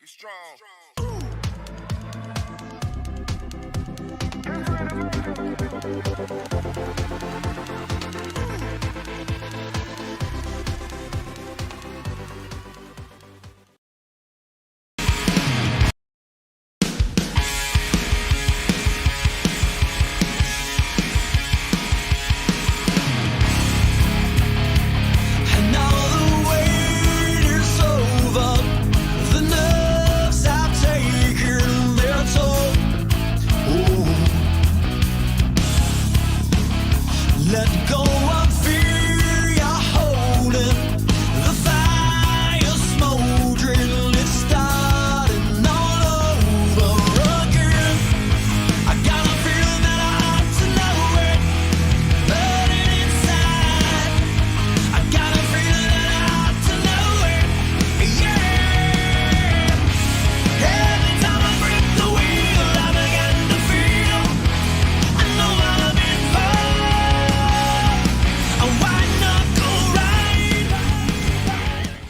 Be strong. Let go of fear you're holding. The fire smoldering, it's starting all over again. I got a feeling that I ought to know it, burning inside. I got a feeling that I ought to know it, yeah. Every time I grip the wheel, I begin to feel I know I'm in fire.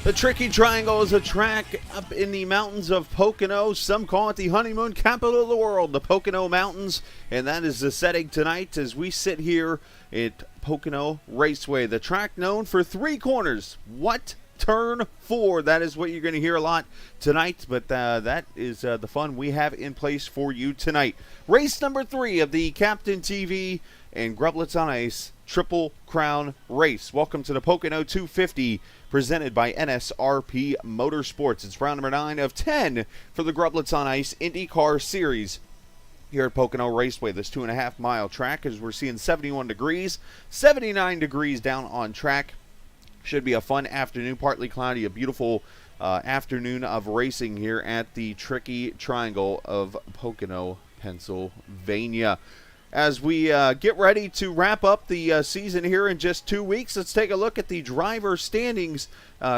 The Tricky Triangle is a track up in the mountains of Pocono. Some call it the honeymoon capital of the world, the Pocono Mountains. And that is the setting tonight as we sit here at Pocono Raceway. The track known for three corners. What? Turn 4. That is what you're going to hear a lot tonight. But that is the fun we have in place for you tonight. Race number 3 of the Captain TV and Grublets on Ice Triple Crown Race. Welcome to the Pocono 250 presented by NSRP Motorsports. It's round number 9 of 10 for the Grublets on Ice IndyCar Series here at Pocono Raceway. This 2.5 mile track, as we're seeing 71 degrees, 79 degrees down on track. Should be a fun afternoon, partly cloudy, a beautiful afternoon of racing here at the Tricky Triangle of Pocono, Pennsylvania. As we get ready to wrap up the season here in just 2 weeks, let's take a look at the driver standings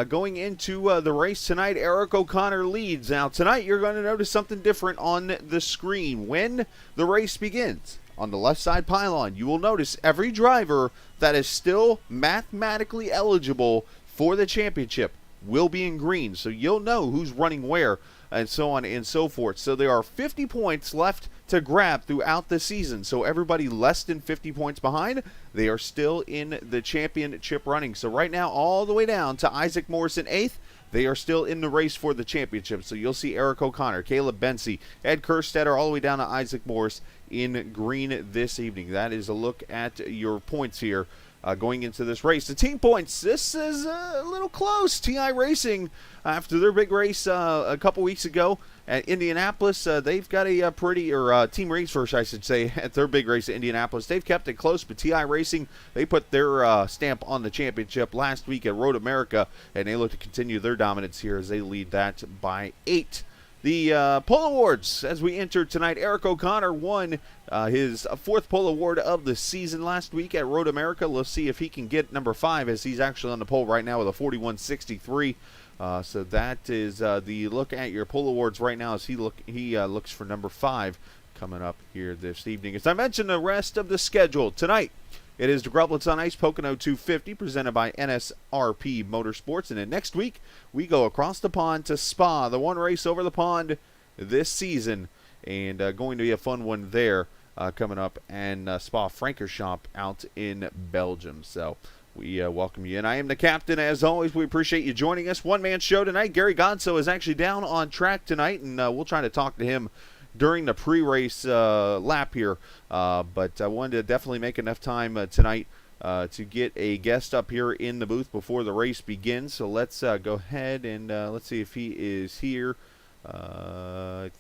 going into the race tonight. Eric O'Connor leads. Now, tonight you're going to notice something different on the screen. When the race begins, on the left side pylon, you will notice every driver that is still mathematically eligible for the championship will be in green. So you'll know who's running where and so on and so forth. So there are 50 points left to grab throughout the season. So everybody less than 50 points behind, they are still in the championship running. So right now, all the way down to Isaac Morrison 8th, they are still in the race for the championship. So you'll see Eric O'Connor, Caleb Bensey, Ed Kerstetter, all the way down to Isaac Morris in green this evening. That is a look at your points here going into this race. The team points, this is a little close. TI Racing, after their big race a couple weeks ago at Indianapolis, they've got a pretty, or Team Race First, I should say, at their big race at Indianapolis. They've kept it close, but TI Racing, they put their stamp on the championship last week at Road America, and they look to continue their dominance here as they lead that by 8. The pole awards as we enter tonight. Eric O'Connor won his 4th pole award of the season last week at Road America. Let's see if he can get number 5, as he's actually on the pole right now with a 41.63. So that is the look at your pole awards right now as he looks for number 5 coming up here this evening. As I mentioned, the rest of the schedule tonight. It is the Grublets on Ice Pocono 250 presented by NSRP Motorsports. And then next week, we go across the pond to Spa, the one race over the pond this season. And going to be a fun one there coming up. And Spa-Francorchamps out in Belgium. So we welcome you. And I am the captain, as always. We appreciate you joining us. One-man show tonight. Gary Godso is actually down on track tonight. And we'll try to talk to him during the pre-race lap here, but I wanted to definitely make enough time tonight to get a guest up here in the booth before the race begins. So let's go ahead and let's see if he is here. I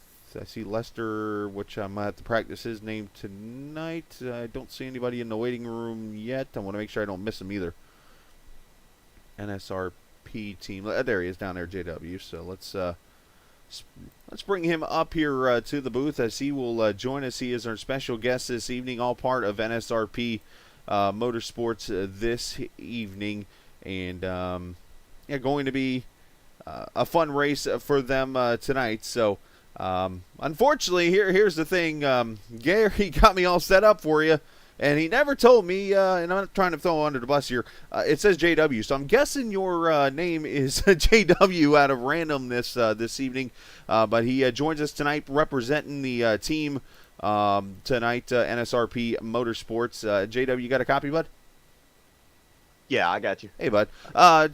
see Lester, which I might have to practice his name tonight. I don't see anybody in the waiting room yet. I want to make sure I don't miss him either. NSRP team. There he is down there, JW. So let's bring him up here to the booth as he will join us. He is our special guest this evening, all part of NSRP Motorsports this evening. And going to be a fun race for them tonight. So unfortunately, here's the thing. Gary got me all set up for you. And he never told me, and I'm not trying to throw him under the bus here, it says JW, so I'm guessing your name is JW out of randomness this evening. But he joins us tonight representing the team tonight, NSRP Motorsports. JW, you got a copy, bud? Yeah, I got you. Hey, bud.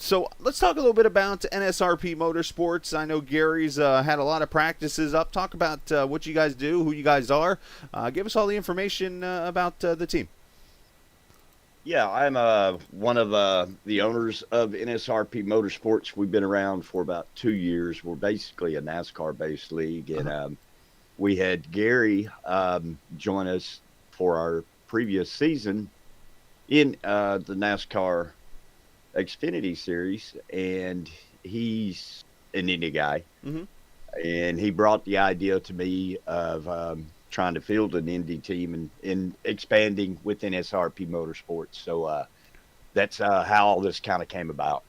So let's talk a little bit about NSRP Motorsports. I know Gary's had a lot of practices up. Talk about what you guys do, who you guys are. Give us all the information about the team. Yeah, I'm one of the owners of NSRP Motorsports. We've been around for about 2 years. We're basically a NASCAR-based league, and we had Gary join us for our previous season in the NASCAR Xfinity Series, and he's an Indy guy. And he brought the idea to me of trying to field an Indy team and expanding within SRP Motorsports. So that's how all this kind of came about.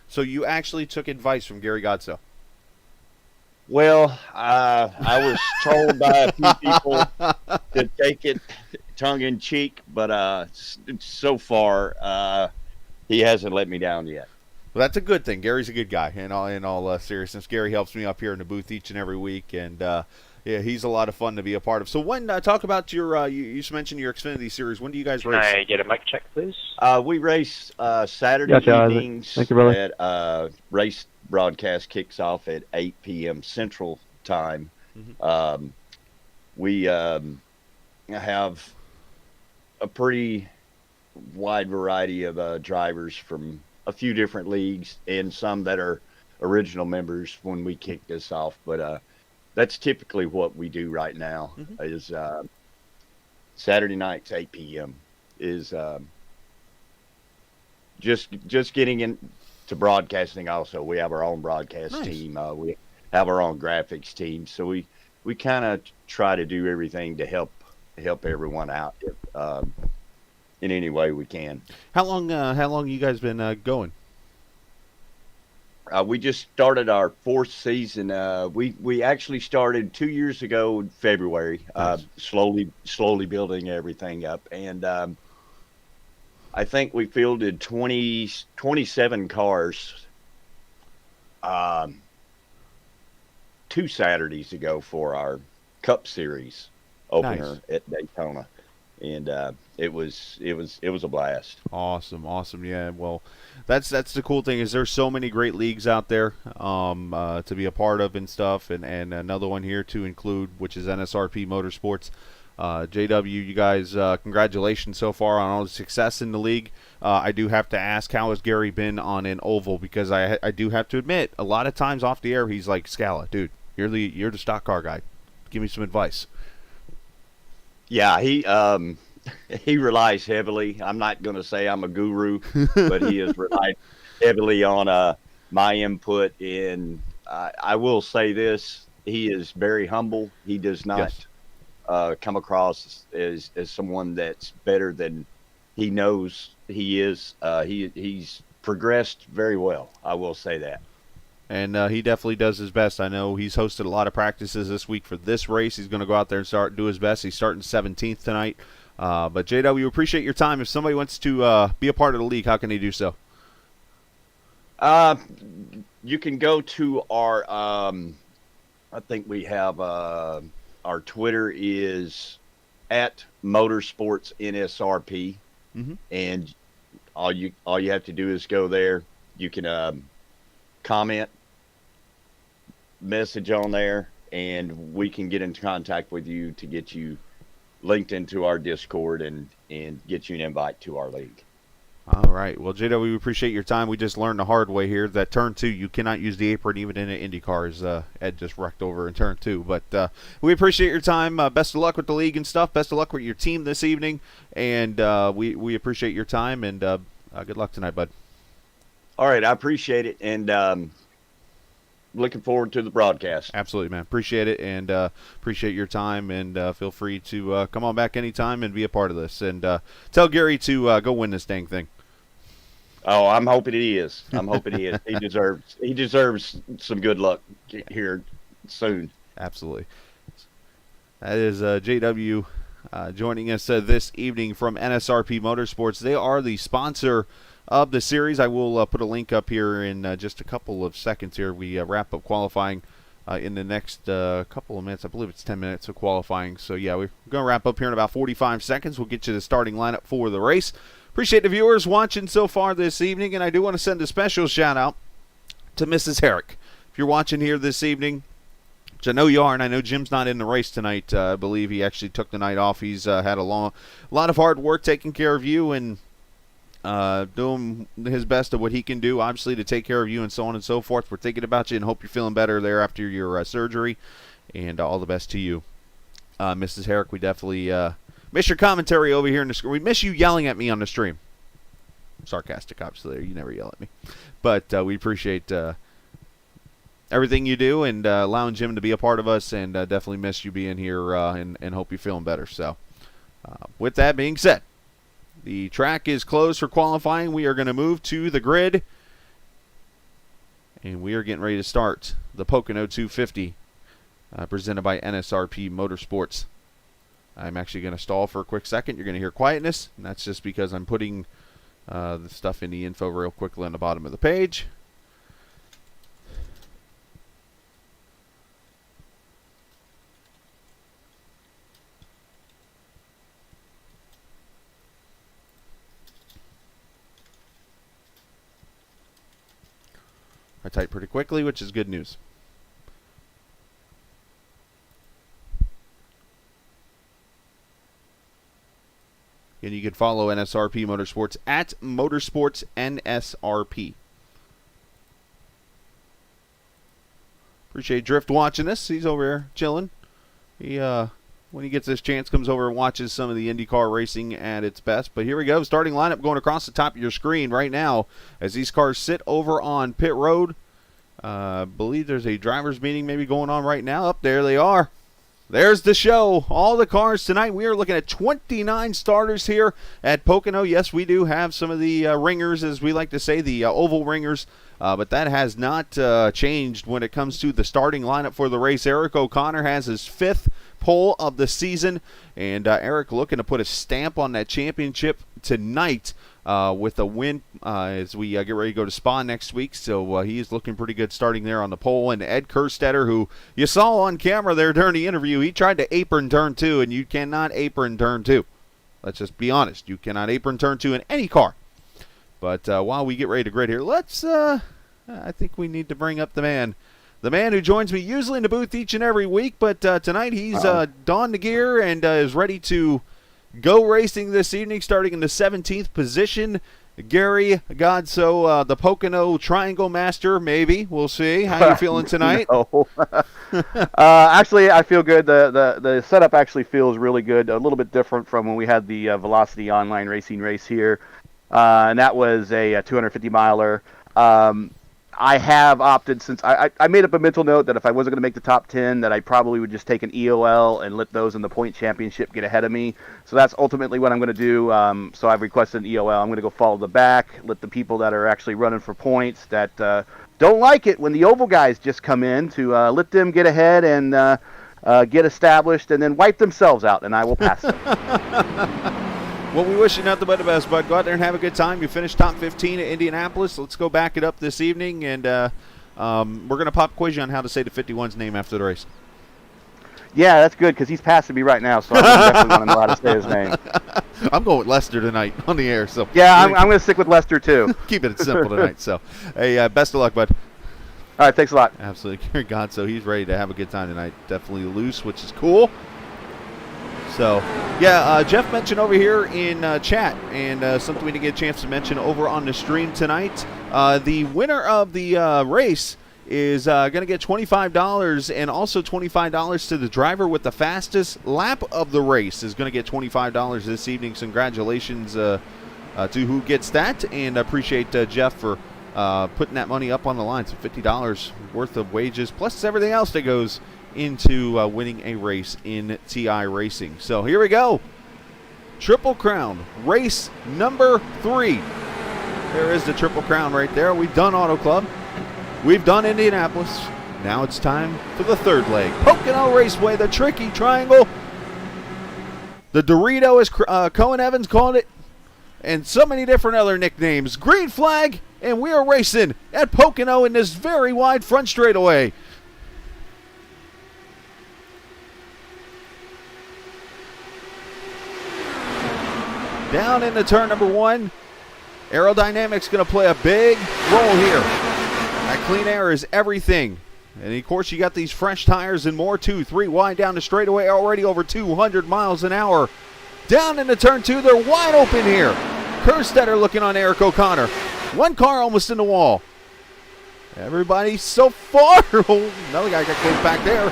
So you actually took advice from Gary Godso. Well, I was told by a few people to take it tongue-in-cheek, but so far he hasn't let me down yet. Well, that's a good thing. Gary's a good guy. In all seriousness, Gary helps me up here in the booth each and every week, and yeah, he's a lot of fun to be a part of. So when talk about your you just mentioned your Xfinity Series. When do you guys race? Can I get a mic check, please? We race Saturday Gotcha, evenings. Thank you, brother. At race broadcast kicks off at 8 p.m. Central Time. We have a pretty wide variety of drivers from a few different leagues and some that are original members when we kick this off. But that's typically what we do right now is Saturday nights, 8 p.m. is just getting into broadcasting also. We have our own broadcast team. We have our own graphics team. So we kind of try to do everything to help everyone out in any way we can. How long you guys been going? We just started our 4th season. We actually started 2 years ago in February, Nice. slowly building everything up. And I think we fielded 27 cars 2 Saturdays ago for our Cup Series opener at Daytona. And it was a blast. Awesome. Yeah, well, that's the cool thing is there's so many great leagues out there to be a part of and stuff, and another one here to include, which is NSRP Motorsports. JW, you guys, congratulations so far on all the success in the league. I do have to ask, how has Gary been on an oval? Because I do have to admit, a lot of times off the air, he's like, Scala, dude, you're the stock car guy. Give me some advice. Yeah, he relies heavily. I'm not going to say I'm a guru, but he has relied heavily on my input. And I will say this: he is very humble. He does not come across as someone that's better than he knows he is. He's progressed very well. I will say that. And he definitely does his best. I know he's hosted a lot of practices this week for this race. He's going to go out there and do his best. He's starting 17th tonight. But JW, we appreciate your time. If somebody wants to be a part of the league, how can they do so? You can go to our, I think we have our Twitter is at Motorsports NSRP. And all you have to do is go there. You can comment, message on there, and we can get in contact with you to get you linked into our Discord and get you an invite to our league. All right. Well, JW, we appreciate your time. We just learned the hard way here that turn 2, you cannot use the apron even in an Indy cars. Ed just wrecked over in turn 2. But we appreciate your time. Best of luck with the league and stuff. Best of luck with your team this evening. And we appreciate your time. And good luck tonight, bud. All right. I appreciate it. And looking forward to the broadcast. Absolutely, man. Appreciate it, and appreciate your time, and feel free to come on back anytime and be a part of this. And tell Gary to go win this dang thing. Oh, I'm hoping he is. He deserves some good luck here soon. Absolutely. That is JW joining us this evening from NSRP Motorsports. They are the sponsor of the series. I will put a link up here in just a couple of seconds here. We wrap up qualifying in the next couple of minutes. I believe it's 10 minutes of qualifying. So, yeah, we're going to wrap up here in about 45 seconds. We'll get you the starting lineup for the race. Appreciate the viewers watching so far this evening, and I do want to send a special shout-out to Mrs. Herrick. If you're watching here this evening, which I know you are, and I know Jim's not in the race tonight. I believe he actually took the night off. He's had a lot of hard work taking care of you and doing his best of what he can do, obviously, to take care of you and so on and so forth. We're thinking about you and hope you're feeling better there after your surgery, and all the best to you. Mrs. Herrick, we definitely miss your commentary over here in the screen. We miss you yelling at me on the stream. Sarcastic, obviously. You never yell at me. But we appreciate everything you do and allowing Jim to be a part of us, and definitely miss you being here and hope you're feeling better. So with that being said, the track is closed for qualifying. We are going to move to the grid, and we are getting ready to start the Pocono 250 presented by NSRP Motorsports. I'm actually going to stall for a quick second. You're going to hear quietness, and that's just because I'm putting the stuff in the info real quickly on the bottom of the page. I type pretty quickly, which is good news. And you can follow NSRP Motorsports at Motorsports NSRP. Appreciate Drift watching this. He's over here chilling. He when he gets this chance, comes over and watches some of the IndyCar racing at its best. But here we go. Starting lineup going across the top of your screen right now as these cars sit over on pit road. I believe there's a driver's meeting maybe going on right now. Up there they are. There's the show. All the cars tonight. We are looking at 29 starters here at Pocono. Yes, we do have some of the ringers, as we like to say, the oval ringers. But that has not changed when it comes to the starting lineup for the race. Eric O'Connor has his 5th pole of the season, and Eric looking to put a stamp on that championship tonight with a win as we get ready to go to Spa next week. So he's looking pretty good starting there on the pole. And Ed Kerstetter, who you saw on camera there during the interview, he tried to apron turn 2, and you cannot apron turn 2. Let's just be honest. You cannot apron turn 2 in any car. But while we get ready to grid here, let's I think we need to bring up the man who joins me usually in the booth each and every week, but tonight he's donned the gear and is ready to go racing this evening, starting in the 17th position. Gary Godso, the Pocono Triangle Master, maybe. We'll see. How you feeling tonight? No. Actually, I feel good. The setup actually feels really good. A little bit different from when we had the Velocity Online Racing race here, and that was a 250-miler. I have opted, since I made up a mental note that if I wasn't going to make the top 10, that I probably would just take an EOL and let those in the point championship get ahead of me. So that's ultimately what I'm going to do. So I've requested an EOL. I'm going to go follow the back, let the people that are actually running for points that don't like it when the oval guys just come in, to let them get ahead and get established and then wipe themselves out, and I will pass them. Well, we wish you nothing but the best, bud. Go out there and have a good time. You finished top 15 at Indianapolis. Let's go back it up this evening, and we're going to pop quiz you on how to say the 51's name after the race. Yeah, that's good, because he's passing me right now, so I definitely want to know how to say his name. I'm going with Lester tonight on the air. So yeah, I'm going to stick with Lester, too. Keep it simple tonight. So, hey, best of luck, bud. All right, thanks a lot. Absolutely. Gary Godso, he's ready to have a good time tonight. Definitely loose, which is cool. So, yeah, Jeff mentioned over here in chat, and something we didn't get a chance to mention over on the stream tonight. The winner of the race is going to get $25, and also $25 to the driver with the fastest lap of the race is going to get $25 this evening. Congratulations to who gets that, and I appreciate Jeff for putting that money up on the line. So $50 worth of wages, plus everything else that goes into winning a race in TI Racing. So here we go. Triple Crown, race number 3. There is the Triple Crown right there. We've done Auto Club. We've done Indianapolis. Now it's time for the third leg. Pocono Raceway, the Tricky Triangle. The Dorito, as Cohen Evans called it, and so many different other nicknames. Green flag, and we are racing at Pocono in this very wide front straightaway. Down into turn number 1. Aerodynamics going to play a big role here. That clean air is everything. And of course you got these fresh tires and more. 2-3 wide down the straightaway, already over 200 miles an hour. Down into turn 2, they're wide open here. Kerstetter looking on Eric O'Connor. One car almost in the wall. Everybody so far. Oh, another guy got close back there.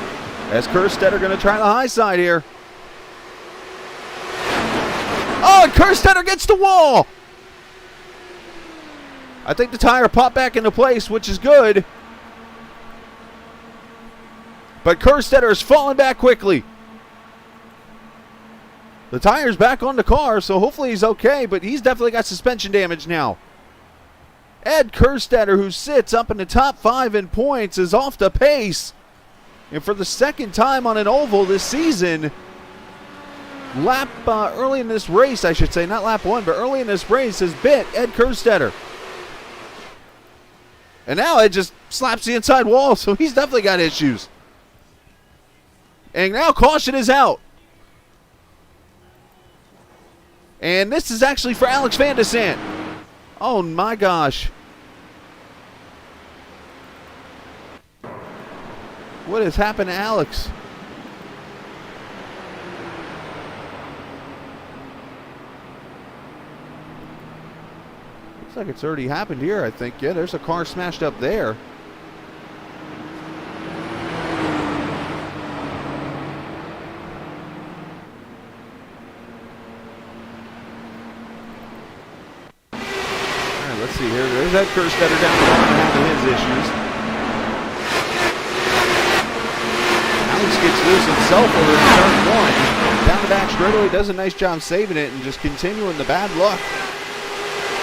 As Kerstetter going to try the high side here. Oh, and Kerstetter gets the wall. I think the tire popped back into place, which is good. But Kerstetter is falling back quickly. The tire's back on the car, so hopefully he's okay, but he's definitely got suspension damage now. Ed Kerstetter, who sits up in the top 5 in points, is off the pace. And for the second time on an oval this season, early in this race, I should say, not lap 1, but early in this race has bit Ed Kerstetter. And now Ed just slaps the inside wall, so he's definitely got issues. And now caution is out. And this is actually for Alex Van de Sant. Oh my gosh. What has happened to Alex? Looks like it's already happened here, I think. Yeah, there's a car smashed up there. Let's see here. There's that Kerstetter down the line having his issues. Alex gets loose himself over in turn 1. Down the back straightaway, does a nice job saving it and just continuing the bad luck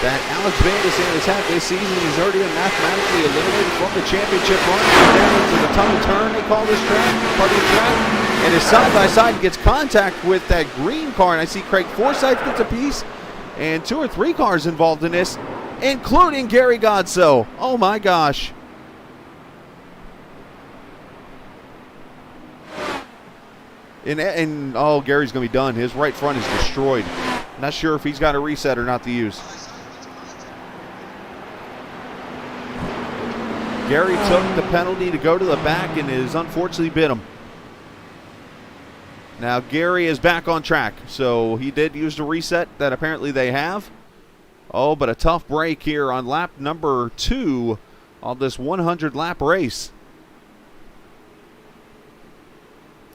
that Alex Van de Sant has had this season. He's already mathematically eliminated from the championship run. Down into the tunnel turn, they call this track, part of the track. And his side-by-side gets contact with that green car. And I see Craig Forsyth gets a piece. And 2 or 3 cars involved in this, including Gary Godso. Oh my gosh. And oh, Gary's going to be done. His right front is destroyed. Not sure if he's got a reset or not to use. Gary took the penalty to go to the back and has unfortunately bit him. Now Gary is back on track, so he did use the reset that apparently they have. Oh, but a tough break here on lap number 2 on this 100-lap race.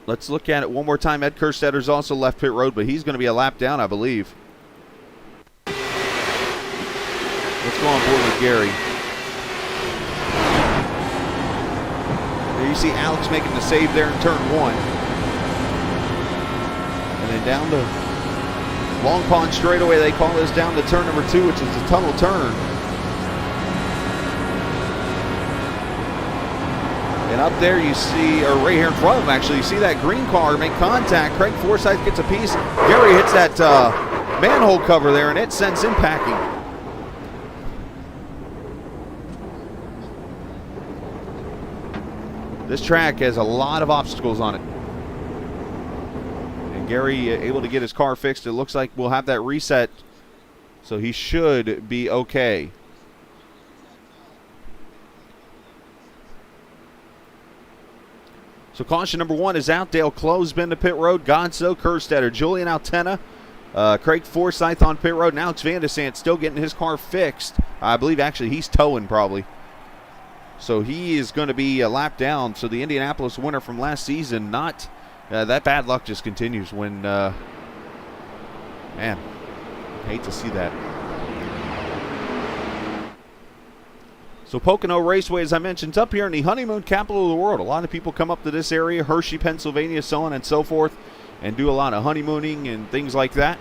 Let's look at it one more time. Ed Kerstetter's also left pit road, but he's going to be a lap down, I believe. Let's go on board with Gary. There you see Alex making the save there in turn 1. And then down the Long Pond straightaway, they call this, down to turn number 2, which is the tunnel turn. And up there you see, or right here in front of him actually, you see that green car make contact. Craig Forsyth gets a piece. Gary hits that manhole cover there, and it sends him packing. This track has a lot of obstacles on it. Gary able to get his car fixed. It looks like we'll have that reset, so he should be okay. So caution number 1 is out. Dale Close's been to pit road. Godso, Kerstetter, Julian Altena, Craig Forsyth on pit road, and Alex Van de Sant still getting his car fixed. I believe actually he's towing probably. So he is going to be a lap down. So the Indianapolis winner from last season, not... that bad luck just continues when, man, hate to see that. So Pocono Raceway, as I mentioned, is up here in the honeymoon capital of the world. A lot of people come up to this area, Hershey, Pennsylvania, so on and so forth, and do a lot of honeymooning and things like that.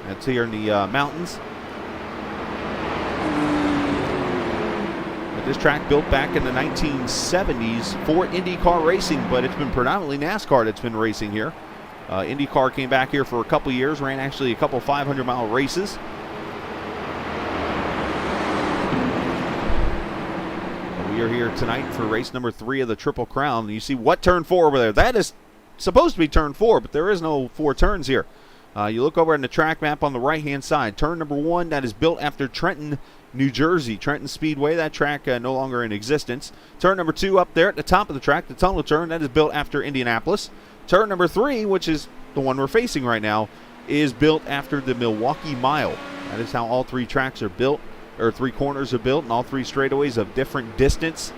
That's here in the mountains. This track built back in the 1970s for IndyCar racing, but it's been predominantly NASCAR that's been racing here. IndyCar came back here for a couple years, ran actually a couple 500-mile races. And we are here tonight for race number 3 of the Triple Crown. You see what turn 4 over there? That is supposed to be turn 4, but there is no 4 turns here. You look over in the track map on the right-hand side. Turn number 1, that is built after Trenton, New Jersey. Trenton Speedway, that track no longer in existence. Turn number 2 up there at the top of the track, the tunnel turn, that is built after Indianapolis. Turn number 3, which is the one we're facing right now, is built after the Milwaukee Mile. That is how all 3 tracks are built, or 3 corners are built, and all 3 straightaways of different distance.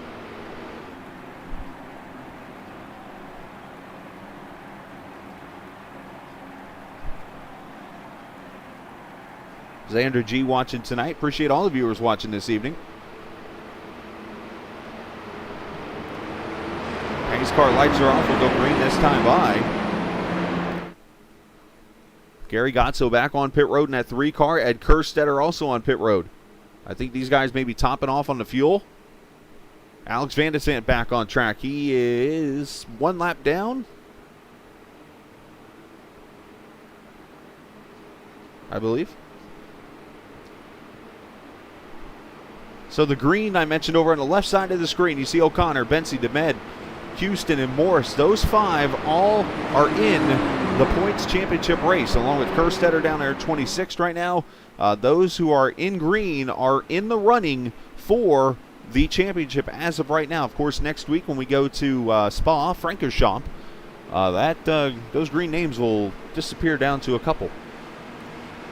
Xander G watching tonight. Appreciate all the viewers watching this evening. Pace car lights are off. We'll go green this time by. Gary Gotso back on pit road in that 3 car. Ed Kerstetter also on pit road. I think these guys may be topping off on the fuel. Alex Van de Sant back on track. He is 1 lap down, I believe. So the green I mentioned over on the left side of the screen, you see O'Connor, Bensi, DeMed, Houston, and Morris. Those 5 all are in the points championship race, along with Kerstetter down there at 26th right now. Those who are in green are in the running for the championship as of right now. Of course, next week when we go to Spa, Francorchamps, those green names will disappear down to a couple,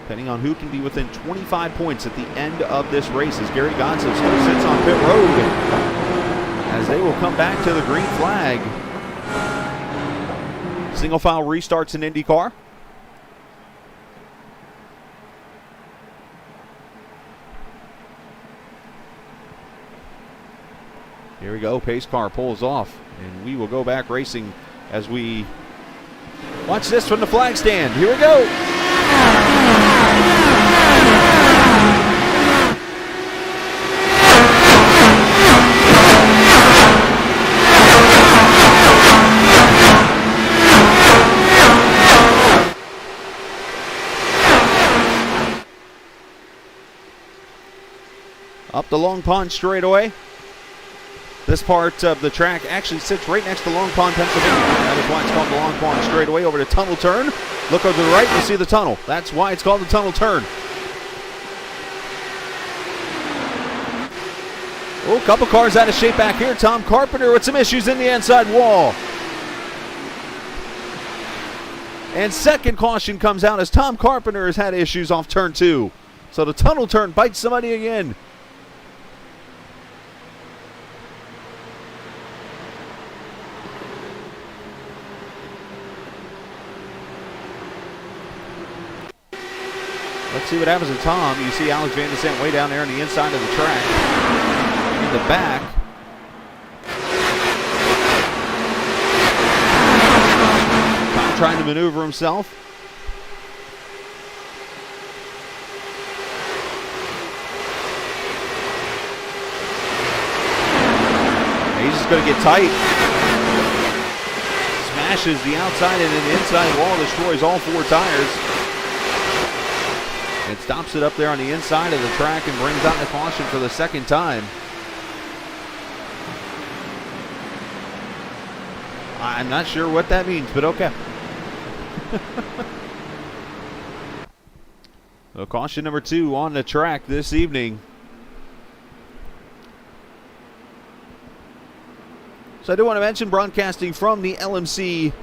depending on who can be within 25 points at the end of this race, as Gary Gotso still sits on pit road as they will come back to the green flag. Single file restarts in IndyCar. Here we go, pace car pulls off, and we will go back racing as we watch this from the flag stand. Here we go. Up the Long Pond straightaway. This part of the track actually sits right next to Long Pond, Pennsylvania. That is why it's called the Long Pond straightaway. Over to tunnel turn. Look over to the right, you'll see the tunnel. That's why it's called the tunnel turn. Oh, a couple cars out of shape back here. Tom Carpenter with some issues in the inside wall. And second caution comes out as Tom Carpenter has had issues off turn 2. So the tunnel turn bites somebody again. Let's see what happens to Tom. You see Alex Van de Sant way down there on the inside of the track. In the back. Tom trying to maneuver himself. He's just going to get tight. Smashes the outside and then the inside wall, destroys all 4 tires. It stops it up there on the inside of the track and brings out the caution for the second time. I'm not sure what that means, but okay. So caution number 2 on the track this evening. So I do want to mention broadcasting from the LMC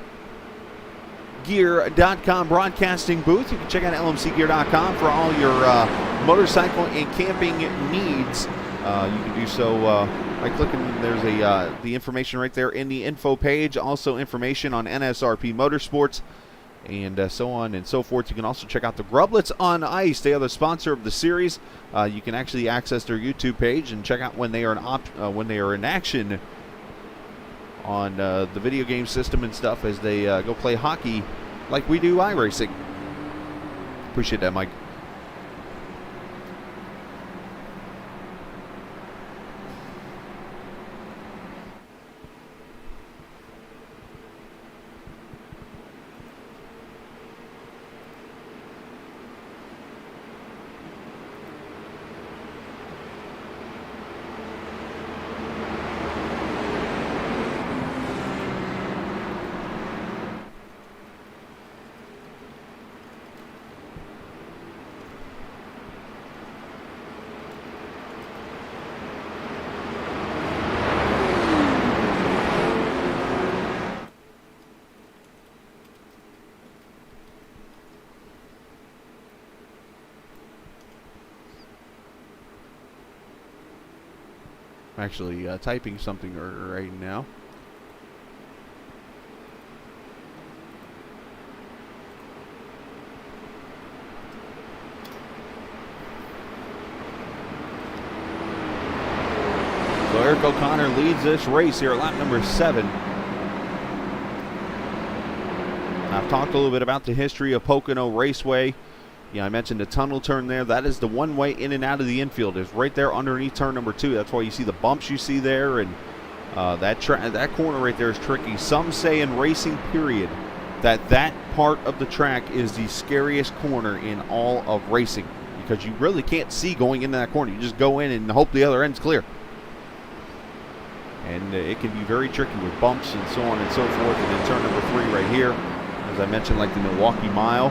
LMCgear.com broadcasting booth. You can check out LMCgear.com for all your motorcycle and camping needs. You can do so by clicking. There's the information right there in the info page. Also information on NSRP Motorsports and so on and so forth. You can also check out the Grublets on Ice. They are the sponsor of the series. You can actually access their YouTube page and check out when they are in action on the video game system and stuff as they go play hockey like we do iRacing. Appreciate that, Mike. I'm actually typing something right now. So Eric O'Connor leads this race here at lap number 7. I've talked a little bit about the history of Pocono Raceway. Yeah, I mentioned the tunnel turn there. That is the one way in and out of the infield. It's right there underneath turn number 2. That's why you see the bumps you see there, and that corner right there is tricky. Some say in racing, period, that part of the track is the scariest corner in all of racing because you really can't see going into that corner. You just go in and hope the other end's clear. And it can be very tricky with bumps and so on and so forth. And then turn number 3 right here, as I mentioned, like the Milwaukee Mile.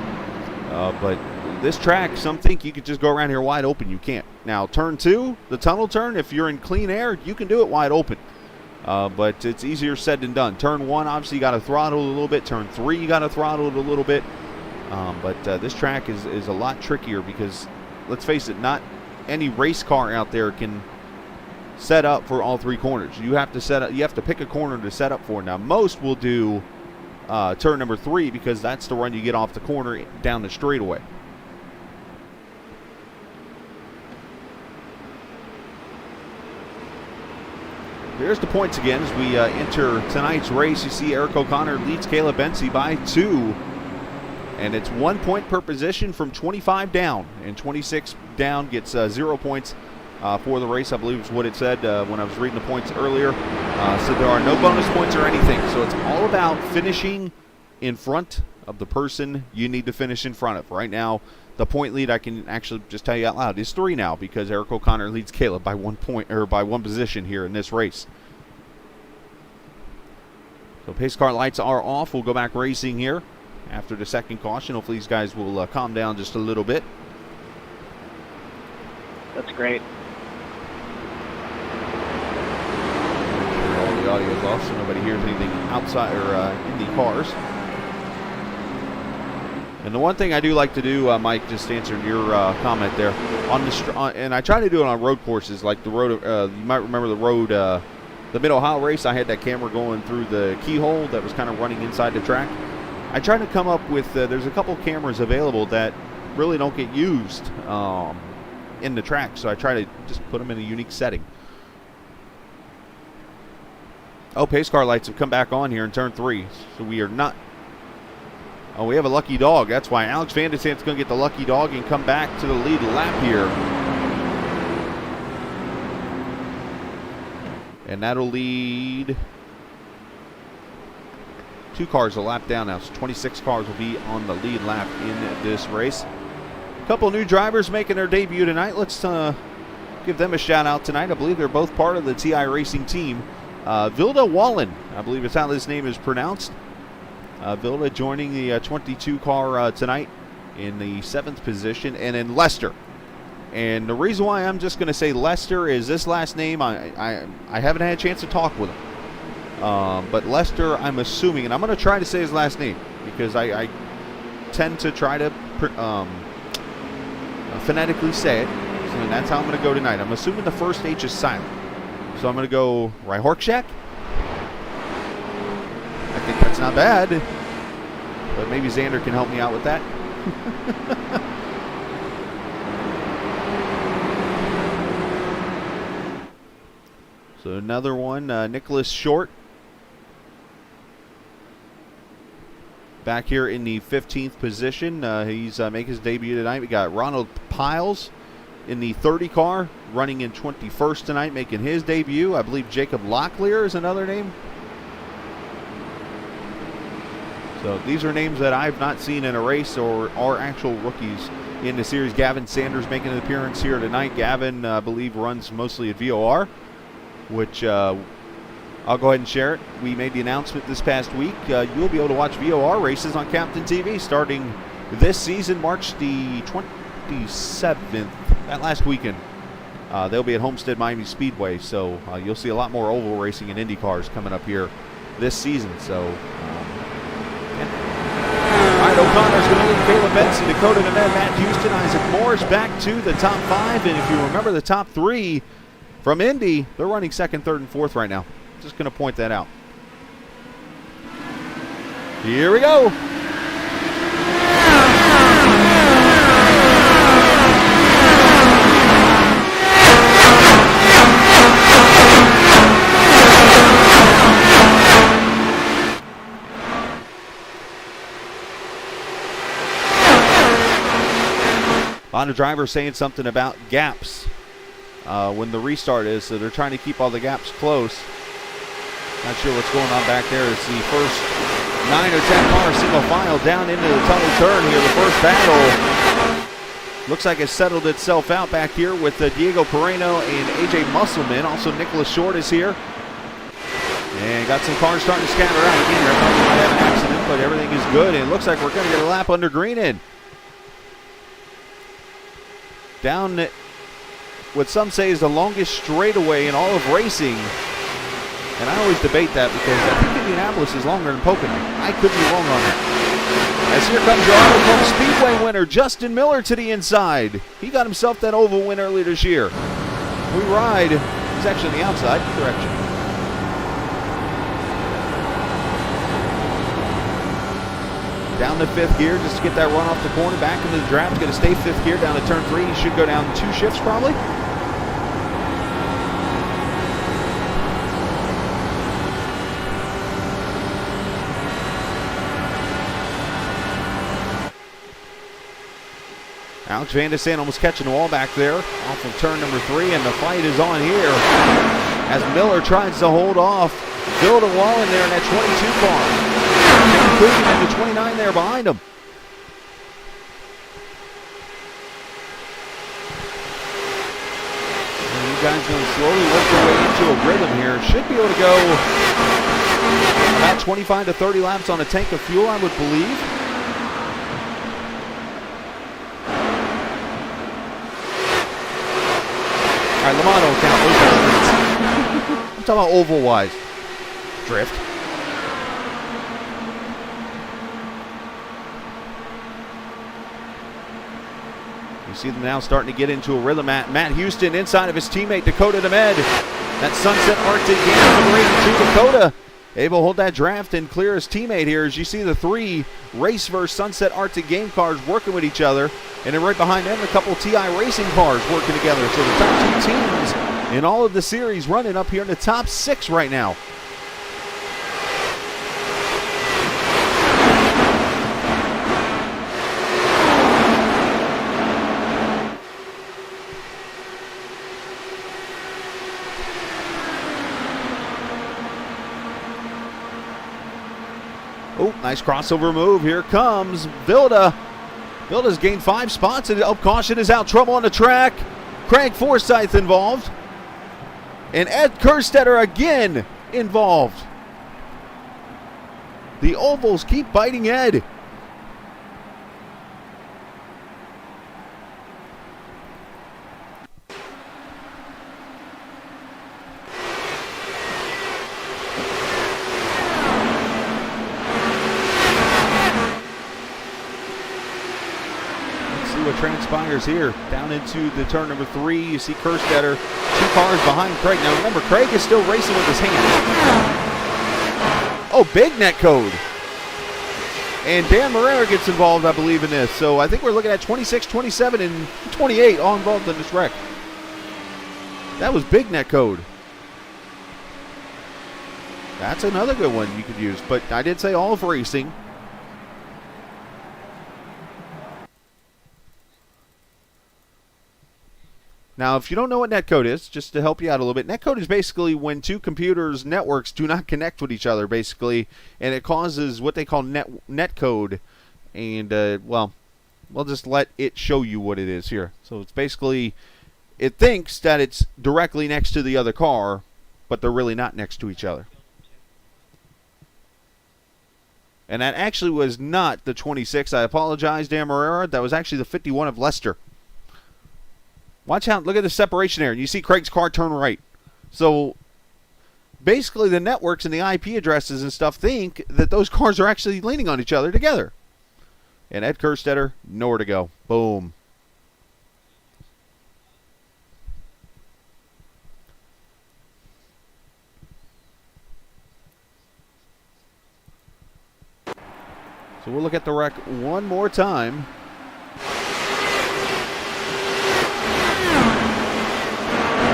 But this track, some think you could just go around here wide open. You can't. Now, turn 2, the tunnel turn, if you're in clean air, you can do it wide open. But it's easier said than done. Turn 1, obviously, you got to throttle a little bit. Turn 3, you got to throttle it a little bit. But this track is a lot trickier because, let's face it, not any race car out there can set up for all 3 corners. You have to pick a corner to set up for. Now, most will do turn number 3 because that's the run you get off the corner down the straightaway. There's the points again as we enter tonight's race. You see Eric O'Connor leads Caleb Bensi by 2. And it's 1 point per position from 25 down. And 26 down gets 0 points for the race, I believe is what it said when I was reading the points earlier. So there are no bonus points or anything. So it's all about finishing in front of the person you need to finish in front of. Right now, the point lead, I can actually just tell you out loud, is 3 now because Eric O'Connor leads Caleb by 1 point or by 1 position here in this race. So pace car lights are off. We'll go back racing here after the second caution. Hopefully these guys will calm down just a little bit. That's great. All the audio is off so nobody hears anything outside or in the cars. And the one thing I do like to do, Mike, just answering your comment there, and I try to do it on road courses like the road. You might remember the road, the Mid-Ohio race. I had that camera going through the keyhole that was kind of running inside the track. I try to come up with. There's a couple cameras available that really don't get used in the track, so I try to just put them in a unique setting. Oh, pace car lights have come back on here in turn 3, so we are not. Oh, we have a lucky dog. That's why Alex Van de Sant's going to get the lucky dog and come back to the lead lap here. And that'll lead 2 cars a lap down now. So 26 cars will be on the lead lap in this race. A couple new drivers making their debut tonight. Let's give them a shout out tonight. I believe they're both part of the TI Racing team. Vilda Wallen, I believe is how this name is pronounced. Vilda joining the 22 car tonight in the 7th position, and then Lester. And the reason why I'm just going to say Lester is this last name, I haven't had a chance to talk with him. But Lester, I'm assuming, and I'm going to try to say his last name because I tend to try to phonetically say it. And that's how I'm going to go tonight. I'm assuming the first H is silent. So I'm going to go Ryhorkshak. I think that's not bad. But maybe Xander can help me out with that. So another one, Nicholas Short. Back here in the 15th position. He's making his debut tonight. We got Ronald Piles in the 30 car, running in 21st tonight, making his debut. I believe Jacob Locklear is another name. So these are names that I've not seen in a race or are actual rookies in the series. Gavin Sanders making an appearance here tonight. Gavin, I believe, runs mostly at VOR, which I'll go ahead and share it. We made the announcement this past week. You'll be able to watch VOR races on Captain TV starting this season, March the 27th, that last weekend. They'll be at Homestead Miami Speedway, so you'll see a lot more oval racing and Indy cars coming up here this season. So, all right, O'Connor's going to lead Caleb Benson, Dakota Nemeth, Matt Houston, Isaac Morris back to the top 5. And if you remember the top 3, From Indy, they're running second, third, and fourth right now. Just going to point that out. Here we go. A lot of drivers saying something about gaps when the restart is, so they're trying to keep all the gaps close. Not sure what's going on back there. It's the first 9 or 10 cars single file down into the tunnel turn here. The first battle looks like it's settled itself out back here with Diego Pereno and AJ Musselman. Also Nicholas Short is here. And got some cars starting to scatter out. Again, they're probably might have an accident, but everything is good. And it looks like we're going to get a lap under green in. Down what some say is the longest straightaway in all of racing. And I always debate that because I think Indianapolis is longer than Pocono. I could be wrong on that. As here comes your Autoclub Speedway winner, Justin Miller, to the inside. He got himself that oval win earlier this year. We ride. He's actually on the outside direction. Down to fifth gear just to get that run off the corner. Back into the draft. Going to stay fifth gear down to turn 3. He should go down 2 shifts probably. Alex Van de Sande almost catching the wall back there off of turn number 3, and the fight is on here as Miller tries to hold off. Build a wall in there in that 22 car. And the 29 there behind him. And you guys going to slowly work their way into a rhythm here. Should be able to go about 25 to 30 laps on a tank of fuel, I would believe. All right, Lamont don't count. Those are streets. I'm talking about oval-wise. Drift. See them now starting to get into a rhythm. Matt Houston inside of his teammate Dakota DeMed. That Sunset Arctic game number 82 Dakota. Able to hold that draft and clear his teammate here as you see the 3 Raceverse Sunset Arctic game cars working with each other. And then right behind them a couple TI racing cars working together. So the top 2 teams in all of the series running up here in the top 6 right now. Oh, nice crossover move. Here comes Vilda. Vilda's gained 5 spots, and caution is out. Trouble on the track. Craig Forsyth involved. And Ed Kerstetter again involved. The ovals keep biting Ed. What transpires here down into the turn number 3. You see Kerstetter 2 cars behind Craig. Now remember, Craig is still racing with his hands. Oh, big net code. And Dan Marrera gets involved, I believe, in this. So I think we're looking at 26, 27, and 28 all involved in this wreck. That was big net code. That's another good one you could use. But I did say all of racing. Now, if you don't know what netcode is, just to help you out a little bit, netcode is basically when 2 computers' networks do not connect with each other, basically, and it causes what they call netcode. And, well, we'll just let it show you what it is here. So it's basically, it thinks that it's directly next to the other car, but they're really not next to each other. And that actually was not the 26. I apologize, Dan Marrera. That was actually the 51 of Lester. Watch out. Look at the separation there. You see Craig's car turn right. So basically the networks and the IP addresses and stuff think that those cars are actually leaning on each other together. And Ed Kerstetter, nowhere to go. Boom. So we'll look at the wreck one more time.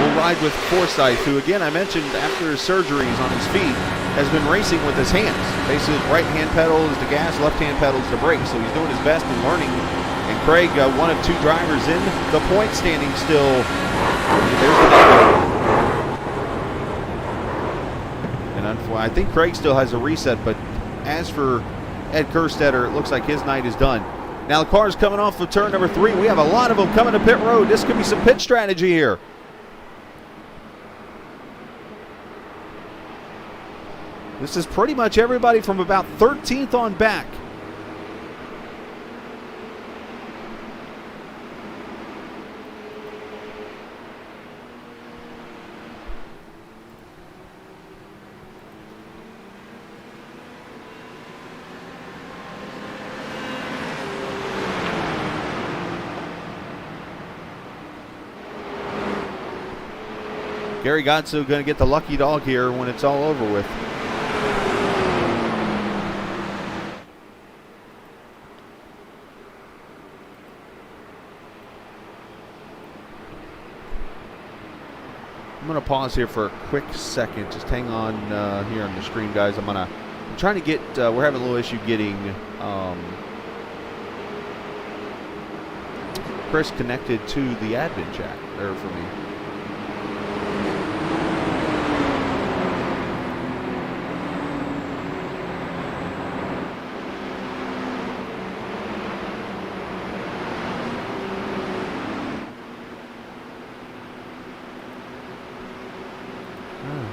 We'll ride with Forsyth, who, again, I mentioned after his surgeries on his feet, has been racing with his hands. Basically, right-hand pedal is the gas, left-hand pedal is the brake. So he's doing his best and learning. And Craig, one of two drivers in the point standing still. There's the negative. And I think Craig still has a reset, but as for Ed Kerstetter, it looks like his night is done. Now the car's coming off of turn number 3. We have a lot of them coming to pit road. This could be some pit strategy here. This is pretty much everybody from about 13th on back. Gary Godso going to get the lucky dog here when it's all over with. I'm going to pause here for a quick second. Just hang on here on the screen, guys. I'm trying to get, we're having a little issue getting Chris connected to the admin chat there for me.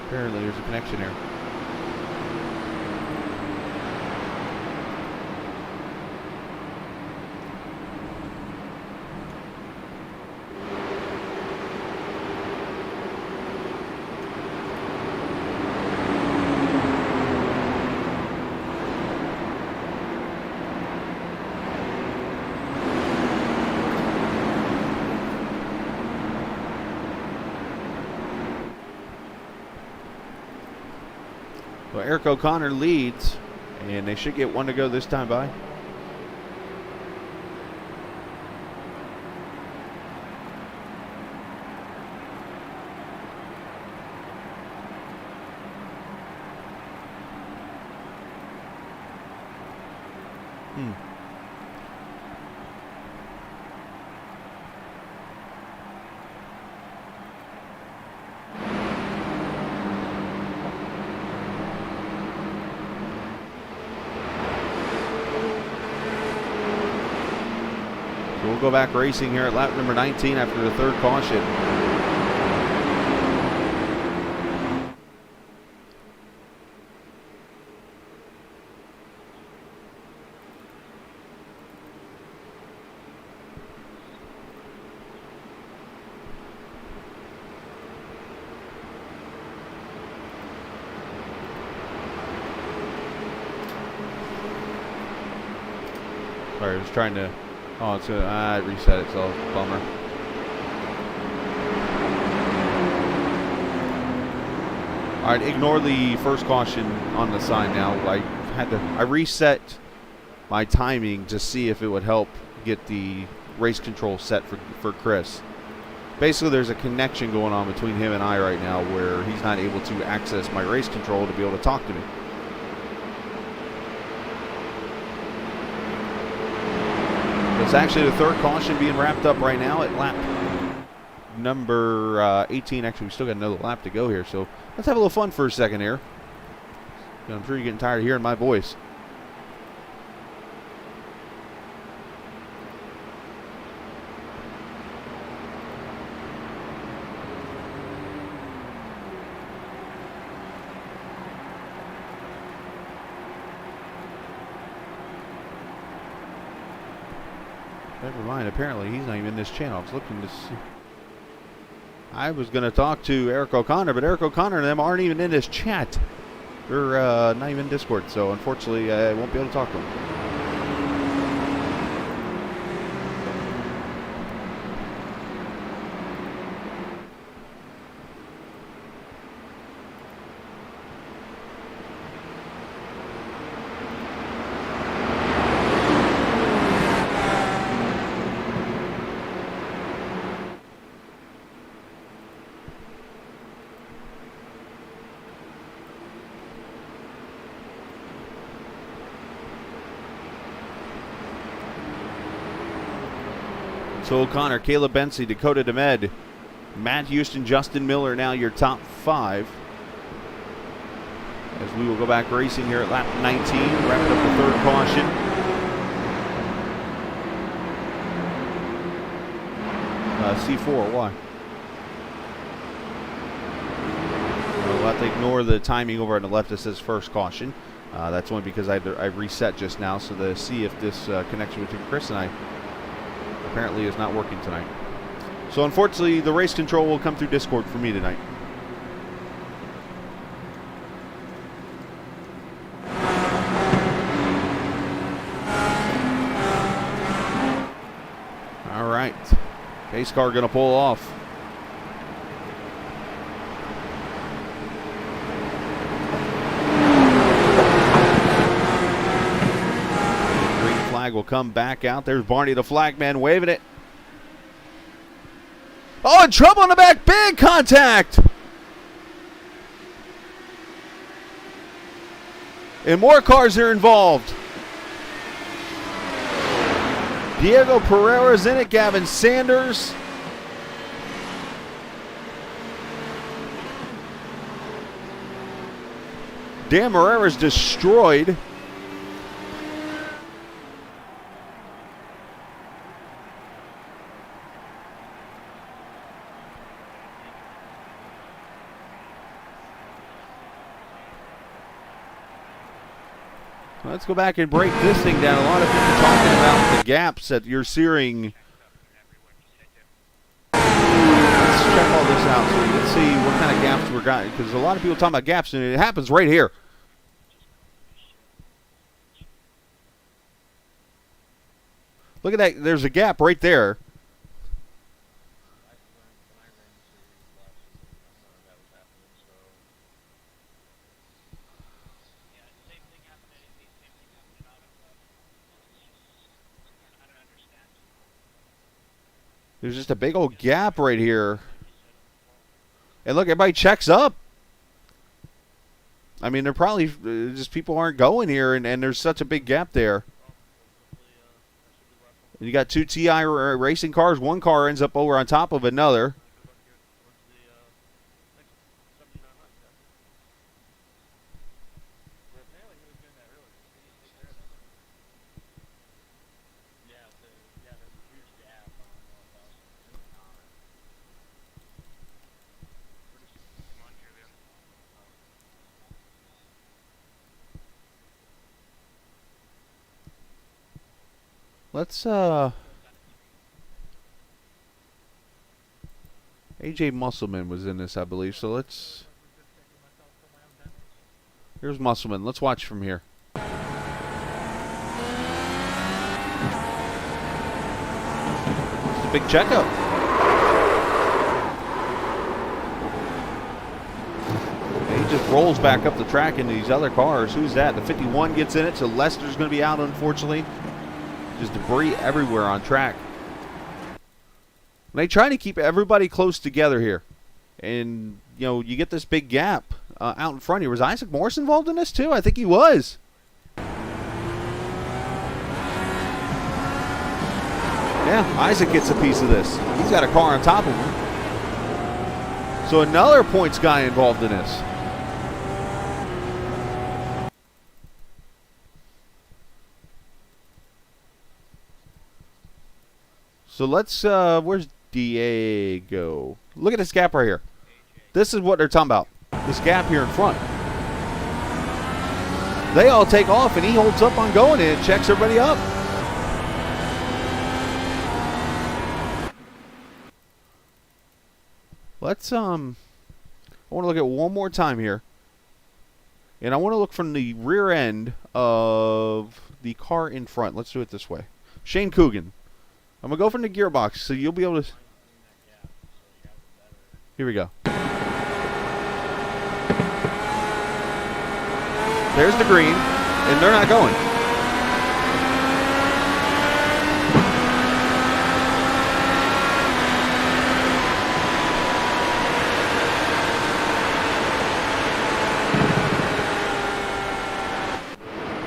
Apparently there's a connection here. Well, Eric O'Connor leads, and they should get one to go this time by. We'll go back racing here at lap number 19 after the third caution. Sorry, I was trying to. Oh, it's it reset itself. Bummer. All right, ignore the first caution on the sign now. I reset my timing to see if it would help get the race control set for Chris. Basically, there's a connection going on between him and I right now where he's not able to access my race control to be able to talk to me. It's actually the third caution being wrapped up right now at lap number 18. Actually, we still got another lap to go here, so let's have a little fun for a second here. I'm sure you're getting tired of hearing my voice. Never mind, apparently he's not even in this channel. I was looking to see. I was going to talk to Eric O'Connor, but Eric O'Connor and them aren't even in this chat. They're not even in Discord, so unfortunately I won't be able to talk to them. So O'Connor, Caleb Bensley, Dakota DeMed, Matt Houston, Justin Miller, now your top 5. As we will go back racing here at lap 19, wrapping up the 3rd caution. C4, why? We'll have to ignore the timing over on the left that says first caution. That's only because I reset just now, so to see if this connection between Chris and I apparently is not working tonight. So unfortunately, the race control will come through Discord for me tonight. All right, pace car going to pull off. Will come back out. There's Barney the flagman waving it. Oh, and trouble in the back. Big contact. And more cars are involved. Diego Pereira's in it. Gavin Sanders. Dan Morera's destroyed. Let's go back and break this thing down. A lot of people talking about the gaps that you're seeing. Let's check all this out so we can see what kind of gaps we're got. Because a lot of people talking about gaps, and it happens right here. Look at that. There's a gap right there. There's just a big old gap right here. And look, everybody checks up. I mean, they're probably just people aren't going here, and there's such a big gap there. And you got 2 TI racing cars. One car ends up over on top of another. Let's AJ Musselman was in this, I believe. So let's. Here's Musselman. Let's watch from here. It's a big checkup. And he just rolls back up the track into these other cars. Who's that? The 51 gets in it, so Lester's going to be out, unfortunately. Just debris everywhere on track. They try to keep everybody close together here. And, you know, you get this big gap out in front here. Was Isaac Morris involved in this too? I think he was. Yeah, Isaac gets a piece of this. He's got a car on top of him. So another points guy involved in this. So let's, where's Diego? Look at this gap right here. This is what they're talking about. This gap here in front. They all take off and he holds up on going in and checks everybody up. Let's, I want to look at one more time here. And I want to look from the rear end of the car in front. Let's do it this way. Shane Coogan. I'm going to go from the gearbox, so you'll be able to... Here we go. There's the green, and they're not going.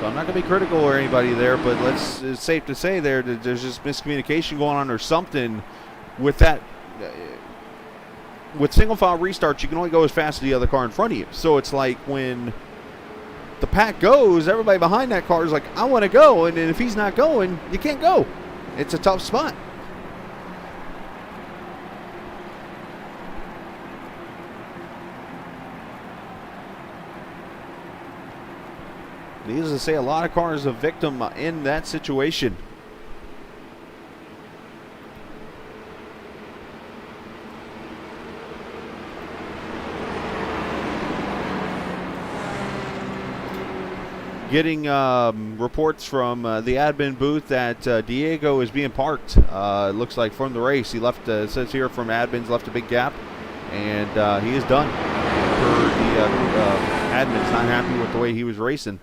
So I'm not going to be critical or anybody there, but it's safe to say there's just miscommunication going on or something with that. With single file restarts, you can only go as fast as the other car in front of you. So it's like when the pack goes, everybody behind that car is like, I want to go. And then if he's not going, you can't go. It's a tough spot. Needless to say, a lot of cars a victim in that situation. Getting reports from the admin booth that Diego is being parked. It looks like from the race. He left, it says here from admins, left a big gap, and he is done. The admin's not happy with the way he was racing.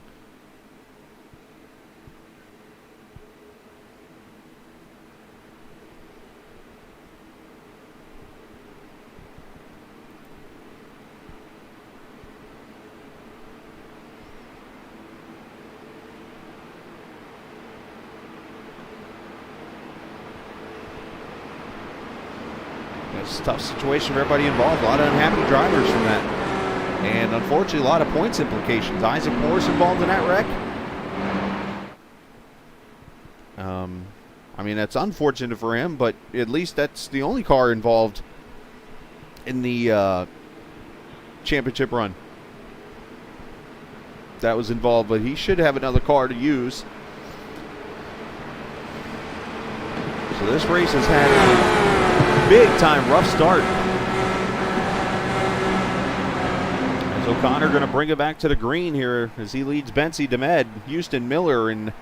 It's a tough situation for everybody involved. A lot of unhappy drivers from that. And unfortunately, a lot of points implications. Isaac Morris involved in that wreck. I mean, that's unfortunate for him, but at least that's the only car involved in the championship run that was involved. But he should have another car to use. So this race has had a big-time rough start. As O'Connor going to bring it back to the green here as he leads Bensi Demed, Houston Miller, and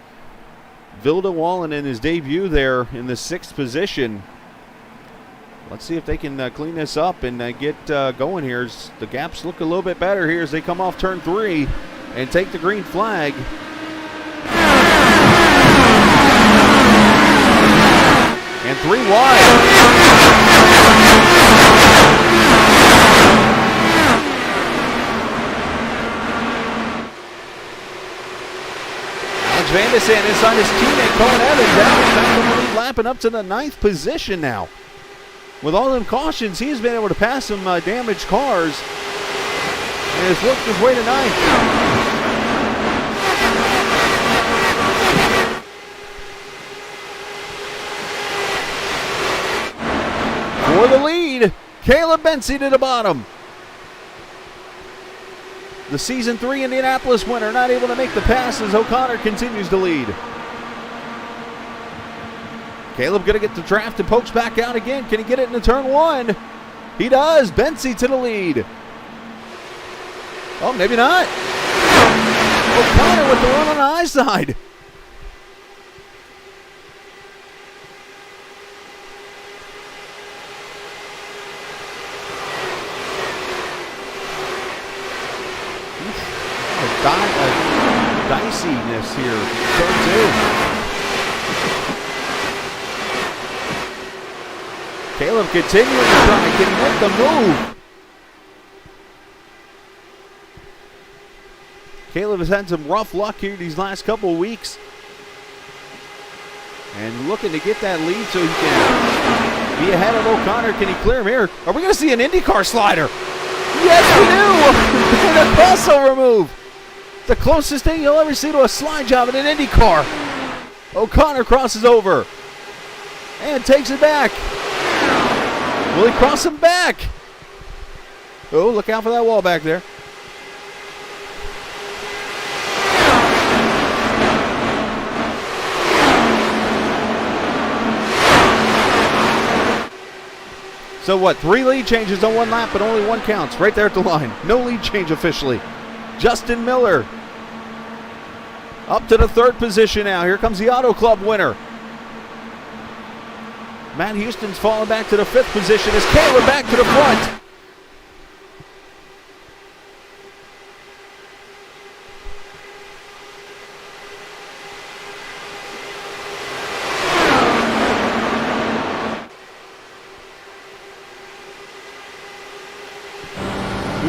Vilda Wallen in his debut there in the 6th position. Let's see if they can clean this up and get going here. The gaps look a little bit better here as they come off turn 3 and take the green flag. And 3 wide. Alex Vandesen inside his teammate Colin Evans out, lapping up to the 9th position now. With all them cautions, he's been able to pass some damaged cars and has worked his way to 9th. For the lead, Caleb Bensi to the bottom. The Season 3 Indianapolis winner not able to make the pass as O'Connor continues to lead. Caleb going to get the draft and pokes back out again. Can he get it into turn 1? He does. Bensi to the lead. Oh, maybe not. O'Connor with the run on the high side. Diciness here. Turn 2. Caleb continuing to try. Can he make the move? Caleb has had some rough luck here these last couple of weeks. And looking to get that lead so he can be ahead of O'Connor. Can he clear him here? Are we going to see an IndyCar slider? Yes, we do! And a crossover move. The closest thing you'll ever see to a slide job in an Indy car. O'Connor crosses over and takes it back. Will he cross him back? Oh, look out for that wall back there. So what, 3 lead changes on 1 lap, but only 1 counts right there at the line. No lead change officially. Justin Miller up to the 3rd position now. Here comes the Auto Club winner. Matt Houston's falling back to the 5th position as Caleb back to the front.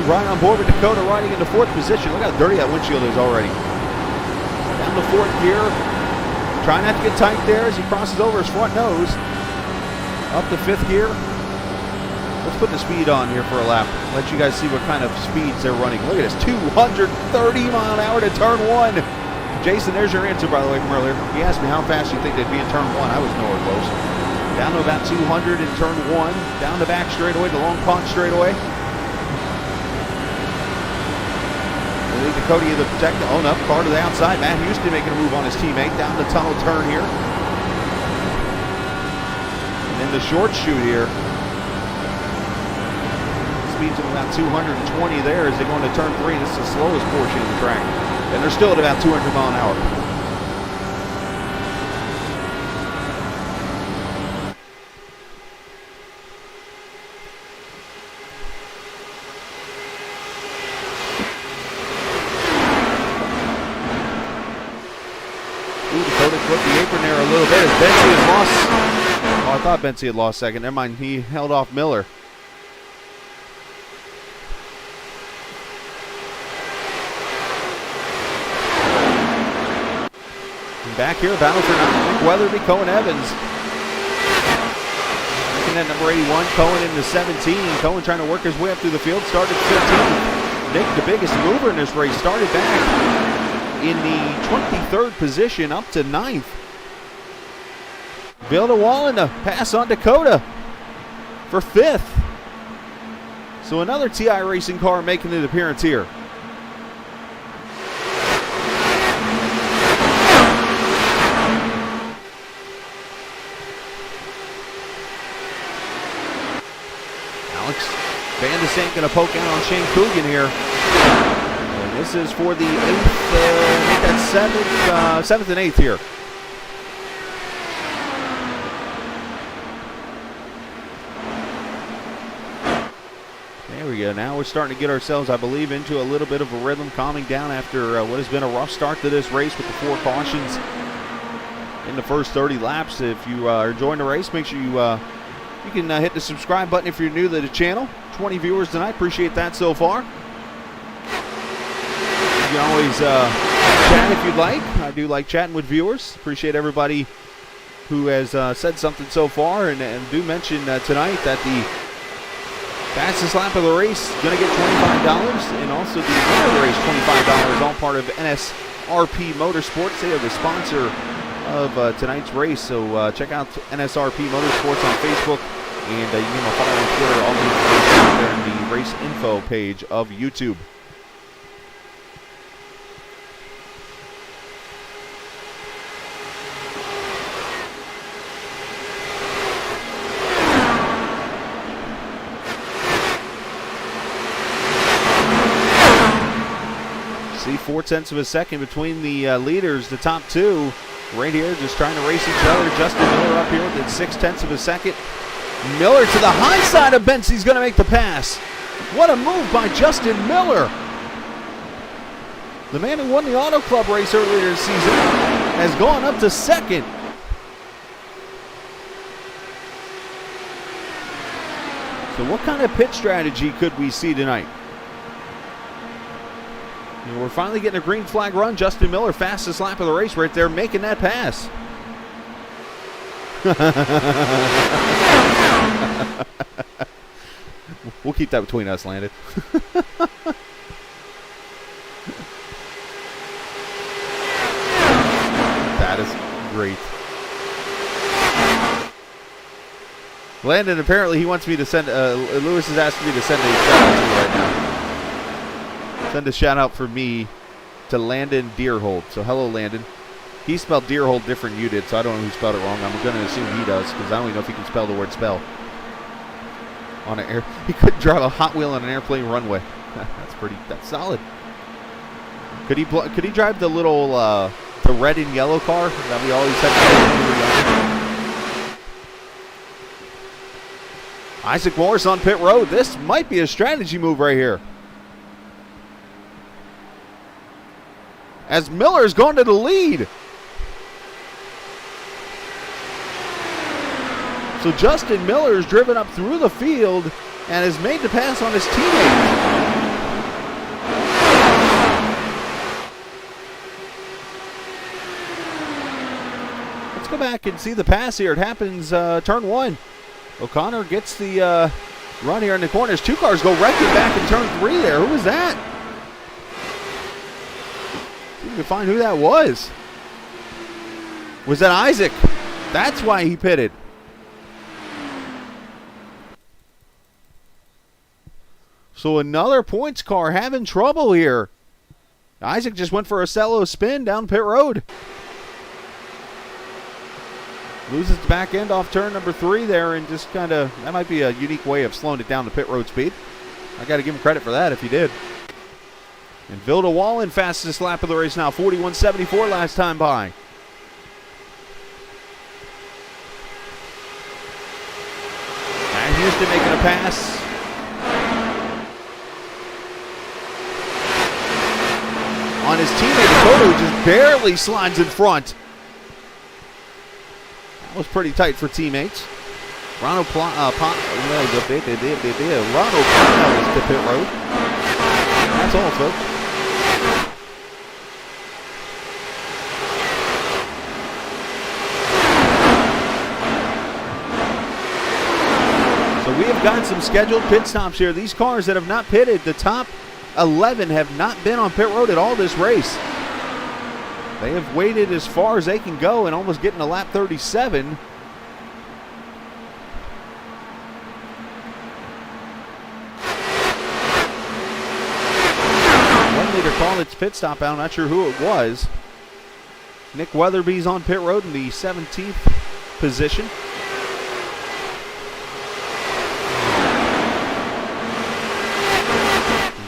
Right on board with Dakota riding into 4th position. Look how dirty that windshield is already. Down down the fourth gear. Trying not to get tight there as he crosses over his front nose. Up the fifth gear. Let's put the speed on here for a lap. Let you guys see what kind of speeds they're running. Look at this, 230 mile an hour to turn one. Jason, there's your answer, by the way, from earlier. He asked me how fast you think they'd be in turn one. I was nowhere close. Down to about 200 in turn one. Down the back straightaway, the long pond straightaway. Dakota the protector. Oh no, car to the outside. Matt Houston making a move on his teammate. Down the tunnel turn here. And then the short shoot here. Speeds of about 220 there as they go into turn three. This is the slowest portion of the track. And they're still at about 200 mile an hour. Dakota flipped the apron there a little bit as Bensy had lost. Oh, I thought Bensy had lost second. Never mind, he held off Miller. And back here, battle for Nick Weatherby, Cohen Evans. Making that number 81, Cohen into 17. Cohen trying to work his way up through the field, started 15. Nick, the biggest mover in this race, started back in the 23rd position up to 9th. Bill DeWallen to pass on Dakota for 5th. So another TI racing car making an appearance here. Alex Van de Sink going to poke in on Shane Coogan here. This is for the 8th, that's 7th and 8th here. There we go. Now we're starting to get ourselves, I believe, into a little bit of a rhythm, calming down after what has been a rough start to this race with the 4 cautions in the first 30 laps. If you are enjoying the race, make sure you can hit the subscribe button if you're new to the channel. 20 viewers tonight. Appreciate that so far. You can always chat if you'd like. I do like chatting with viewers. Appreciate everybody who has said something so far. And do mention tonight that the fastest lap of the race is going to get $25. And also the winner of the race, $25. All part of NSRP Motorsports. They are the sponsor of tonight's race. So check out NSRP Motorsports on Facebook. And you can follow on Twitter. All the information out there in the race info page of YouTube. See, 0.4 of a second between the leaders, the top two. Right here, just trying to race each other. Justin Miller up here with 0.6 of a second. Miller to the high side of Benson's going to make the pass. What a move by Justin Miller. The man who won the Auto Club race earlier this season has gone up to second. So what kind of pit strategy could we see tonight? And we're finally getting a green flag run. Justin Miller, fastest lap of the race right there, making that pass. We'll keep that between us, Landon. That is great. Landon, apparently he wants me to send, Lewis is asking me to send a shout out to you right now. Send a shout out for me to Landon Deerhold. So hello, Landon. He spelled Deerhold different than you did, so I don't know who spelled it wrong. I'm going to assume he does, because I don't even know if he can spell the word spell. On an air, he couldn't drive a Hot Wheel on an airplane runway. That's solid. Could he drive the little, the red and yellow car that we always had to do? Isaac Morris on pit road. This might be a strategy move right here. As Miller's going to the lead. So Justin Miller is driven up through the field and has made the pass on his teammate. back and see the pass here. It happens turn 1. O'Connor gets the run here in the corners. 2 cars go wrecking back in turn 3 there. Who was that? See if we can find who that was. Was that Isaac? That's why he pitted. So another points car having trouble here. Isaac just went for a solo spin down pit road. Loses the back end off turn number 3 there, and just kind of, that might be a unique way of slowing it down to pit road speed. I got to give him credit for that if he did. And Vilda Wallen, fastest lap of the race now, 41.74 last time by. Matt Houston making a pass. On his teammate, Pocono, who just barely slides in front. That was pretty tight for teammates. Ronald Ronald Planell is to pit road. That's all, folks. So we have got some scheduled pit stops here. These cars that have not pitted, the top 11 have not been on pit road at all this race. They have waited as far as they can go and almost getting to lap 37. One leader called its pit stop out. I'm not sure who it was. Nick Weatherby's on pit road in the 17th position.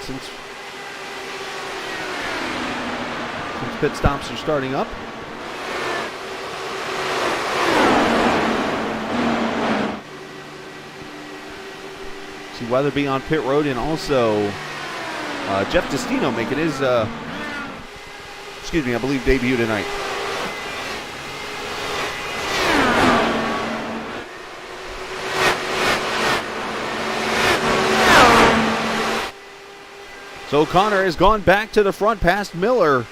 Since pit stops are starting up. See Weatherby on pit road, and also Jeff Destino making his, I believe debut tonight. So O'Connor has gone back to the front past Miller.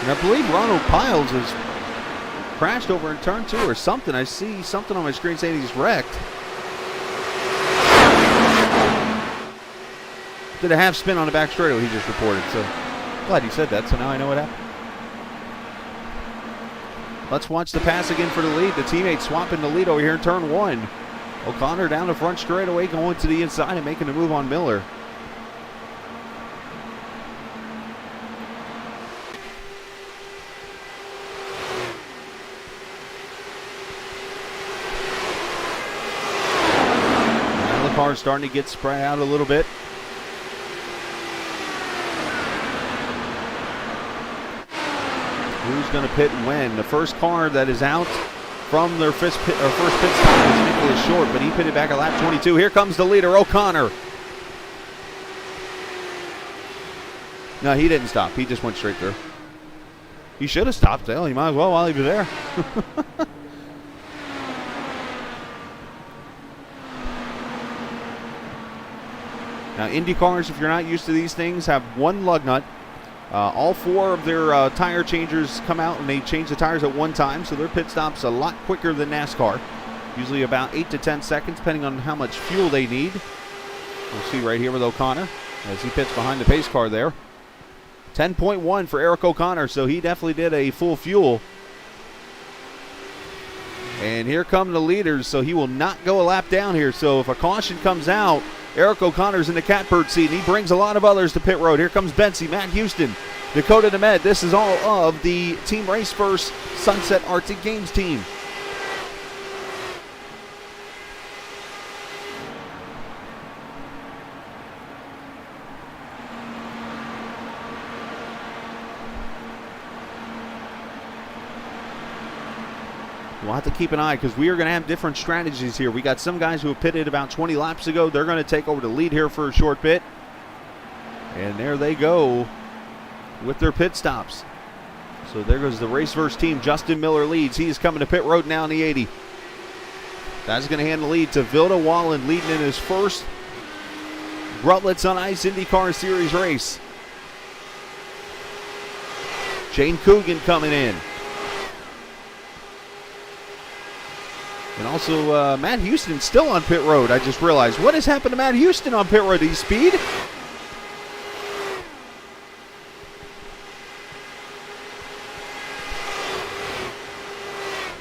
And I believe Ronald Piles has crashed over in turn 2 or something. I see something on my screen saying he's wrecked. Did a half spin on the back straightaway, he just reported. So glad he said that, so now I know what happened. Let's watch the pass again for the lead. The teammate swapping the lead over here in turn 1. O'Connor down the front straightaway, going to the inside and making a move on Miller. Now the car's starting to get spread out a little bit. Who's going to pit and when? The first car that is out from their first pit stop is Nicholas Short, but he pitted back at lap 22. Here comes the leader, O'Connor. No, he didn't stop. He just went straight through. He should have stopped. Hell, he might as well while he was there. Now, Indy cars, if you're not used to these things, have one lug nut. All 4 of their tire changers come out and they change the tires at one time, so their pit stop's a lot quicker than NASCAR. Usually about 8 to 10 seconds, depending on how much fuel they need. We'll see right here with O'Connor as he pits behind the pace car there. 10.1 for Eric O'Connor, so he definitely did a full fuel. And here come the leaders, so he will not go a lap down here. So if a caution comes out, Eric O'Connor's in the catbird seat, and he brings a lot of others to pit road. Here comes Bensy, Matt Houston, Dakota DeMed. This is all of the Team Race First Sunset Arctic Games team. We'll have to keep an eye because we are going to have different strategies here. We got some guys who have pitted about 20 laps ago. They're going to take over the lead here for a short pit. And there they go with their pit stops. So there goes the Race First team. Justin Miller leads. He is coming to pit road now in the 80. That's going to hand the lead to Vilda Wallen, leading in his first Grublets on Ice IndyCar Series race. Shane Coogan coming in. And also Matt Houston still on pit road. I just realized. What has happened to Matt Houston on pit road? Did he speed?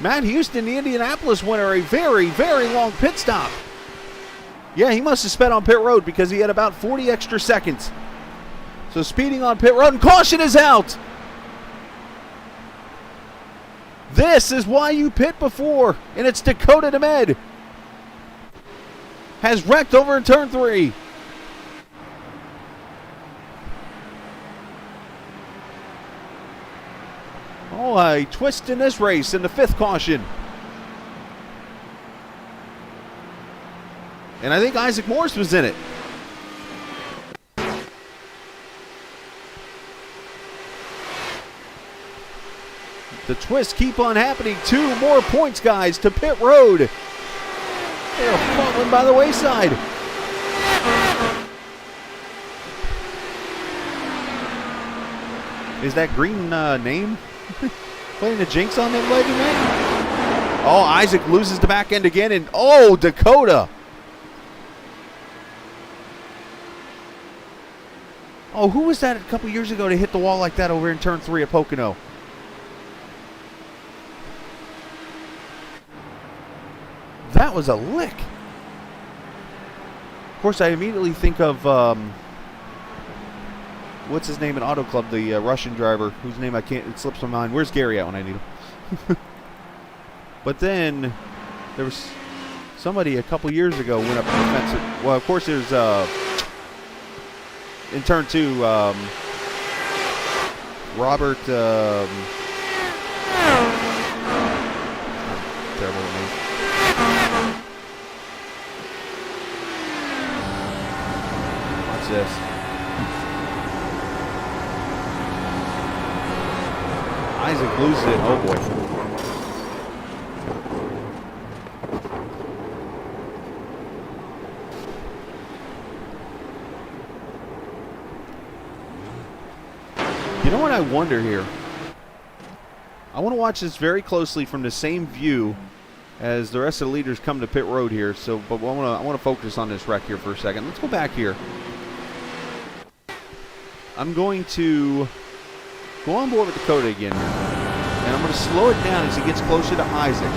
Matt Houston, the Indianapolis winner, a very, very long pit stop. Yeah, he must have sped on pit road because he had about 40 extra seconds. So speeding on pit road, and caution is out. This is why you pit before, and it's Dakota DeMed. Has wrecked over in turn 3. Oh, a twist in this race in the 5th caution. And I think Isaac Morse was in it. The twists keep on happening. 2 more points, guys, to pit road. They're falling by the wayside. Is that green name playing the jinx on them, lady man? Oh, Isaac loses the back end again, and oh, Dakota. Oh, who was that a couple years ago to hit the wall like that over in turn 3 at Pocono? That was a lick. Of course, I immediately think of what's his name in Auto Club, the Russian driver whose name it slips my mind. Where's Gary at when I need him? But then there was somebody a couple years ago went up to the fence. Well, of course, there's in turn 2, Robert. Terrible name. What's this? Isaac loses it. Oh boy. You know what I wonder here? I want to watch this very closely from the same view as the rest of the leaders come to pit road here. So, but I want to focus on this wreck here for a second. Let's go back here. I'm going to go on board with Dakota again, and I'm going to slow it down as he gets closer to Isaac.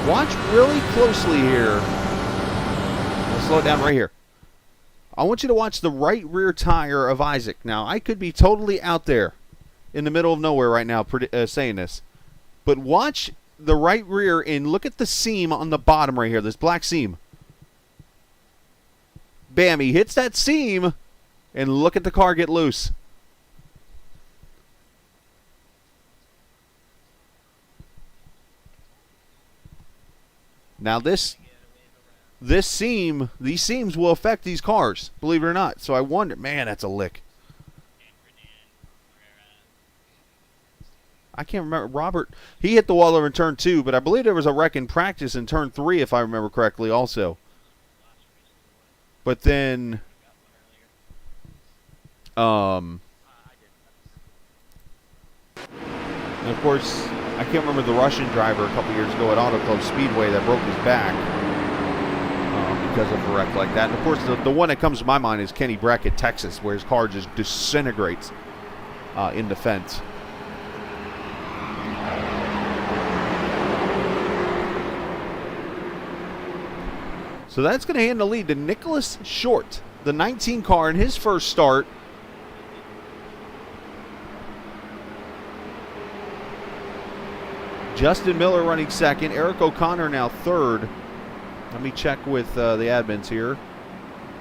Watch really closely here. I'll slow it down right here. I want you to watch the right rear tire of Isaac. Now, I could be totally out there in the middle of nowhere right now saying this, but watch the right rear and look at the seam on the bottom right here, this black seam. Bam, he hits that seam, and look at the car get loose. Now these seams will affect these cars, believe it or not. So I wonder, man, that's a lick. I can't remember. Robert, he hit the wall over in turn 2, but I believe there was a wreck in practice in turn 3, if I remember correctly, also. But then, and of course, I can't remember the Russian driver a couple years ago at Auto Club Speedway that broke his back because of a wreck like that. And of course, the one that comes to my mind is Kenny Breck at Texas, where his car just disintegrates in the fence. So that's going to hand the lead to Nicholas Short, the 19 car in his first start. Justin Miller running second. Eric O'Connor now third. Let me check with the admins here.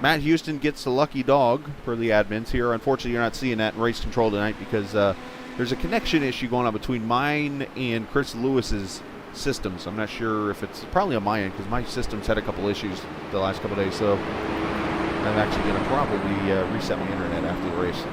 Matt Houston gets the lucky dog for the admins here. Unfortunately, you're not seeing that in race control tonight because there's a connection issue going on between mine and Chris Lewis's systems. I'm not sure if it's probably on my end because my system's had a couple issues the last couple days, so I'm actually going to probably reset my internet after the race.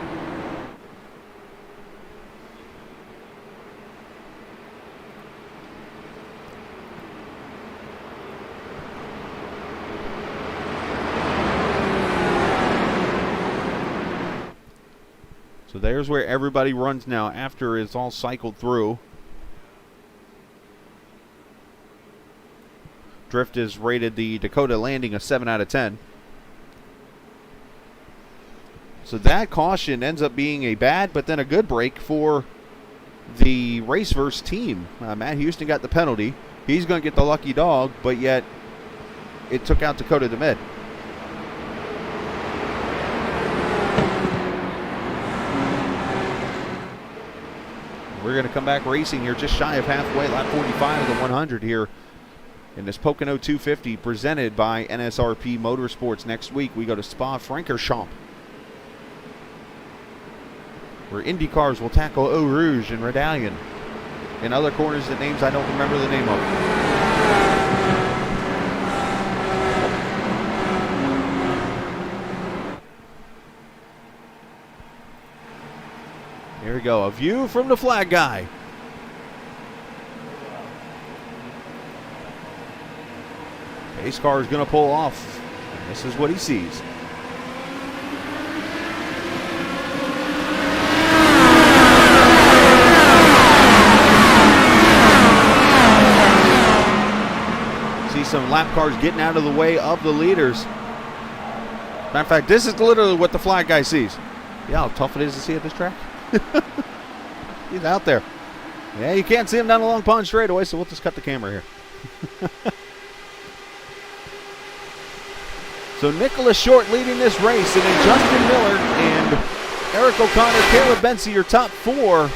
So there's where everybody runs now after it's all cycled through. Drift is rated the Dakota Landing a 7 out of 10. So that caution ends up being a bad but then a good break for the race-verse team. Matt Houston got the penalty. He's going to get the lucky dog, but yet it took out Dakota to mid. We're going to come back racing here just shy of halfway, lap 45 of the 100 here in this Pocono 250 presented by NSRP Motorsports. Next week we go to Spa-Francorchamps, where Indy cars will tackle Eau Rouge and Redalion and other corners that names I don't remember the name of. Here we go, a view from the flag guy. Pace car is going to pull off. And this is what he sees. See some lap cars getting out of the way of the leaders. Matter of fact, this is literally what the flag guy sees. Yeah, how tough it is to see at this track. He's out there. Yeah, you can't see him down the Long Pond straightaway, so we'll just cut the camera here. So Nicholas Short leading this race, and then Justin Miller and Eric O'Connor, Caleb Benson, your top four.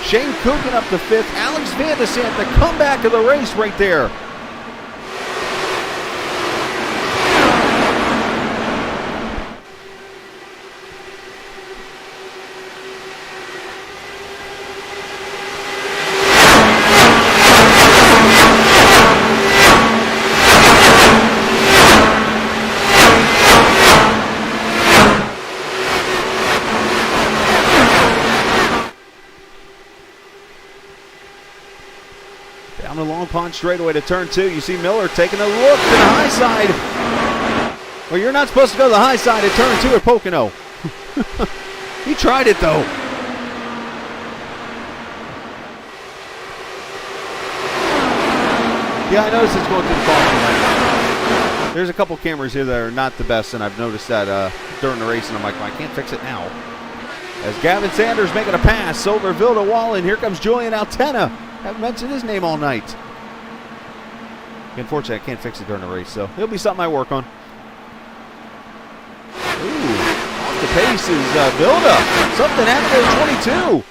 Shane Coogan up to fifth. Alex Van de Sant, the comeback of the race right there. Down the Long Pond straightaway to turn two. You see Miller taking a look to the high side. Well, you're not supposed to go to the high side at turn two at Pocono. He tried it, though. Yeah, I noticed it's going through the caution line. There's a couple cameras here that are not the best, and I've noticed that during the race, and I'm like, well, I can't fix it now. As Gavin Sanders making a pass over Vilda Wall, and here comes Julian Altena. Haven't mentioned his name all night. Unfortunately, I can't fix it during the race, so it'll be something I work on. Ooh, off the pace is Vilda. Something happened at 22.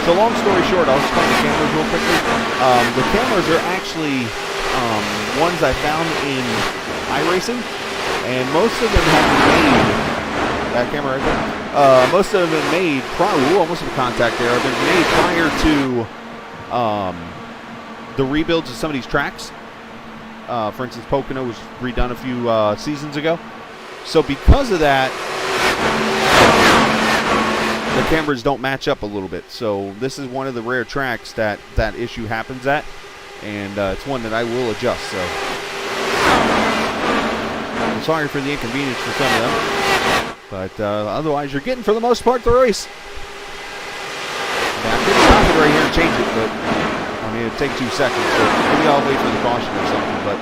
So long story short, I'll explain the cameras real quickly. The cameras are actually ones I found in iRacing, and most of them have been made. That camera right there. Most of them have been made prior. Almost a contact there. Have been made prior to the rebuilds of some of these tracks. For instance, Pocono was redone a few seasons ago. So because of that, the cameras don't match up a little bit. So this is one of the rare tracks that that issue happens at, and it's one that I will adjust. So I'm sorry for the inconvenience for some of them, but otherwise you're getting for the most part the race. Now, I could stop it right here and change it, but I mean it'd take 2 seconds. So maybe I'll wait for the caution or something. But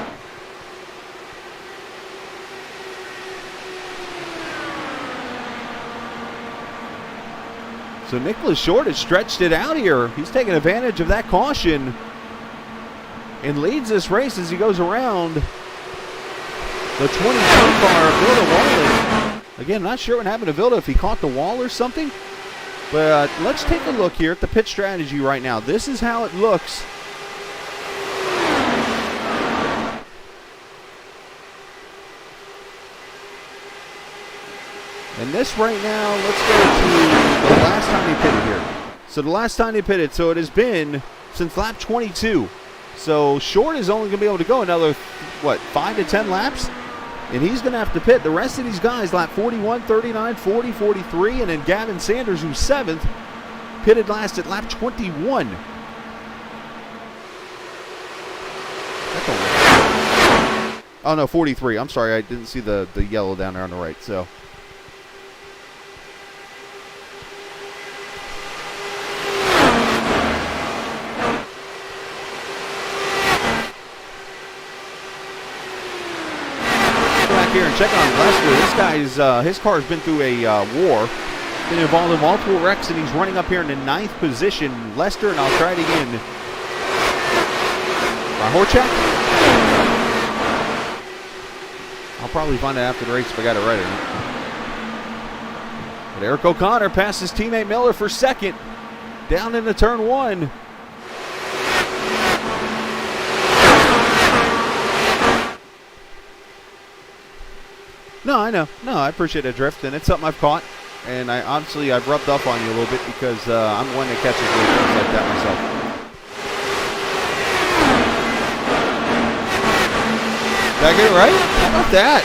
so Nicholas Short has stretched it out here. He's taking advantage of that caution and leads this race as he goes around the 22 car, Vilda Wallen. Again, not sure what happened to Vilda, if he caught the wall or something. But let's take a look here at the pit strategy right now. This is how it looks. And this right now, let's go to the last time he pitted here. So the last time he pitted, so it has been since lap 22. So Short is only going to be able to go another, what, 5 to 10 laps? And he's going to have to pit. The rest of these guys, lap 41, 39, 40, 43, and then Gavin Sanders, who's 7th, pitted last at lap 21. Oh, no, 43. I'm sorry. I didn't see the yellow down there on the right. So. Back here and check on Lester. This guy's, his car's been through a war. Been involved in multiple wrecks, and he's running up here in the 9th position. Lester, and I'll try it again. Horchak? I'll probably find out after the race if I got it right or not. But Eric O'Connor passed his teammate Miller for second. Down into turn 1. No, I know. No, I appreciate a drift, and it's something I've caught. And I've rubbed up on you a little bit because I'm one that catches little things like that myself. Did I get it right? How about that?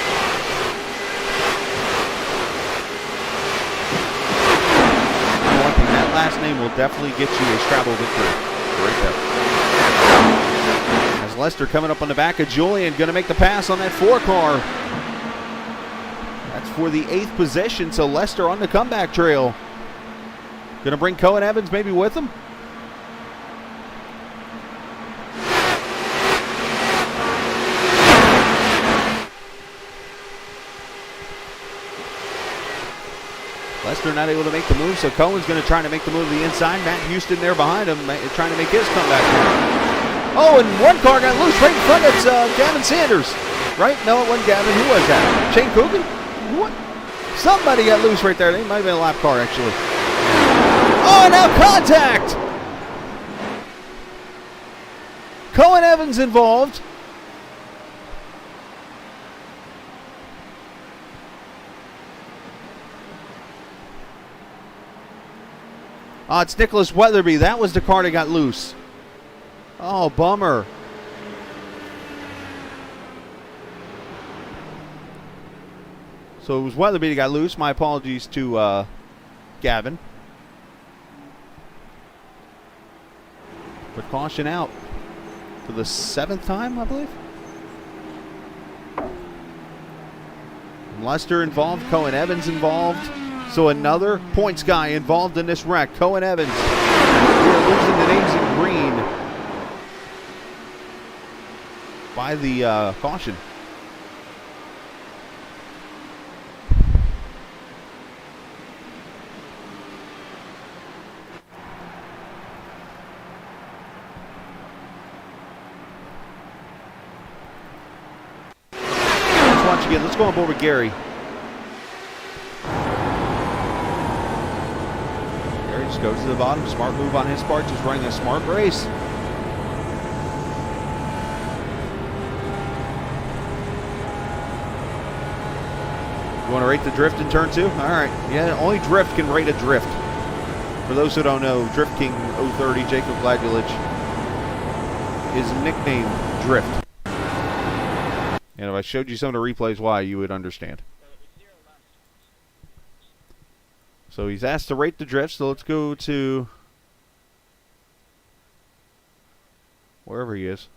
One thing, that last name will definitely get you a Scrabble victory. Right there. As Lester coming up on the back of Julian, going to make the pass on that 4 car. That's for the 8th position, so Lester on the comeback trail. Going to bring Cohen Evans maybe with him. Lester not able to make the move, so Cohen's going to try to make the move to the inside. Matt Houston there behind him, trying to make his comeback. Oh, and one car got loose right in front. It's Gavin Sanders, right? No, it wasn't Gavin. Who was that? Shane Coogan? What? Somebody got loose right there. They might have been a lap car, actually. Oh, now contact! Cohen Evans involved. Oh, it's Nicholas Weatherby. That was the car that got loose. Oh, bummer. So it was Weatherby that got loose. My apologies to Gavin. But caution out for the 7th time, I believe. Lester involved, Cohen Evans involved. So another points guy involved in this wreck. Cohen Evans. We're losing the names in green by the caution. Let's watch again. Let's go on board with Gary. Just goes to the bottom. Smart move on his part. Just running a smart race. You want to rate the drift in turn 2? All right. Yeah, only drift can rate a drift. For those who don't know, Drift King 030, Jacob Gladulich, is nicknamed Drift. And if I showed you some of the replays why, you would understand. So he's asked to rate the drift, so let's go to wherever he is.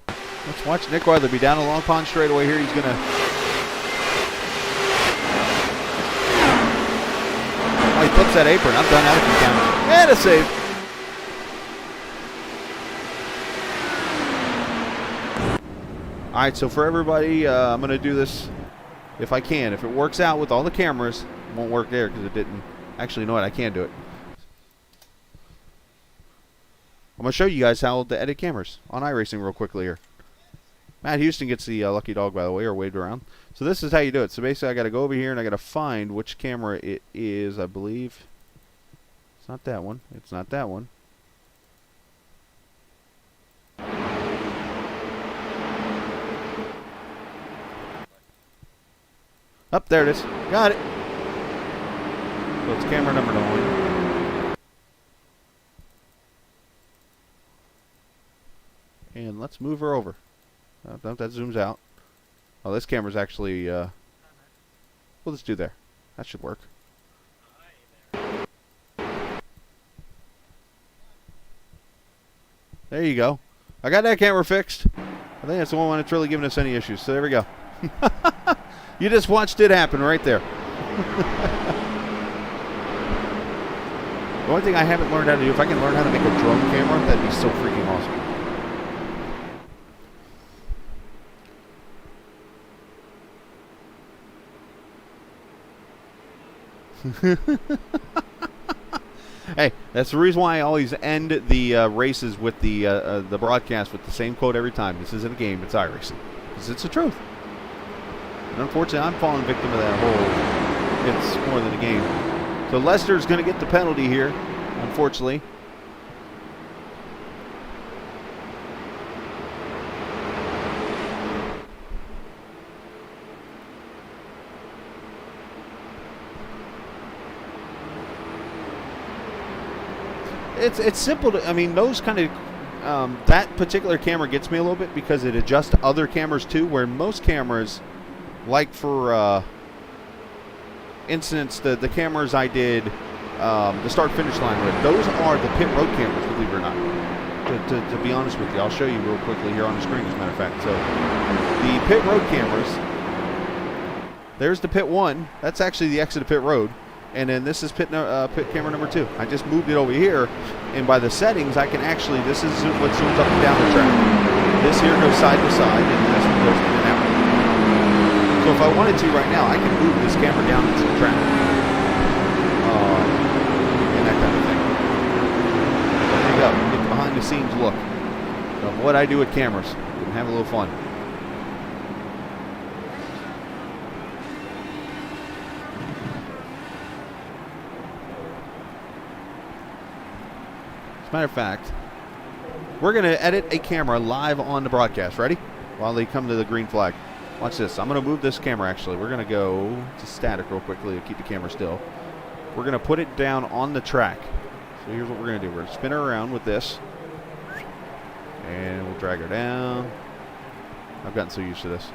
Let's watch Nick Weatherby down a Long Pond straightaway here. He's going to... Oh, he flips that apron. I've done that a few times. And a save. All right, so for everybody, I'm going to do this if I can. If it works out with all the cameras, it won't work there because it didn't. Actually, you know what? I can do it. I'm going to show you guys how to edit cameras on iRacing real quickly here. Matt Houston gets the lucky dog, by the way, or waved around. So this is how you do it. So basically, I got to go over here and I got to find which camera it is, I believe. It's not that one. It's not that one. Up there it is. Got it. So it's camera number 9. And let's move her over. Oh, that zooms out. Oh, this camera's actually, we'll just do there. That should work. There you go. I got that camera fixed. I think that's the one that's really giving us any issues. So there we go. You just watched it happen right there. The only thing I haven't learned how to do, if I can learn how to make a drone camera, that'd be so freaking awesome. Hey, that's the reason why I always end the races with the broadcast with the same quote every time. This isn't a game, it's iRacing. Because it's the truth. And unfortunately, I'm falling victim to that whole, it's more than a game. So Lester's going to get the penalty here, unfortunately. It's simple to, I mean, those kind of, that particular camera gets me a little bit because it adjusts to other cameras too, where most cameras, like for instance, the cameras I did the start-finish line with, those are the pit road cameras, believe it or not. To be honest with you, I'll show you real quickly here on the screen, as a matter of fact. So, the pit road cameras, there's the pit 1, that's actually the exit of pit road. And then this is pit camera number 2. I just moved it over here, and by the settings, I can actually, this is what zooms up and down the track. This here goes side to side, and this one goes in and out. So if I wanted to right now, I can move this camera down into the track. And that kind of thing. There you go. Get the behind the scenes look of what I do with cameras and have a little fun. As a matter of fact, we're going to edit a camera live on the broadcast. Ready? While they come to the green flag. Watch this. I'm going to move this camera, actually. We're going to go to static real quickly to keep the camera still. We're going to put it down on the track. So here's what we're going to do. We're going to spin her around with this. And we'll drag her down. I've gotten so used to this.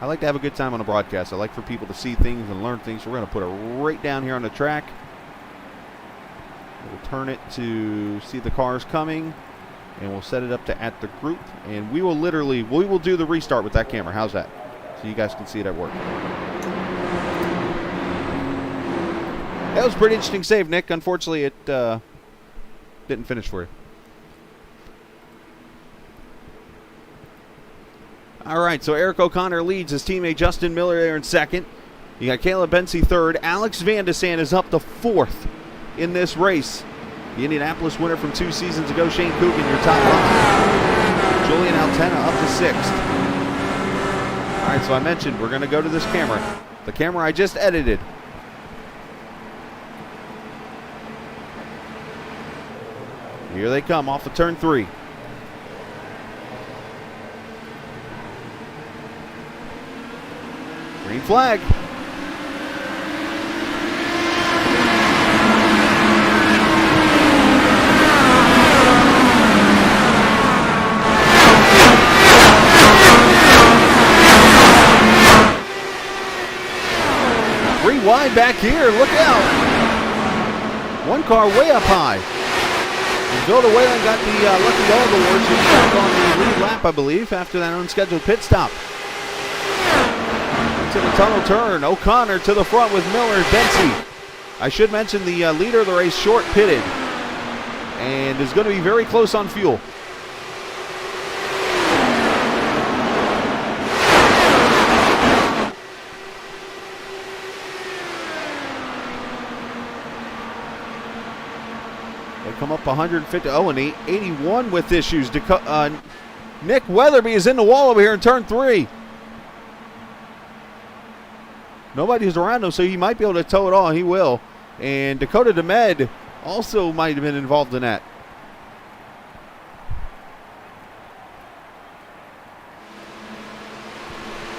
I like to have a good time on a broadcast. I like for people to see things and learn things. So we're going to put her right down here on the track. We'll turn it to see the cars coming. And we'll set it up to at the group. And we will do the restart with that camera. How's that? So you guys can see it at work. That was a pretty interesting save, Nick. Unfortunately, it didn't finish for you. All right, so Eric O'Connor leads his teammate Justin Miller there in second. You got Caleb Bensey third. Alex Van de Sand is up to fourth in this race. The Indianapolis winner from 2 seasons ago, Shane Coogan, your top 5. Julian Altena up to sixth. All right, so I mentioned we're going to go to this camera. The camera I just edited. Here they come off of turn 3. Green flag. Three wide back here. Look out. One car way up high. And Bill Whalen got the Lucky Dog Award. She's back on the lead lap, I believe, after that unscheduled pit stop. To the tunnel turn. O'Connor to the front with Miller and Bensey. I should mention the leader of the race, short pitted, and is going to be very close on fuel. They come up 150. Oh, and 81 with issues. Nick Weatherby is in the wall over here in turn 3. Nobody's around him, so he might be able to tow it all. He will. And Dakota DeMed also might have been involved in that.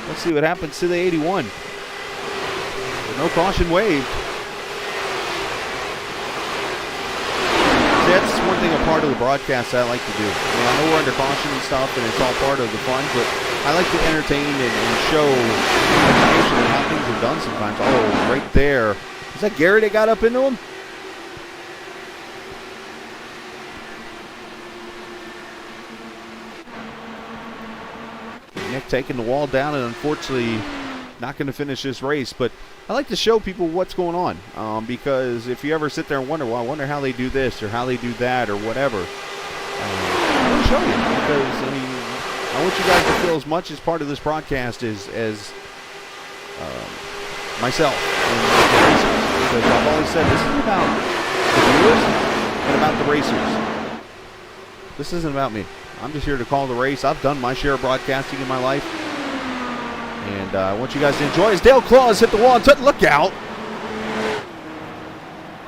Let's see what happens to the 81. No caution waved. See, that's one thing, a part of the broadcast I like to do. I know we're under caution and stuff, and it's all part of the fun, but I like to entertain and show information on how things are done sometimes. Oh, right there. Is that Gary that got up into him? Nick taking the wall down and unfortunately not going to finish this race. But I like to show people what's going on because if you ever sit there and wonder, well, I wonder how they do this or how they do that or whatever, I want to show you because, I mean, I want you guys to feel as much as part of this broadcast as myself and the racers, because I've always said this is about the viewers and about the racers. This isn't about me. I'm just here to call the race. I've done my share of broadcasting in my life, and I want you guys to enjoy. As Dale Claw has hit the wall, look out!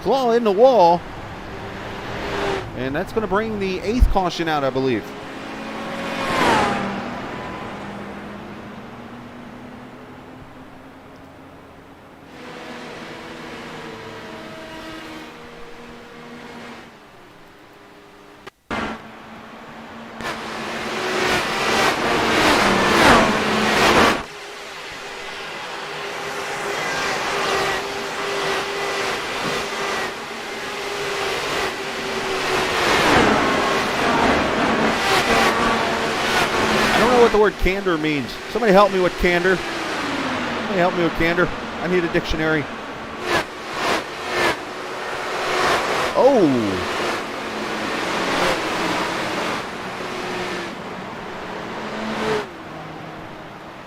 Claw in the wall, and that's going to bring the 8th caution out, I believe. What the word candor means. Somebody help me with candor. Somebody help me with candor. I need a dictionary. Oh.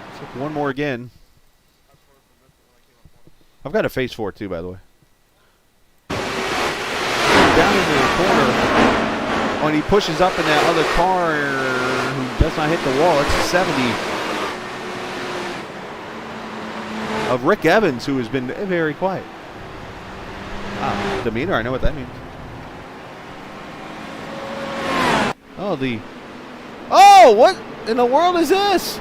Let's look one more again. I've got a face for it too, by the way. Down into the corner. When he pushes up in that other car who does not hit the wall, it's a 70 of Rick Evans, who has been very quiet. Demeanor, I know what that means. Oh, what in the world is this?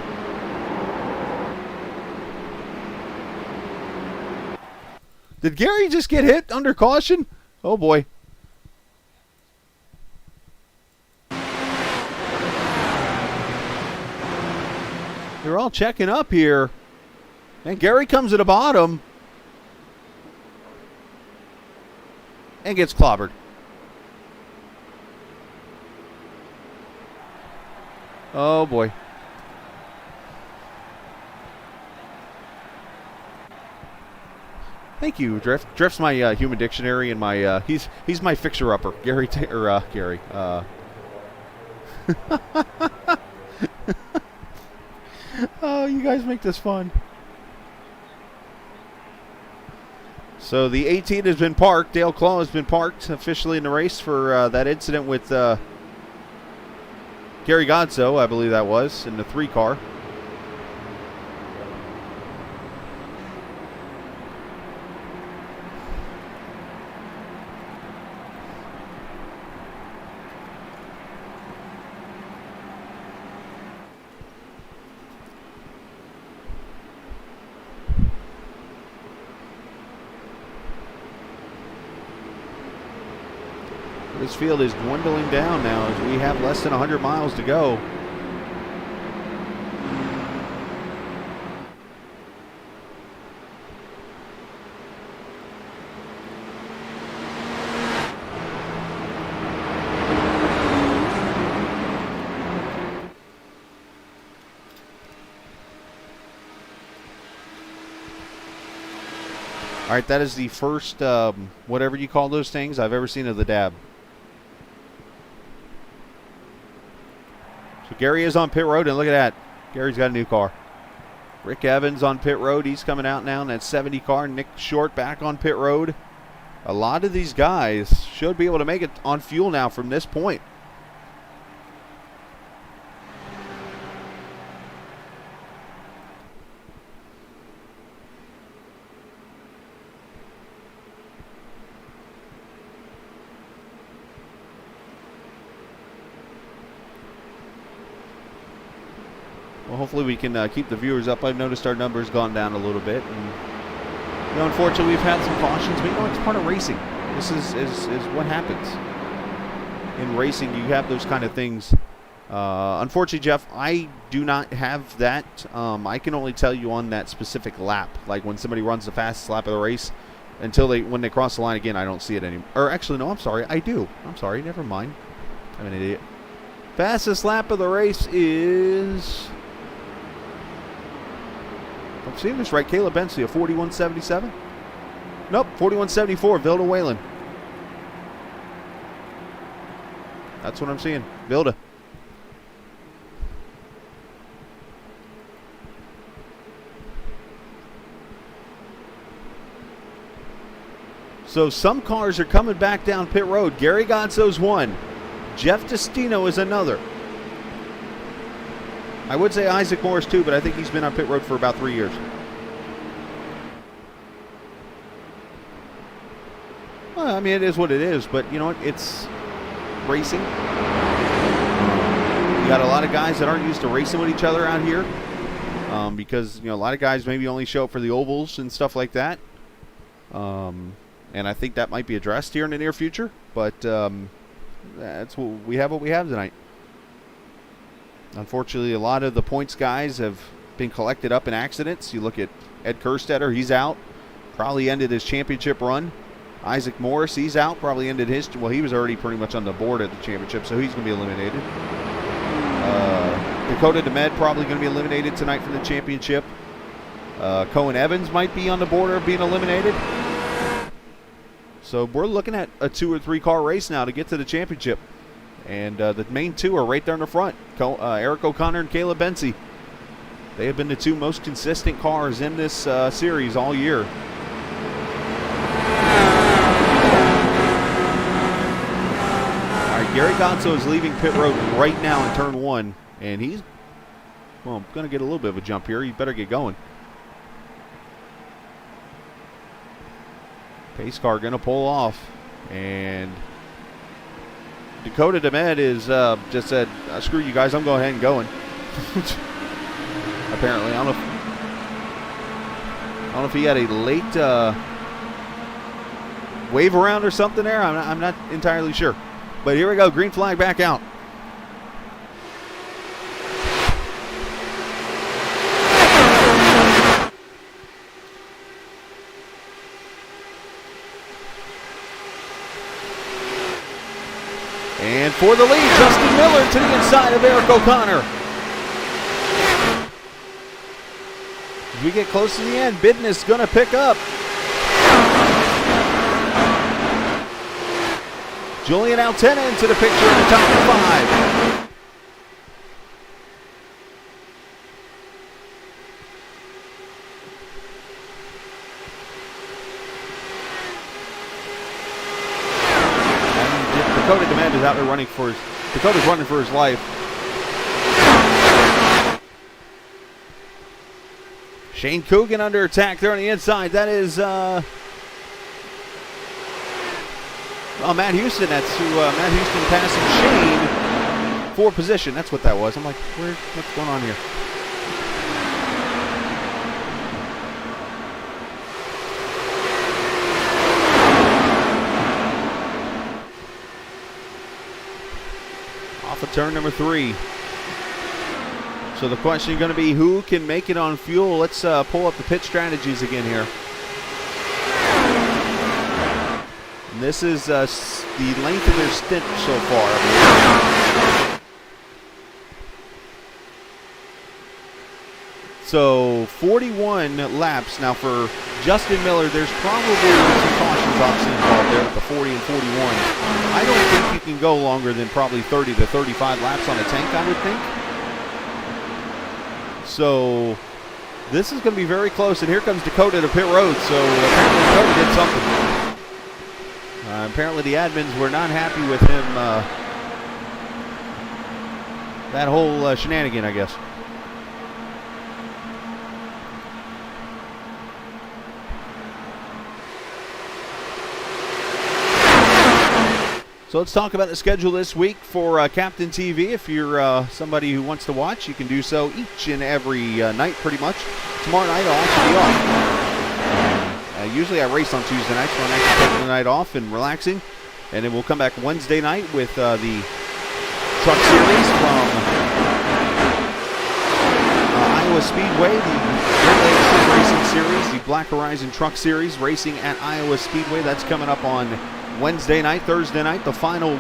Did Gary just get hit under caution? Oh boy. They're all checking up here. And Gary comes to the bottom and gets clobbered. Oh boy. Thank you, Drift. Drift's my human dictionary and my he's my fixer-upper. Gary. Oh, you guys make this fun. So the 18 has been parked. Dale Claw has been parked officially in the race for that incident with Gary Godso, I believe that was, in the 3 car. This field is dwindling down now as we have less than 100 miles to go. All right, that is the first, whatever you call those things, I've ever seen of the dab. So Gary is on pit road, and look at that. Gary's got a new car. Rick Evans on pit road. He's coming out now in that 70 car. Nick Short back on pit road. A lot of these guys should be able to make it on fuel now from this point. Well, hopefully we can keep the viewers up. I've noticed our numbers gone down a little bit. And, you know, unfortunately, we've had some cautions, but you know, it's part of racing. This is what happens. In racing, you have those kind of things. Unfortunately, Jeff, I do not have that. I can only tell you on that specific lap. Like when somebody runs the fastest lap of the race, until when they cross the line again, I don't see it anymore. Or actually, no, I'm sorry, I do. I'm sorry, never mind. I'm an idiot. Fastest lap of the race is, if I'm seeing this right, Caleb Bensley, a 41.77. Nope, 41.74, Vilda Whalen. That's what I'm seeing, Vilda. So some cars are coming back down pit road. Gary Godso's one. Jeff Destino is another. I would say Isaac Morris too, but I think he's been on pit road for about 3 years. Well, I mean, it is what it is, but you know what? It's racing. You got a lot of guys that aren't used to racing with each other out here, because you know a lot of guys maybe only show up for the ovals and stuff like that. And I think that might be addressed here in the near future. But that's what we have tonight. Unfortunately, a lot of the points guys have been collected up in accidents. You look at Ed Kerstetter, he's out. Probably ended his championship run. Isaac Morris, he's out. Probably ended his, well, he was already pretty much on the board at the championship, so he's going to be eliminated. Dakota DeMed probably going to be eliminated tonight from the championship. Cohen Evans might be on the border of being eliminated. So we're looking at a 2 or 3 car race now to get to the championship. And the main two are right there in the front. Eric O'Connor and Caleb Bensley. They have been the 2 most consistent cars in this series all year. All right, Gary Gonzo is leaving pit road right now in turn 1. And he's, well, going to get a little bit of a jump here. He better get going. Pace car going to pull off, and Dakota DeMed is just said, "Screw you guys, I'm going ahead and going." Apparently, I don't know if he had a late wave around or something there. I'm not entirely sure, but here we go. Green flag back out. And for the lead, Justin Miller to the inside of Eric O'Connor. As we get close to the end, Bidness going to pick up. Julian Altena into the picture in the top 5. Dakota DeMed is out there running for his, Dakota's running for his life. Shane Coogan under attack there on the inside. That is Matt Houston. That's who Matt Houston passing Shane for position. That's what that was. I'm like, what's going on here? Off of turn number 3. So the question is going to be, who can make it on fuel? Let's pull up the pit strategies again here. And this is the length of their stint so far. So 41 laps. Now for Justin Miller, there's probably some cautions option involved there with the 40 and 41. I don't think you can go longer than probably 30 to 35 laps on a tank, I would think. So this is going to be very close. And here comes Dakota to pit road. So apparently Dakota did something. Apparently the admins were not happy with him. That whole shenanigan, I guess. So let's talk about the schedule this week for Captain TV. If you're somebody who wants to watch, you can do so each and every night pretty much. Tomorrow night I'll actually be off. Usually I race on Tuesday nights, so I'm actually taking the night off and relaxing. And then we'll come back Wednesday night with the Truck Series from Iowa Speedway, the Great Lakes Racing Series, the Black Horizon Truck Series, racing at Iowa Speedway. That's coming up on Wednesday night, Thursday night, the final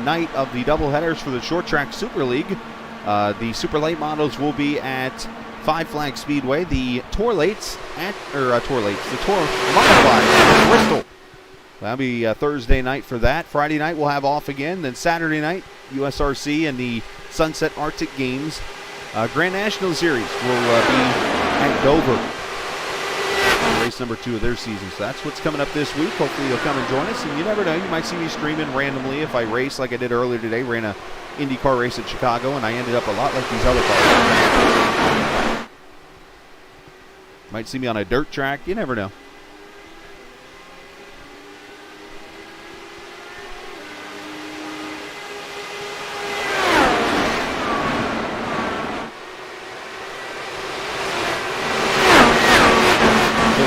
night of the doubleheaders for the Short Track Super League. The Super Late models will be at Five Flag Speedway. The Tour Lates the Tour Modified at Bristol. That'll be Thursday night for that. Friday night we'll have off again. Then Saturday night, USRC and the Sunset Arctic Games Grand National Series will be at Dover. Race number 2 of their season. So that's what's coming up this week. Hopefully you'll come and join us. And you never know, you might see me streaming randomly if I race like I did earlier today. Ran a Indy car race at Chicago, and I ended up a lot like these other cars. Might see me on a dirt track. You never know.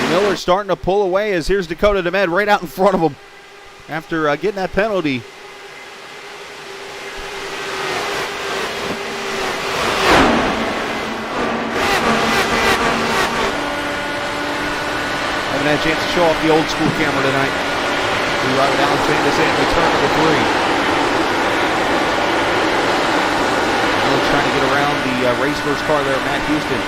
Miller's starting to pull away as here's Dakota DeMed right out in front of him after getting that penalty. Haven't had a chance to show off the old school camera tonight. We ride with Alex Van Desant in turn number 3. Alex trying to get around the race first car there, Matt Houston.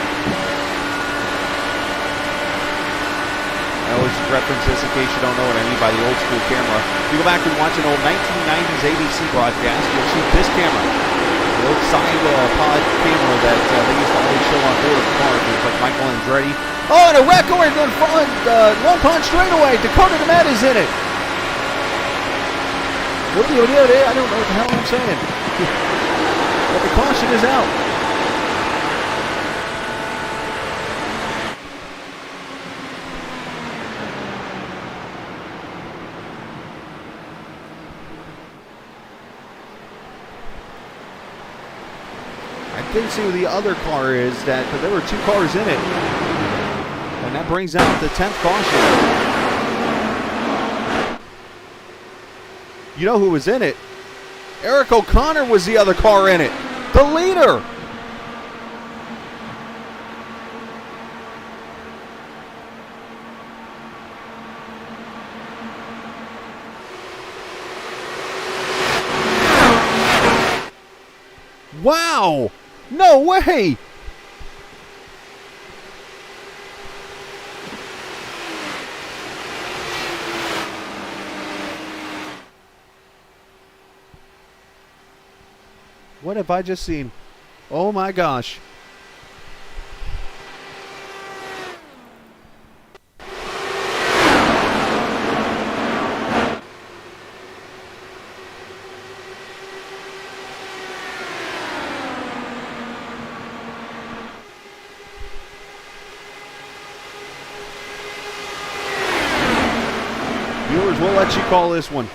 I always reference this in case you don't know what I mean by the old school camera. If you go back and watch an old 1990s ABC broadcast, you'll see this camera. The old side pod camera that they used to always show on board of the car. It was like Michael Andretti. Oh, and a wreck going in front. One punch straightaway. Dakota DeMed is in it. I don't know what the hell I'm saying. But the caution is out. I didn't see who the other car is, but there were 2 cars in it. And that brings out the 10th caution. You know who was in it? Eric O'Connor was the other car in it. The leader. Wow! No way! What have I just seen? Oh my gosh. Viewers, we'll let you call this one.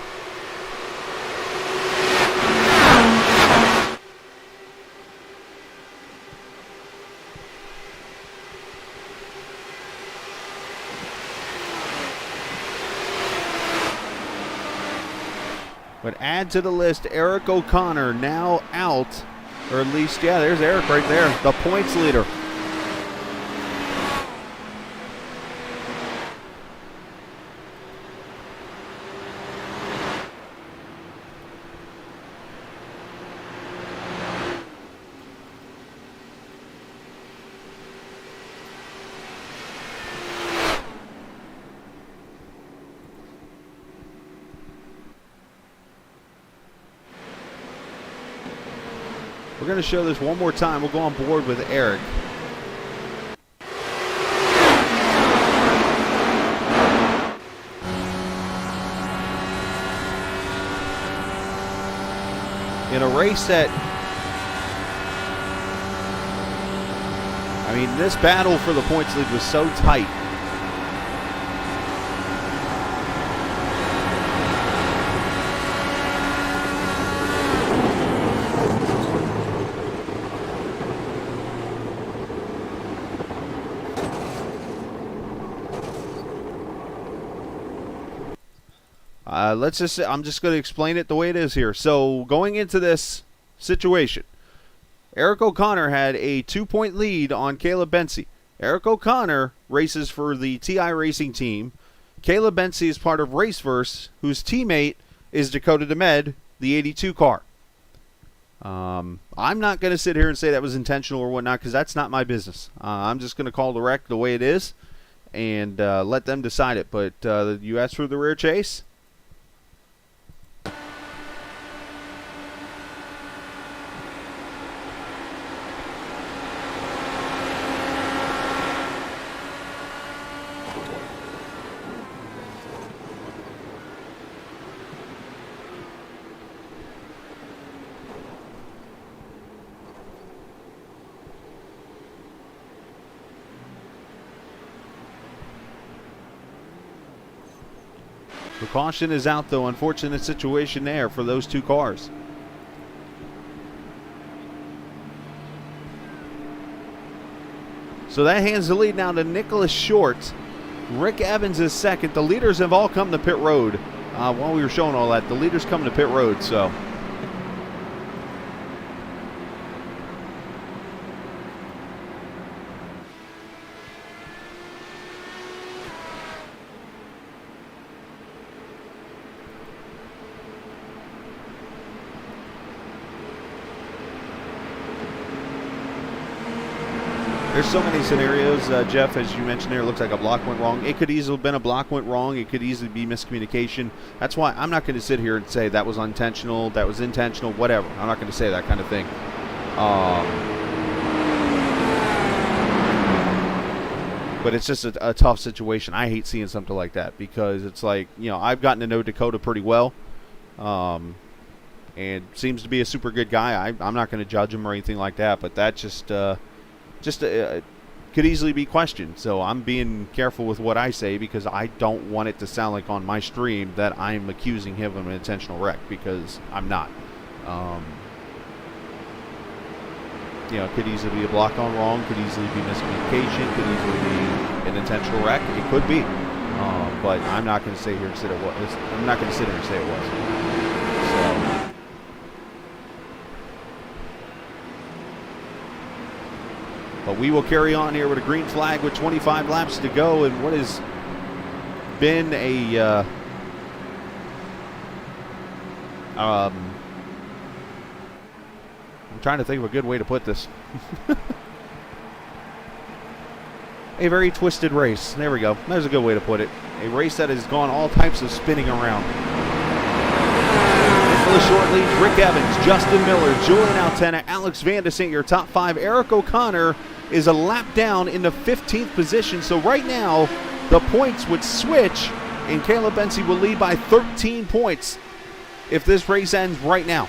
But add to the list, Eric O'Connor now out, or at least, yeah, there's Eric right there, the points leader. We're going to show this one more time. We'll go on board with Eric. In a race that, I mean, this battle for the points lead was so tight. I'm just going to explain it the way it is here. So going into this situation, Eric O'Connor had a 2-point lead on Caleb Benzie. Eric O'Connor races for the TI Racing team. Caleb Bensey is part of Raceverse, whose teammate is Dakota DeMed, the 82 car. I'm not going to sit here and say that was intentional or whatnot, because that's not my business. I'm just going to call the wreck the way it is and let them decide it. But you asked for the rear chase? The caution is out, though. Unfortunate situation there for those two cars. So that hands the lead now to Nicholas Short. Rick Evans is second. The leaders have all come to pit road. While we were showing all that, the leaders come to pit road, so... There's so many scenarios, Jeff, as you mentioned there. It looks like a block went wrong. It could easily have been a block went wrong. It could easily be miscommunication. That's why I'm not going to sit here and say that was unintentional, that was intentional, whatever. I'm not going to say that kind of thing. But it's just a tough situation. I hate seeing something like that because it's like, you know, I've gotten to know Dakota pretty well. And seems to be a super good guy. I'm not going to judge him or anything like that, but that just could easily be questioned. So I'm being careful with what I say because I don't want it to sound like on my stream that I'm accusing him of an intentional wreck, because I'm not. You know, it could easily be a block on wrong, could easily be miscommunication, could easily be an intentional wreck. It could be, but I'm not going to sit here and say it was. I'm not going to sit here and say it was. So. But we will carry on here with a green flag with 25 laps to go, and what has been a I'm trying to think of a good way to put this. A very twisted race. There we go. There's a good way to put it. A race that has gone all types of spinning around. Nicholas Short leads Rick Evans, Justin Miller, Julian Altena, Alex Van de St. your top five. Eric O'Connor is a lap down in the 15th position. So right now, the points would switch, and Caleb Bensey will lead by 13 points if this race ends right now.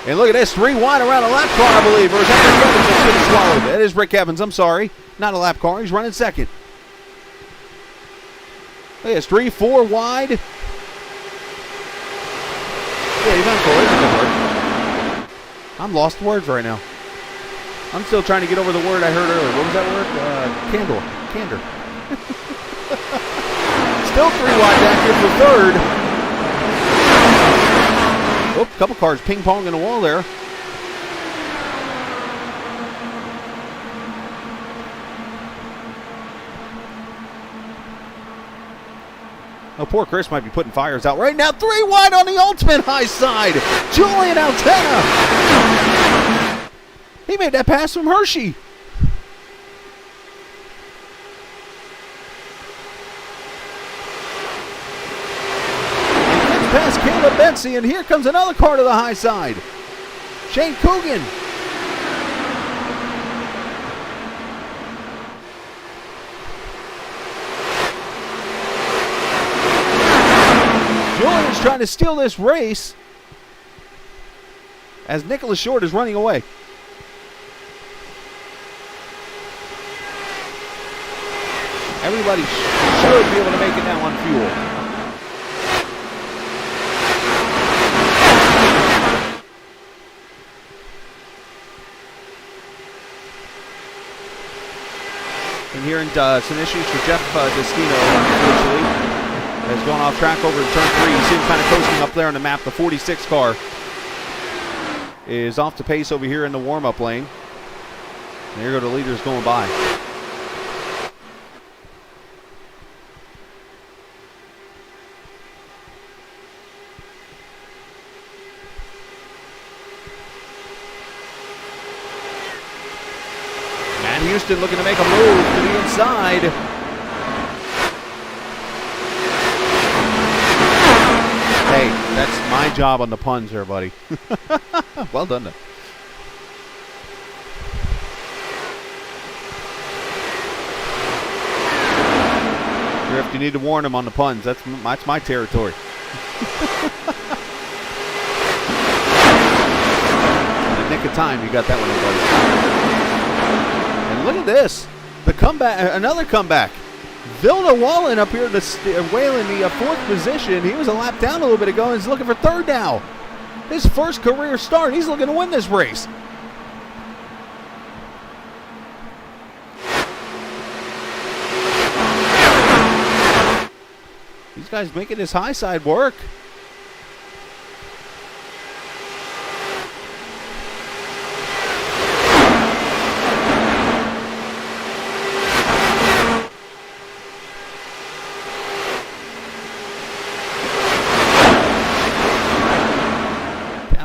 And look at this, 3 wide around a lap car, I believe. Or is that Rick Evans that's getting swallowed? That is Rick Evans, I'm sorry. Not a lap car, he's running second. Look at this, 3, 4 wide. Yeah, he's on full. I'm lost for words right now. I'm still trying to get over the word I heard earlier. What was that word? Candor. Still 3 wide back here for third. Oh, a couple cars ping-pong in the wall there. Oh, poor Chris might be putting fires out right now. 3 wide on the ultimate high side. Julian Altena. He made that pass from Hershey. Past Caleb Bensey, and here comes another car to the high side. Shane Coogan. Julian's trying to steal this race as Nicholas Short is running away. Everybody should be able to make it now on fuel. And here in some issues for Jeff Destino, unfortunately, has gone off track over to turn 3. You see him kind of coasting up there on the map, the 46 car. is off the pace over here in the warm-up lane. And there go the leaders going by. Matt Houston looking to make a move to the inside. Hey, that's my job on the puns here, buddy. Well done, though. Drift, you need to warn him on the puns. That's my territory. In the nick of time, you got that one in, buddy. And look at this. The comeback, another comeback. Vilna Wallen up here whaling the fourth position. He was a lap down a little bit ago and he's looking for third now. His first career start. He's looking to win this race. These guys making his high side work.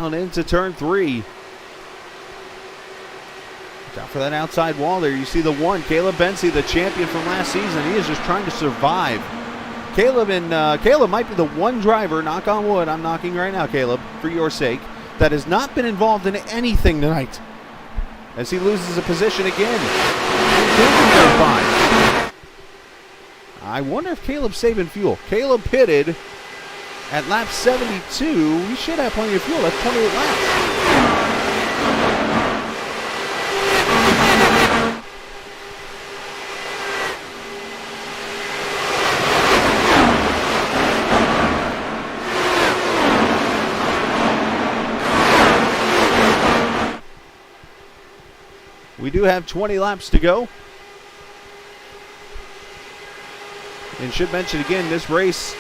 Into turn 3. Watch out for that outside wall there. You see the one, Caleb Bensey, the champion from last season. He is just trying to survive. Caleb might be the one driver, knock on wood, I'm knocking right now, Caleb, for your sake, that has not been involved in anything tonight. As he loses a position again. I wonder if Caleb's saving fuel. Caleb pitted at lap 72, we should have plenty of fuel. That's 28 laps. We do have 20 laps to go. And should mention again, this race,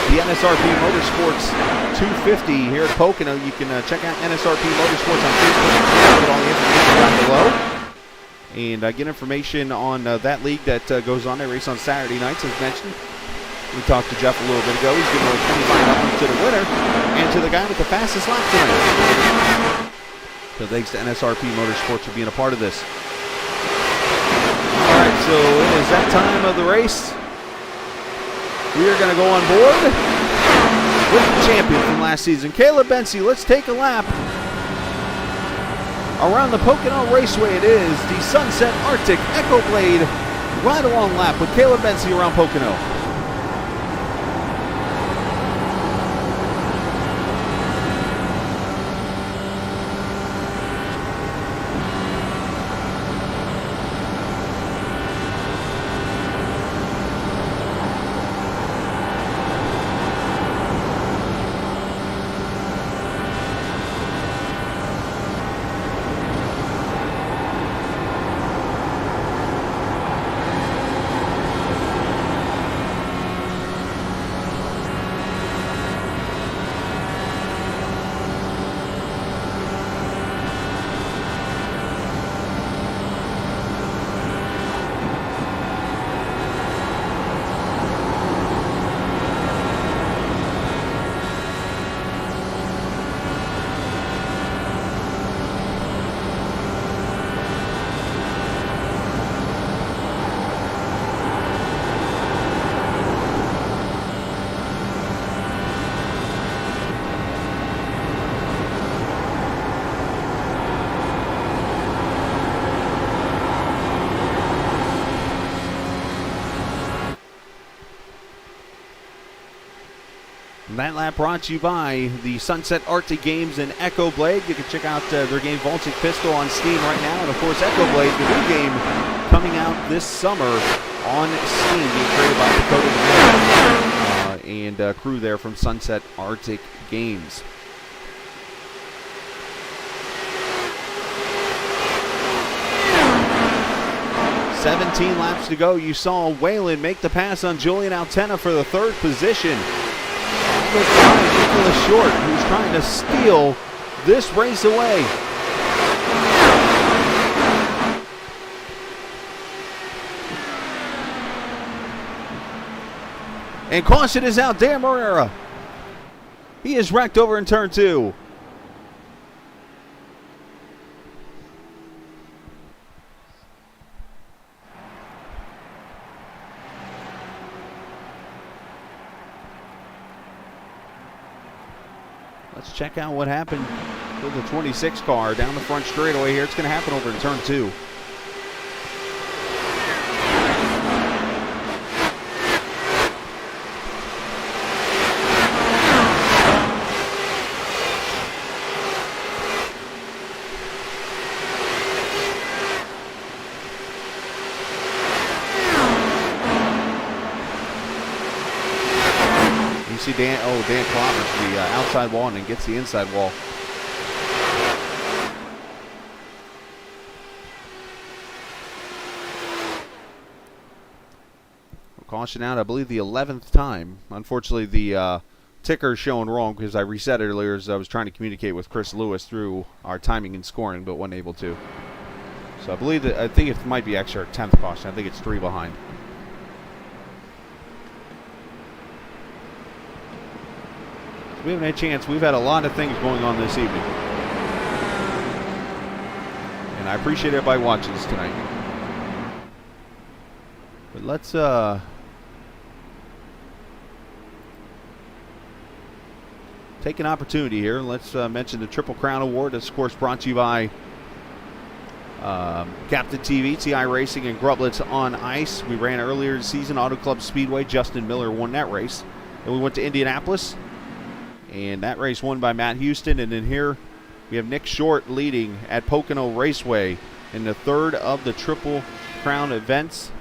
the NSRP Motorsports 250 here at Pocono. You can check out NSRP Motorsports on Facebook and get all the information down below. And get information on that league that goes on. They race on Saturday nights, as mentioned. We talked to Jeff a little bit ago. He's giving away $25 to the winner and to the guy with the fastest lap tonight. So thanks to NSRP Motorsports for being a part of this. All right, so it is that time of the race. We are going to go on board with the champion from last season, Caleb Bensey. Let's take a lap around the Pocono Raceway. It is the Sunset Arctic Echo Blade ride-along lap with Caleb Bensey around Pocono. That lap brought to you by the Sunset Arctic Games and Echo Blade. You can check out their game Voltic Pistol on Steam right now. And of course, Echo Blade, the new game coming out this summer on Steam, being created by Pocono and crew there from Sunset Arctic Games. "17 laps to go." You saw Whalen make the pass on Julian Altena for the third position. Nicholas Short, who's trying to steal this race away. And caution is out. Dan Morera. He is wrecked over in turn 2. Let's check out what happened with the 26 car down the front straightaway here. It's going to happen over in turn 2. See Dan clobbers the outside wall and then gets the inside wall. Caution out, I believe the 11th time. Unfortunately, the ticker is showing wrong because I reset it earlier as I was trying to communicate with Chris Lewis through our timing and scoring, but wasn't able to. So I think it might be extra 10th caution. I think it's 3 behind. We haven't had a chance. We've had a lot of things going on this evening. And I appreciate everybody watching us tonight. But let's take an opportunity here. Let's mention the Triple Crown Award. That's, of course, brought to you by Captain TV, TI Racing, and Grublets on Ice. We ran earlier this season, Auto Club Speedway. Justin Miller won that race. Then we went to Indianapolis. And that race won by Matt Houston. And then here we have Nick Short leading at Pocono Raceway in the 3rd of the Triple Crown events.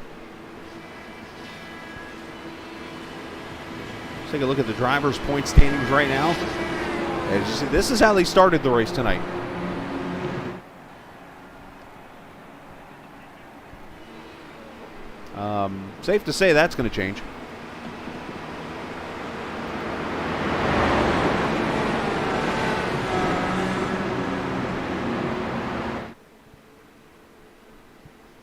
Let's take a look at the drivers' point standings right now. As you see, this is how they started the race tonight. Safe to say that's going to change.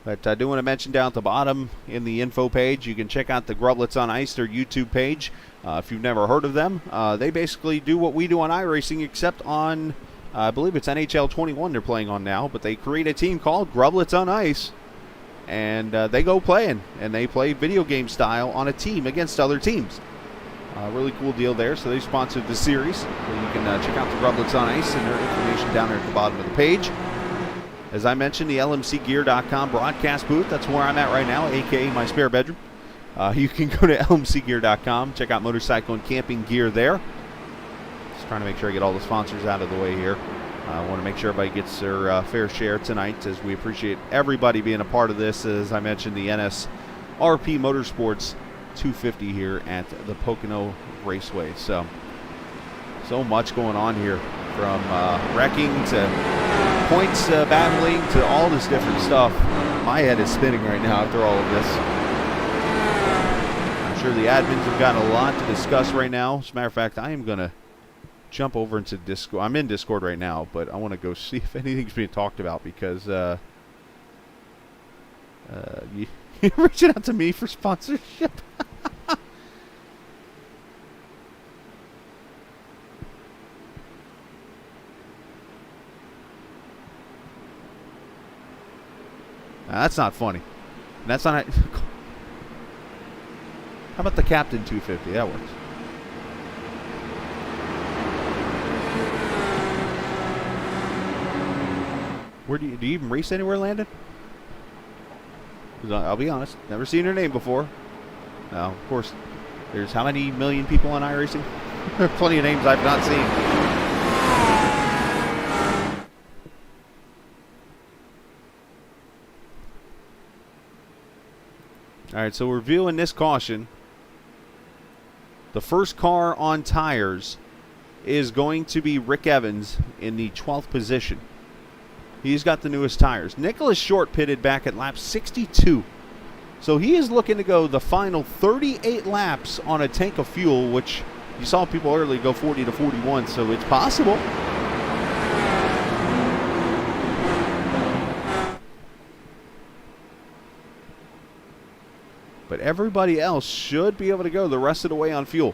But I do want to mention down at the bottom in the info page, you can check out the Grublets on Ice, their YouTube page. If you've never heard of them, they basically do what we do on iRacing, except on, I believe it's NHL 21 they're playing on now. But they create a team called Grublets on Ice, and they go playing, and they play video game style on a team against other teams. Really cool deal there. So they sponsored the series. So you can check out the Grublets on Ice and their information down there at the bottom of the page. As I mentioned, the LMCgear.com broadcast booth, that's where I'm at right now, a.k.a. my spare bedroom. You can go to LMCgear.com, check out motorcycle and camping gear there. Just trying to make sure I get all the sponsors out of the way here. I want to make sure everybody gets their fair share tonight, as we appreciate everybody being a part of this. As I mentioned, the NSRP Motorsports 250 here at the Pocono Raceway. So much going on here, from wrecking to points battling to all this different stuff. My head is spinning right now after all of this. I'm sure the admins have got a lot to discuss right now. As a matter of fact, I am going to jump over into Discord. I'm in Discord right now, but I want to go see if anything's being talked about, because you're reaching out to me for sponsorship. Now, that's not funny. That's not. How about the Captain 250? That works. Where do you even race anywhere, Landon? 'Cause I'll be honest, never seen her name before. Now, of course, there's how many million people on iRacing? There are plenty of names I've not seen. All right, so we're viewing this caution. The first car on tires is going to be Rick Evans in the 12th position. He's got the newest tires. Nicholas Short pitted back at lap 62. So he is looking to go the final 38 laps on a tank of fuel, which you saw people earlier go 40 to 41, so it's possible. But everybody else should be able to go the rest of the way on fuel.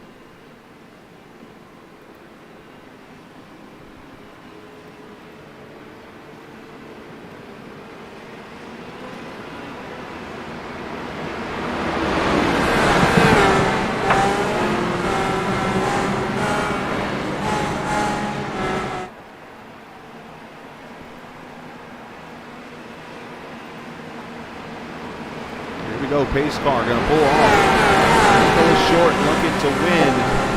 Pace car going to pull off. Goes short, looking to win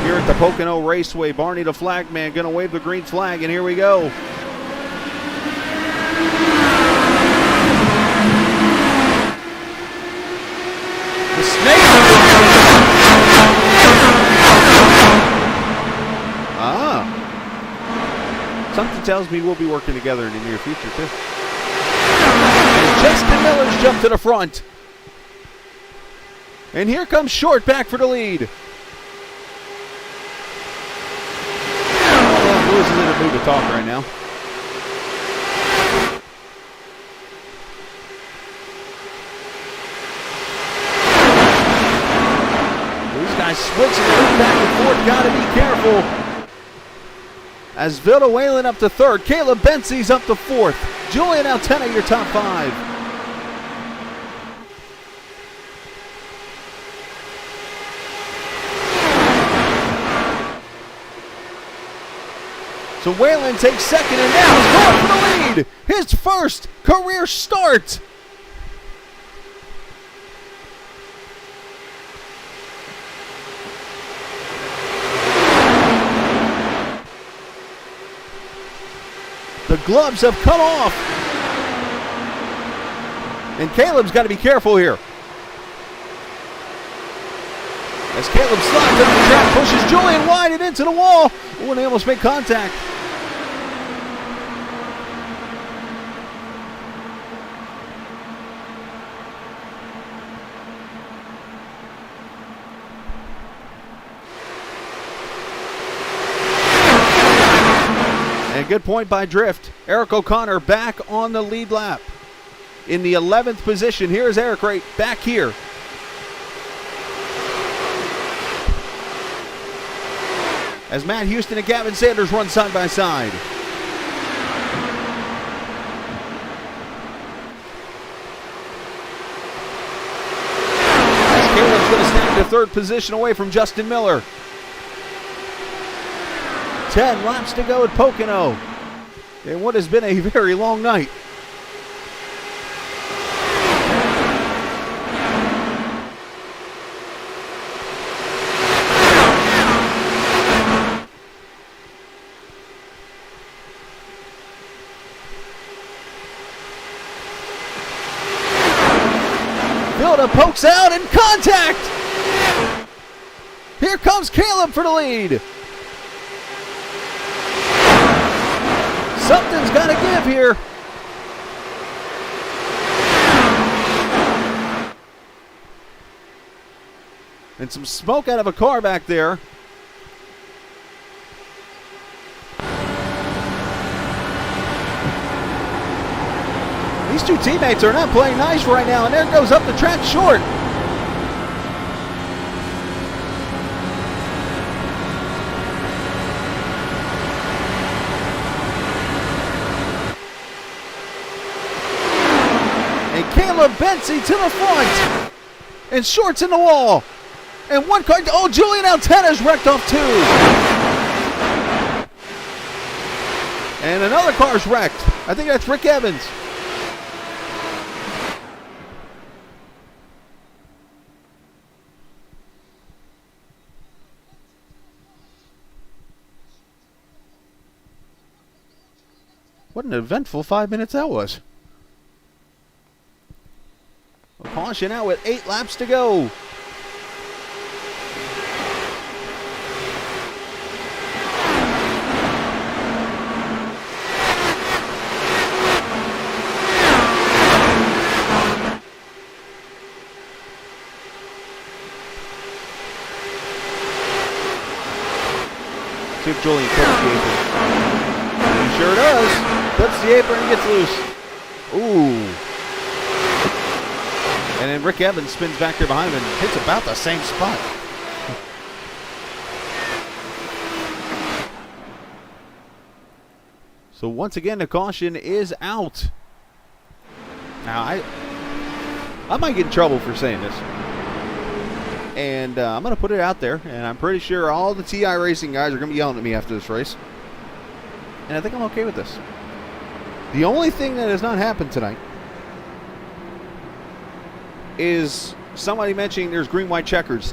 here at the Pocono Raceway. Barney the flag man going to wave the green flag, and here we go. The snake. Something tells me we'll be working together in the near future too. And Justin Miller's jumped to the front. And here comes Short back for the lead. Lewis is in a mood to talk right now. These guys switching back and forth. Got to be careful. As Vilda Whalen up to third. Caleb Bensey's up to fourth. Julian Altena, your top five. So Whalen takes second, and now he's going for the lead. His first career start. The gloves have come off. And Caleb's got to be careful here. As Caleb slides up the track, pushes Julian wide and into the wall. Oh, and they almost make contact. And a good point by Drift. Eric O'Connor back on the lead lap. In the 11th position. Here's Eric right back here. As Matt Houston and Gavin Sanders run side by side. As Caleb's going to stand to third position away from Justin Miller. 10 laps to go at Pocono. In what has been a very long night. Vilda pokes out and contact! Here comes Caleb for the lead. Something's got to give here. And some smoke out of a car back there. These two teammates are not playing nice right now, and there goes up the track Short. And Caleb Bensey to the front. And Short's in the wall. And one car, oh, Julian Altena's wrecked off too. And another car's wrecked. I think that's Rick Evans. What an eventful 5 minutes that was. A caution out with 8 laps to go. See if Julian cuts the apron. He sure does. Cuts the apron and gets loose. Ooh. And then Rick Evans spins back there behind him and hits about the same spot. So once again, the caution is out. Now, I might get in trouble for saying this. And I'm going to put it out there, and I'm pretty sure all the TI Racing guys are going to be yelling at me after this race. And I think I'm okay with this. The only thing that has not happened tonight is somebody mentioning there's green-white checkers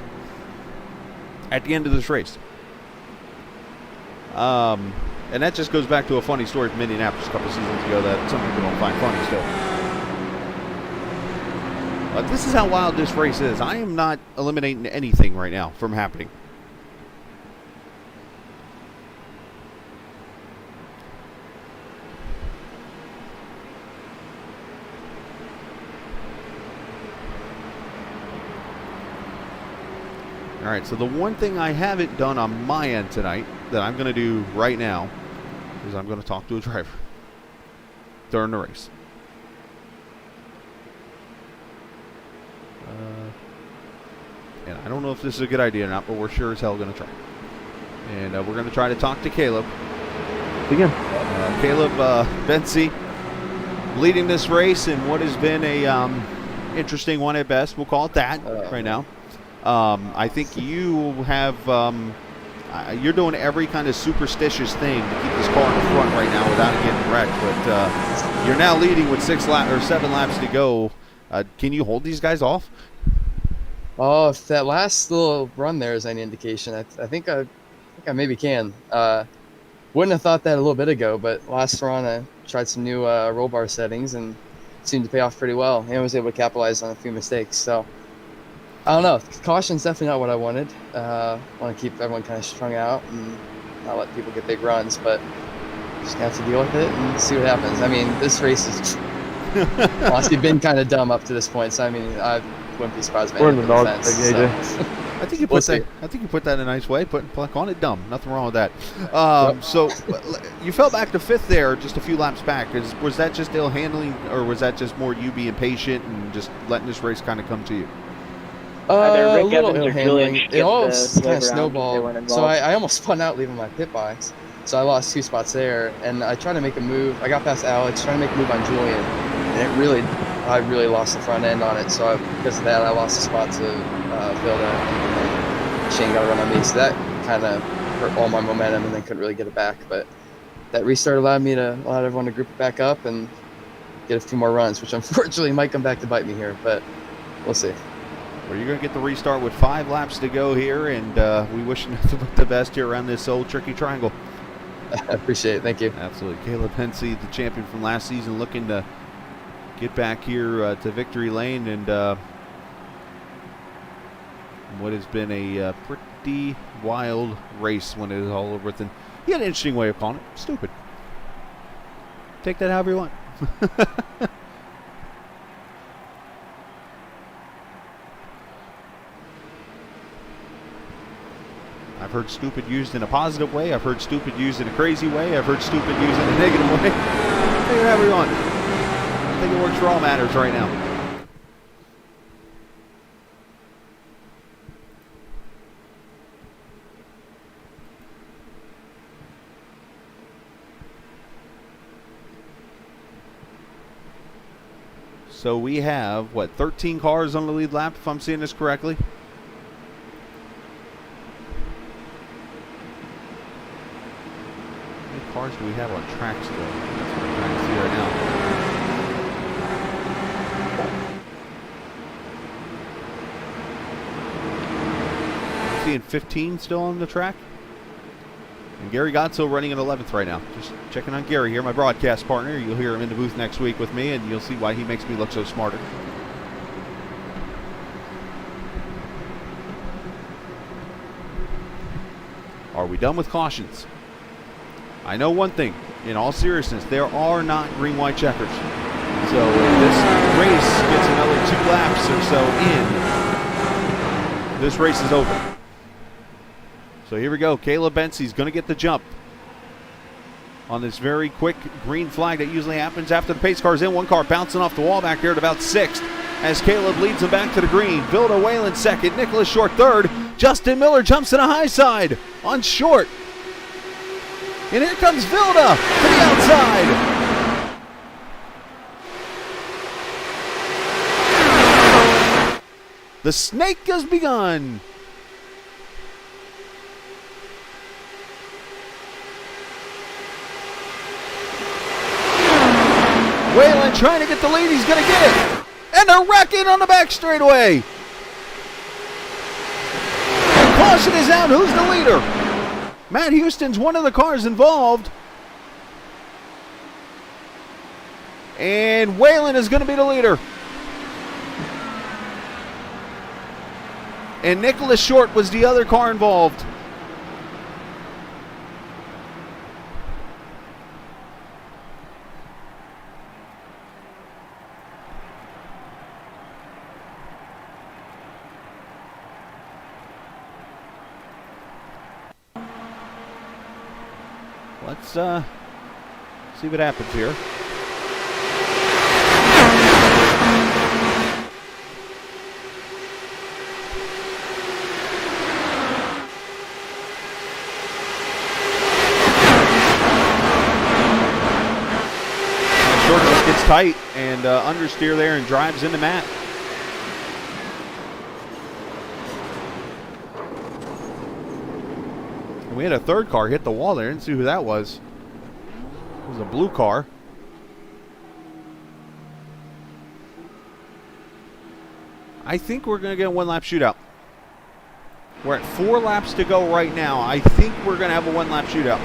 at the end of this race. And that just goes back to a funny story from Indianapolis a couple seasons ago that some people don't find funny still. But this is how wild this race is. I am not eliminating anything right now from happening. All right, so the one thing I haven't done on my end tonight that I'm going to do right now is I'm going to talk to a driver during the race. And I don't know if this is a good idea or not, but we're sure as hell going to try. And we're going to try to talk to Caleb. Again. Caleb Bensey leading this race in what has been a interesting one at best. We'll call it that right now. I think you have you're doing every kind of superstitious thing to keep this car in the front right now without it getting wrecked. But you're now leading with 7 laps to go. Can you hold these guys off? Oh, if that last little run there is any indication, I think I maybe can. Wouldn't have thought that a little bit ago, but last run I tried some new roll bar settings and it seemed to pay off pretty well. And I was able to capitalize on a few mistakes. So I don't know. Caution's definitely not what I wanted. Want to keep everyone kind of strung out and not let people get big runs, but just have to deal with it and see what happens. I mean, this race has honestly been kind of dumb up to this point. So I mean, I wouldn't be surprised. We're in the dog. So. I think you put that. I think you put that in a nice way. Calling it dumb. Nothing wrong with that. So you fell back to 5th there, just a few laps back. Was that just ill handling, or was that just more you being patient and just letting this race kind of come to you? A little ill handling. It all kind of snowballed. So I almost spun out leaving my pit box. So I lost 2 spots there, and I tried to make a move. I got past Alex, trying to make a move on Julian, and I really lost the front end on it. So because of that, I lost a spot to Vilda, and Shane got a run on me. So that kind of hurt all my momentum, and then couldn't really get it back. But that restart allowed everyone to group it back up and get a few more runs, which unfortunately might come back to bite me here, but we'll see. Well, you're going to get the restart with 5 laps to go here, and we wish you nothing but the best here around this old tricky triangle. I appreciate it. Thank you. Absolutely. Caleb Hensey, the champion from last season, looking to get back here to victory lane, and what has been a pretty wild race when it is all over with. And he had an interesting way of calling it. Stupid. Take that however you want. I've heard stupid used in a positive way. I've heard stupid used in a crazy way. I've heard stupid used in a negative way. Take it however you want. I think it works for all matters right now. So we have, 13 cars on the lead lap, if I'm seeing this correctly? How many cars do we have on track still? That's what I'm trying to see right now. I'm seeing 15 still on the track. And Gary Godso running in 11th right now. Just checking on Gary here, my broadcast partner. You'll hear him in the booth next week with me, and you'll see why he makes me look so smarter. Are we done with cautions? I know one thing. In all seriousness, there are not green-white checkers. So if this race gets another 2 laps or so in, this race is over. So here we go. Caleb Bensey's going to get the jump on this very quick green flag that usually happens after the pace car's in. One car bouncing off the wall back there at about 6th. as Caleb leads him back to the green. Vilda Whalen second, Nicholas Short third. Justin Miller jumps to the high side on Short. And here comes Vilda to the outside. The snake has begun. Whalen trying to get the lead. He's going to get it. And they're wrecking on the back straightaway. And caution is out. Who's the leader? Matt Houston's one of the cars involved. And Whalen is going to be the leader. And Nicholas Short was the other car involved. Let's see what happens here. Short just gets tight and understeer there and drives into Matt. And we had a third car hit the wall there. Didn't see who that was. It was a blue car. I think we're going to get a one-lap shootout. We're at 4 laps to go right now. I think we're going to have a one-lap shootout.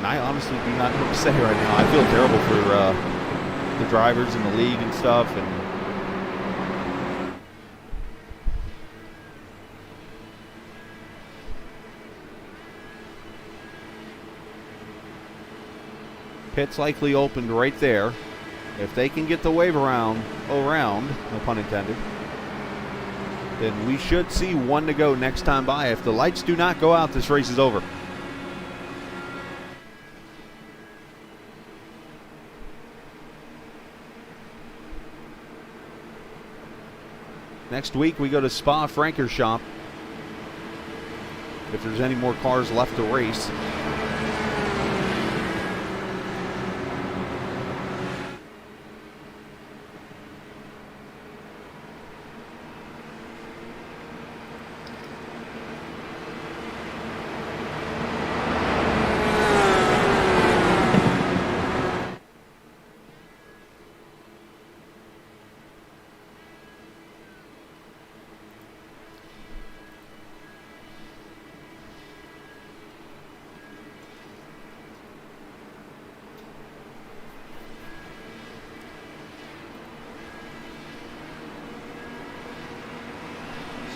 I honestly do not know what to say right now. I feel terrible for the drivers in the league and stuff. And pit's likely opened right there. If they can get the wave around, no pun intended, then we should see 1 to go next time by. If the lights do not go out, this race is over. Next week we go to Spa-Francorchamps if there's any more cars left to race.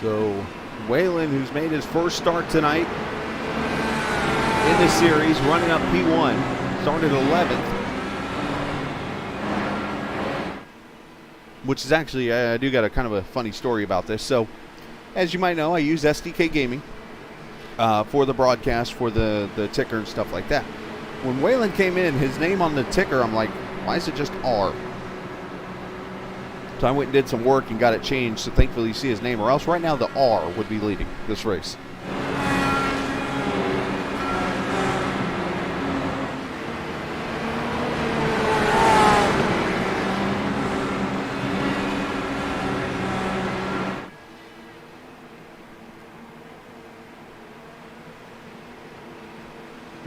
So Whalen, who's made his first start tonight in this series, running up P1, started 11th. Which is actually, I do got a kind of a funny story about this. So, as you might know, I use SDK Gaming for the broadcast, for the ticker and stuff like that. When Whalen came in, his name on the ticker, I'm like, why is it just R? So I went and did some work and got it changed, so thankfully you see his name, or else right now the R would be leading this race.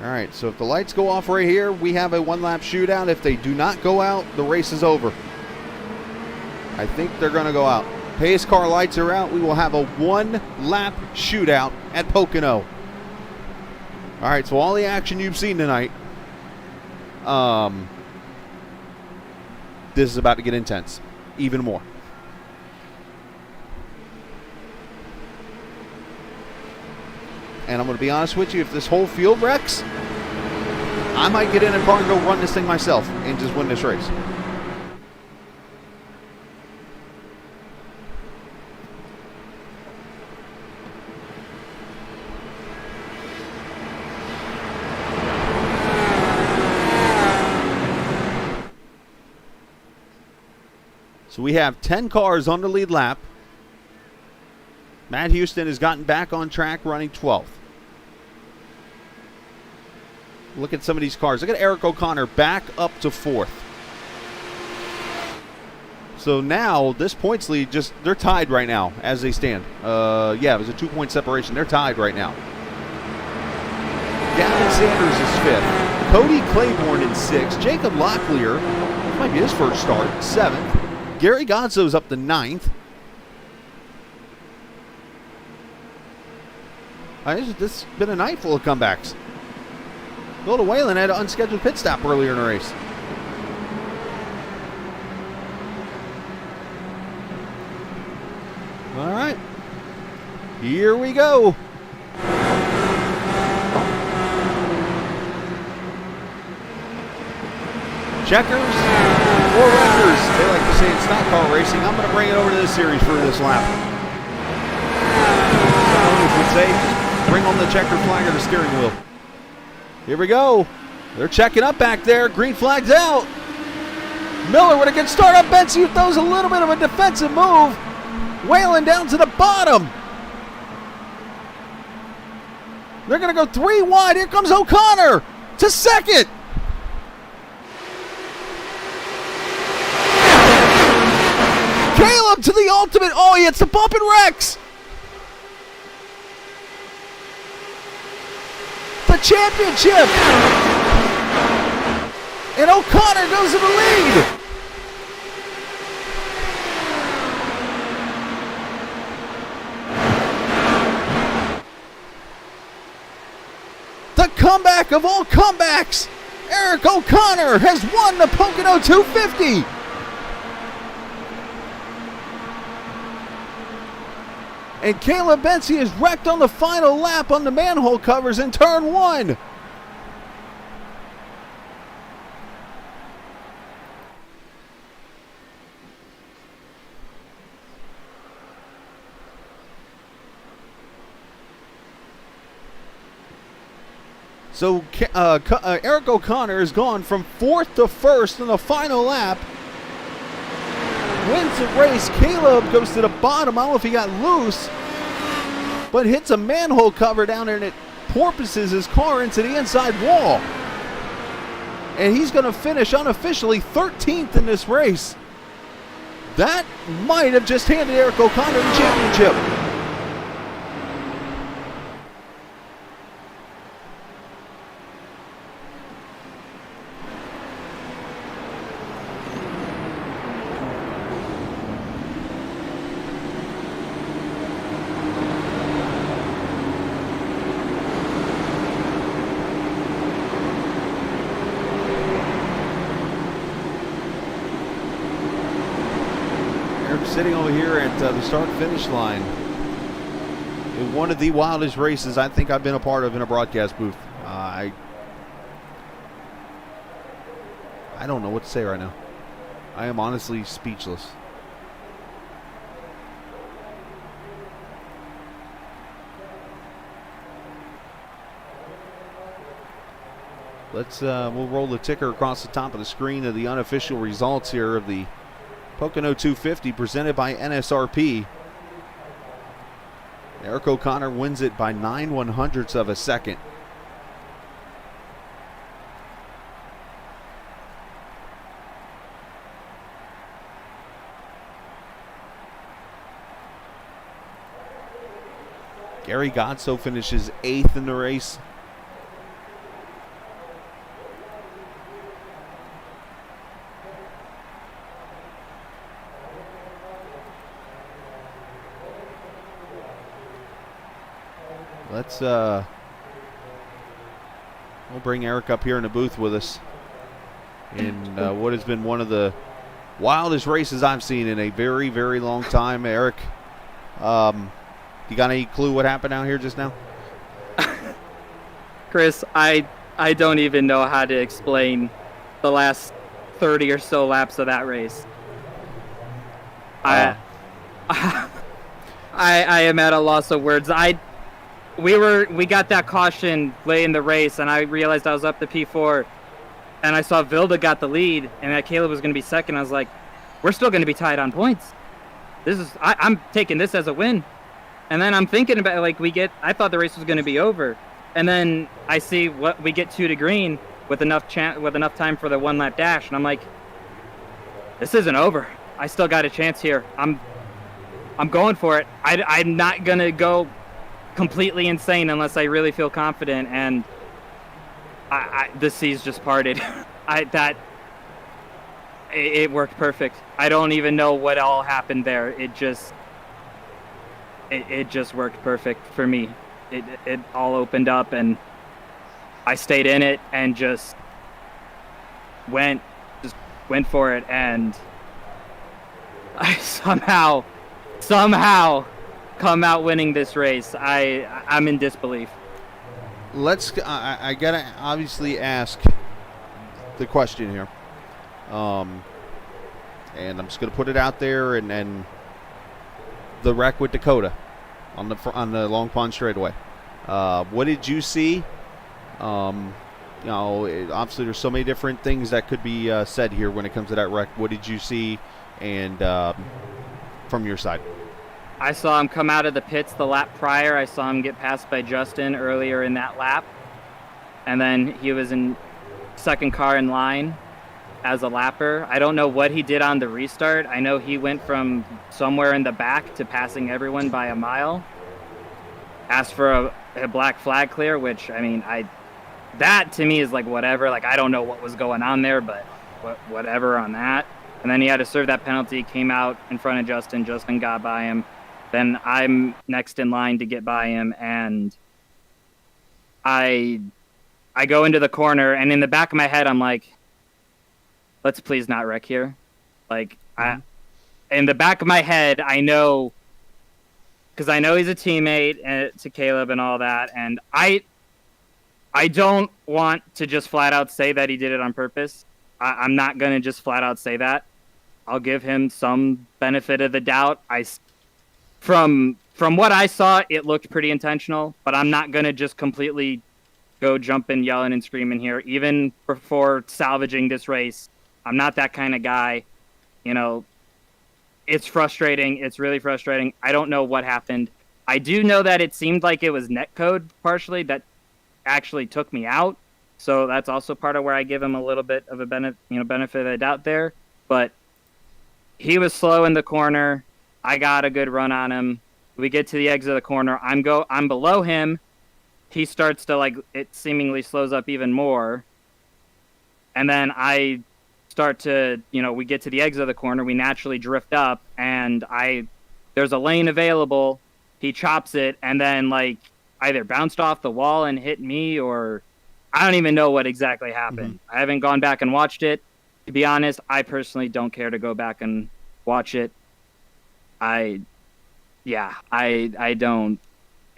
All right, so if the lights go off right here, we have a one-lap shootout. If they do not go out, the race is over. I think they're going to go out. Pace car lights are out. We will have a one-lap shootout at Pocono. All right, so all the action you've seen tonight, this is about to get intense, even more. And I'm going to be honest with you, if this whole field wrecks, I might get in a car and go run this thing myself and just win this race. So we have 10 cars on the lead lap. Matt Houston has gotten back on track, running 12th. Look at some of these cars. Look at Eric O'Connor back up to 4th. So now this points lead, they're tied right now as they stand. Yeah, it was a 2-point separation. They're tied right now. Gavin Sanders is 5th. Cody Claiborne in 6th. Jacob Locklear, this might be his first start, 7th. Gary Gonzo's up to 9th. This has been a night full of comebacks. Bill Whalen had an unscheduled pit stop earlier in the race. All right, here we go. Checkers or wreckers. They like to say in stock car racing. I'm going to bring it over to this series for this lap. Some owners would say, just bring on the checker flag or the steering wheel. Here we go. They're checking up back there. Green flag's out. Miller with a good start up. Bensy throws a little bit of a defensive move. Whalen down to the bottom. They're going to go 3 wide. Here comes O'Connor to second. Caleb to the ultimate. Oh, he hits the bump and wrecks. The championship. And O'Connor goes to the lead. The comeback of all comebacks. Eric O'Connor has won the Pocono 250. And Caleb Bensy is wrecked on the final lap on the manhole covers in turn 1. So Eric O'Connor has gone from 4th to 1st in the final lap. Wins the race. Caleb goes to the bottom. I don't know if he got loose, but hits a manhole cover down there and it porpoises his car into the inside wall. And he's going to finish unofficially 13th in this race. That might have just handed Eric O'Connor the championship. Sitting over here at the start-finish line in one of the wildest races I think I've been a part of in a broadcast booth. I don't know what to say right now. I am honestly speechless. We'll roll the ticker across the top of the screen of the unofficial results here of the Pocono 250 presented by NSRP. Eric O'Connor wins it by 9/100ths of a second. Gary Godso finishes 8th in the race. We'll bring Eric up here in the booth with us in what has been one of the wildest races I've seen in a very, very long time. Eric, you got any clue what happened out here just now? Chris, I don't even know how to explain the last 30 or so laps of that race. I am at a loss of words. We got that caution late in the race, and I realized I was up to P4, and I saw Vilda got the lead, and that Caleb was going to be second. I was like, we're still going to be tied on points. I'm taking this as a win. And then I'm thinking about, like, I thought the race was going to be over. And then I see what we get 2 to green with enough time for the 1 lap dash. And I'm like, this isn't over. I still got a chance here. I'm going for it. I'm not going to go completely insane unless I really feel confident. And the seas just parted. It worked perfect. I don't even know what all happened there. It just worked perfect for me. It all opened up, and I stayed in it and just went for it, and I somehow come out winning this race. I'm in disbelief. I gotta obviously ask the question here, and I'm just gonna put it out there, and the wreck with Dakota on the Long Pond straightaway. What did you see? Obviously there's so many different things that could be said here when it comes to that wreck. What did you see, and from your side? I saw him come out of the pits the lap prior. I saw him get passed by Justin earlier in that lap. And then he was in second car in line as a lapper. I don't know what he did on the restart. I know he went from somewhere in the back to passing everyone by a mile. Asked for a black flag clear, which, I mean, that to me is like whatever. Like, I don't know what was going on there, but whatever on that. And then he had to serve that penalty, came out in front of Justin. Justin got by him. Then I'm next in line to get by him, and I go into the corner, and in the back of my head, I'm like, let's please not wreck here. Like, in the back of my head, I know, because I know he's a teammate to Caleb and all that, and I don't want to just flat out say that he did it on purpose. I'm not going to just flat out say that. I'll give him some benefit of the doubt. From what I saw, it looked pretty intentional, but I'm not going to just completely go jumping, yelling, and screaming here. Even before salvaging this race, I'm not that kind of guy. You know, it's frustrating. It's really frustrating. I don't know what happened. I do know that it seemed like it was netcode partially that actually took me out. So that's also part of where I give him a little bit of a benefit of the doubt there. But he was slow in the corner. I got a good run on him. We get to the exit of the corner. I'm below him. He starts to, like, it seemingly slows up even more. And then I start to, we get to the exit of the corner. We naturally drift up, and there's a lane available. He chops it, and then, like, either bounced off the wall and hit me, or I don't even know what exactly happened. I haven't gone back and watched it. To be honest, I personally don't care to go back and watch it. I don't.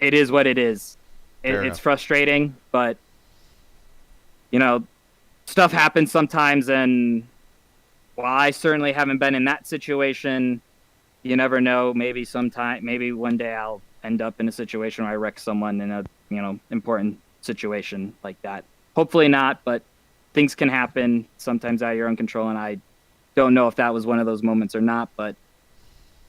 It is what it is. It's frustrating, but stuff happens sometimes, and while I certainly haven't been in that situation, you never know. Maybe one day I'll end up in a situation where I wreck someone in a important situation like that. Hopefully not, but things can happen sometimes out of your own control, and I don't know if that was one of those moments or not, but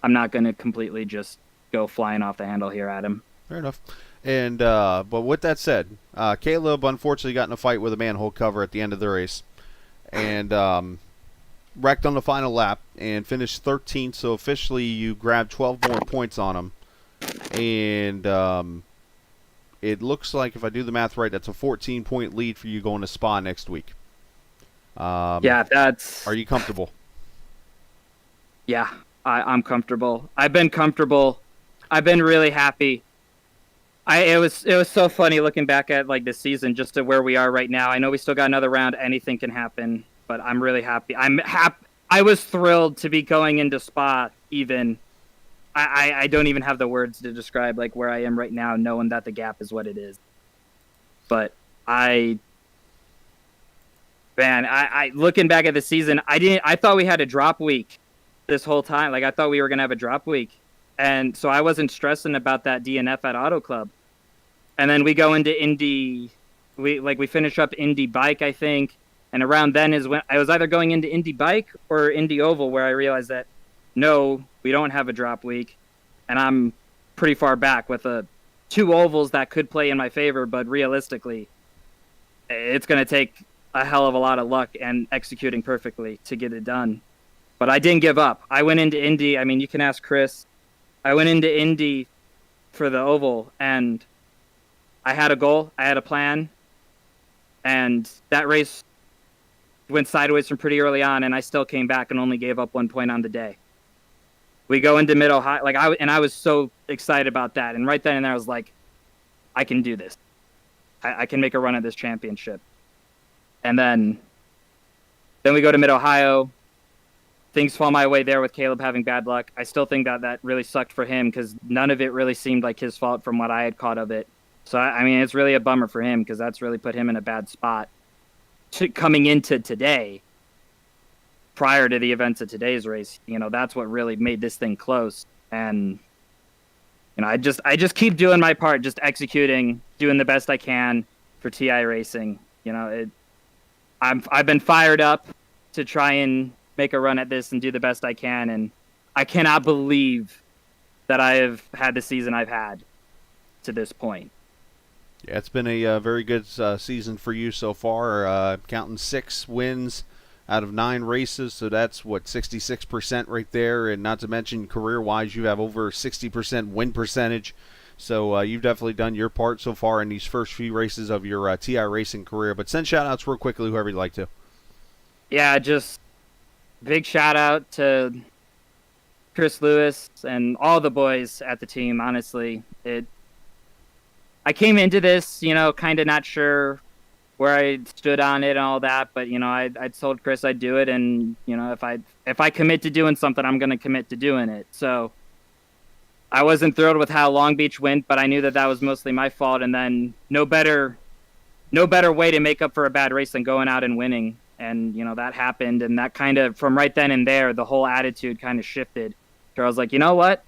I'm not going to completely just go flying off the handle here at him. Fair enough. And but with that said, Caleb unfortunately got in a fight with a manhole cover at the end of the race, and wrecked on the final lap and finished 13th. So officially, you grabbed 12 more points on him, and it looks like, if I do the math right, that's a 14-point lead for you going to Spa next week. Yeah, that's. Are you comfortable? Yeah, I'm comfortable. I've been comfortable. I've been really happy. It was so funny looking back at, like, this season, just to where we are right now. I know we still got another round. Anything can happen, but I'm really happy. I was thrilled to be going into Spa. Even I don't even have the words to describe, like, where I am right now, knowing that the gap is what it is. But I looking back at the season, I thought we had a drop week this whole time. Like, I thought we were gonna have a drop week, and so I wasn't stressing about that DNF at Auto Club. And then we go into Indy, we finish up Indy bike, I think, And around then is when I was either going into Indy Bike or Indy Oval, where I realized that no, we don't have a drop week, and I'm pretty far back with two ovals that could play in my favor, but realistically, it's going to take a hell of a lot of luck and executing perfectly to get it done. But I didn't give up. I went into Indy. I mean, you can ask Chris. I went into Indy for the oval, and I had a goal. I had a plan, and that race went sideways from pretty early on, and I still came back and only gave up 1 point on the day. We go into Mid-Ohio, I was so excited about that. And right then and there, I was like, I can do this. I can make a run at this championship. And then we go to Mid-Ohio. Things fall my way there with Caleb having bad luck. I still think that really sucked for him because none of it really seemed like his fault from what I had caught of it. So, I mean, it's really a bummer for him because that's really put him in a bad spot coming into today. Prior to the events of today's race, that's what really made this thing close. And I just keep doing my part, just executing, doing the best I can for TI Racing. I've been fired up to try and make a run at this and do the best I can, and I cannot believe that I have had the season I've had to this point. Yeah, it's been a very good season for you so far, counting 6 wins out of 9 races, so that's, 66% right there, and not to mention career-wise, you have over 60% win percentage, so you've definitely done your part so far in these first few races of your TI Racing career, but send shout-outs real quickly, whoever you'd like to. Yeah, just big shout-out to Chris Lewis and all the boys at the team, honestly. I came into this, kind of not sure where I stood on it and all that, but I told Chris I'd do it, and if I commit to doing something, I'm going to commit to doing it. So I wasn't thrilled with how Long Beach went, but I knew that was mostly my fault, and then no better way to make up for a bad race than going out and winning. And that happened, and that kind of, from right then and there, the whole attitude kind of shifted. So I was like, you know what?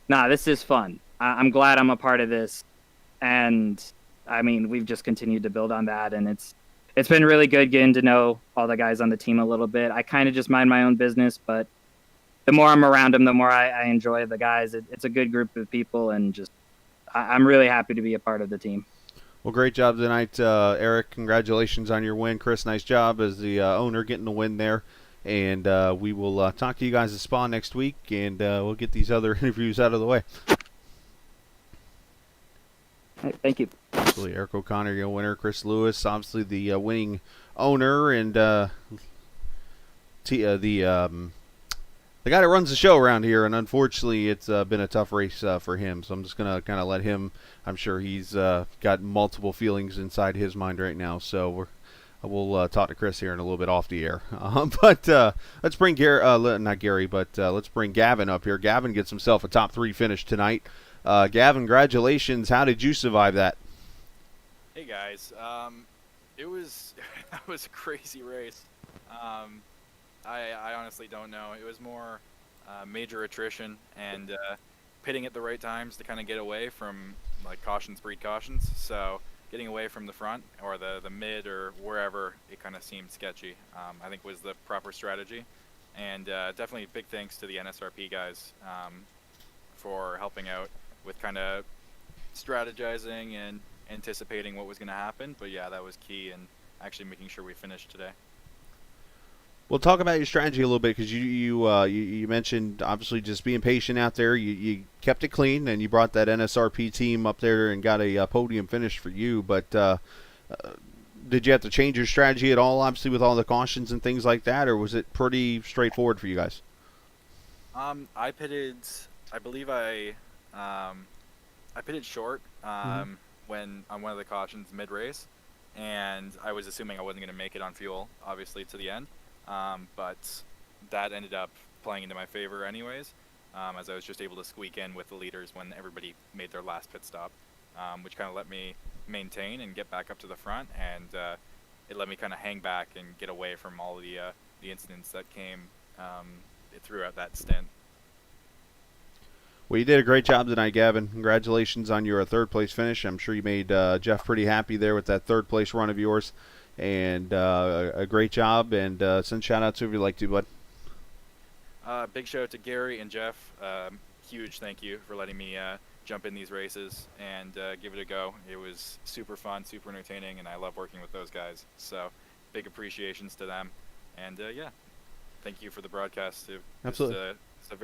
Nah, this is fun. I'm glad I'm a part of this, and I mean, we've just continued to build on that, and it's been really good getting to know all the guys on the team a little bit. I kind of just mind my own business, but the more I'm around them, the more I enjoy the guys. It's a good group of people, and I'm really happy to be a part of the team. Well, great job tonight, Eric. Congratulations on your win. Chris, nice job as the owner getting the win there. And we will talk to you guys at Spa next week, and we'll get these other interviews out of the way. Right, thank you. Absolutely. Eric O'Connor, your winner. Chris Lewis, obviously the winning owner, and the guy that runs the show around here. And unfortunately, it's been a tough race for him. So I'm just going to kind of let him. I'm sure he's got multiple feelings inside his mind right now. So we'll talk to Chris here in a little bit off the air. But let's bring let's bring Gavin up here. Gavin gets himself a top 3 finish tonight. Gavin, congratulations. How did you survive that? Hey guys, it was that was a crazy race. I honestly don't know. It was more major attrition and pitting at the right times to kind of get away from like cautions breed cautions. So getting away from the front or the mid or wherever it kind of seemed sketchy, I think was the proper strategy. And definitely big thanks to the NSRP guys for helping out with kind of strategizing and anticipating what was going to happen. But yeah, that was key in actually making sure we finished today. Well, talk about your strategy a little bit, because you mentioned obviously just being patient out there. You kept it clean, and you brought that NSRP team up there and got a podium finish for you. But did you have to change your strategy at all, obviously with all the cautions and things like that, or was it pretty straightforward for you guys? I pitted. I believe I pitted short when on one of the cautions mid race, and I was assuming I wasn't going to make it on fuel, obviously, to the end. But that ended up playing into my favor anyways, as I was just able to squeak in with the leaders when everybody made their last pit stop, which kind of let me maintain and get back up to the front, and it let me kind of hang back and get away from all the incidents that came throughout that stint. Well, you did a great job tonight, Gavin. Congratulations on your third place finish. I'm sure you made Jeff pretty happy there with that third place run of yours. and a great job. And send shout-outs if you'd like to, bud. Big shout out to Gary and Jeff. Huge thank you for letting me jump in these races and give it a go. It was super fun, super entertaining, and I love working with those guys. So big appreciations to them. And yeah, thank you for the broadcast. Absolutely. It's a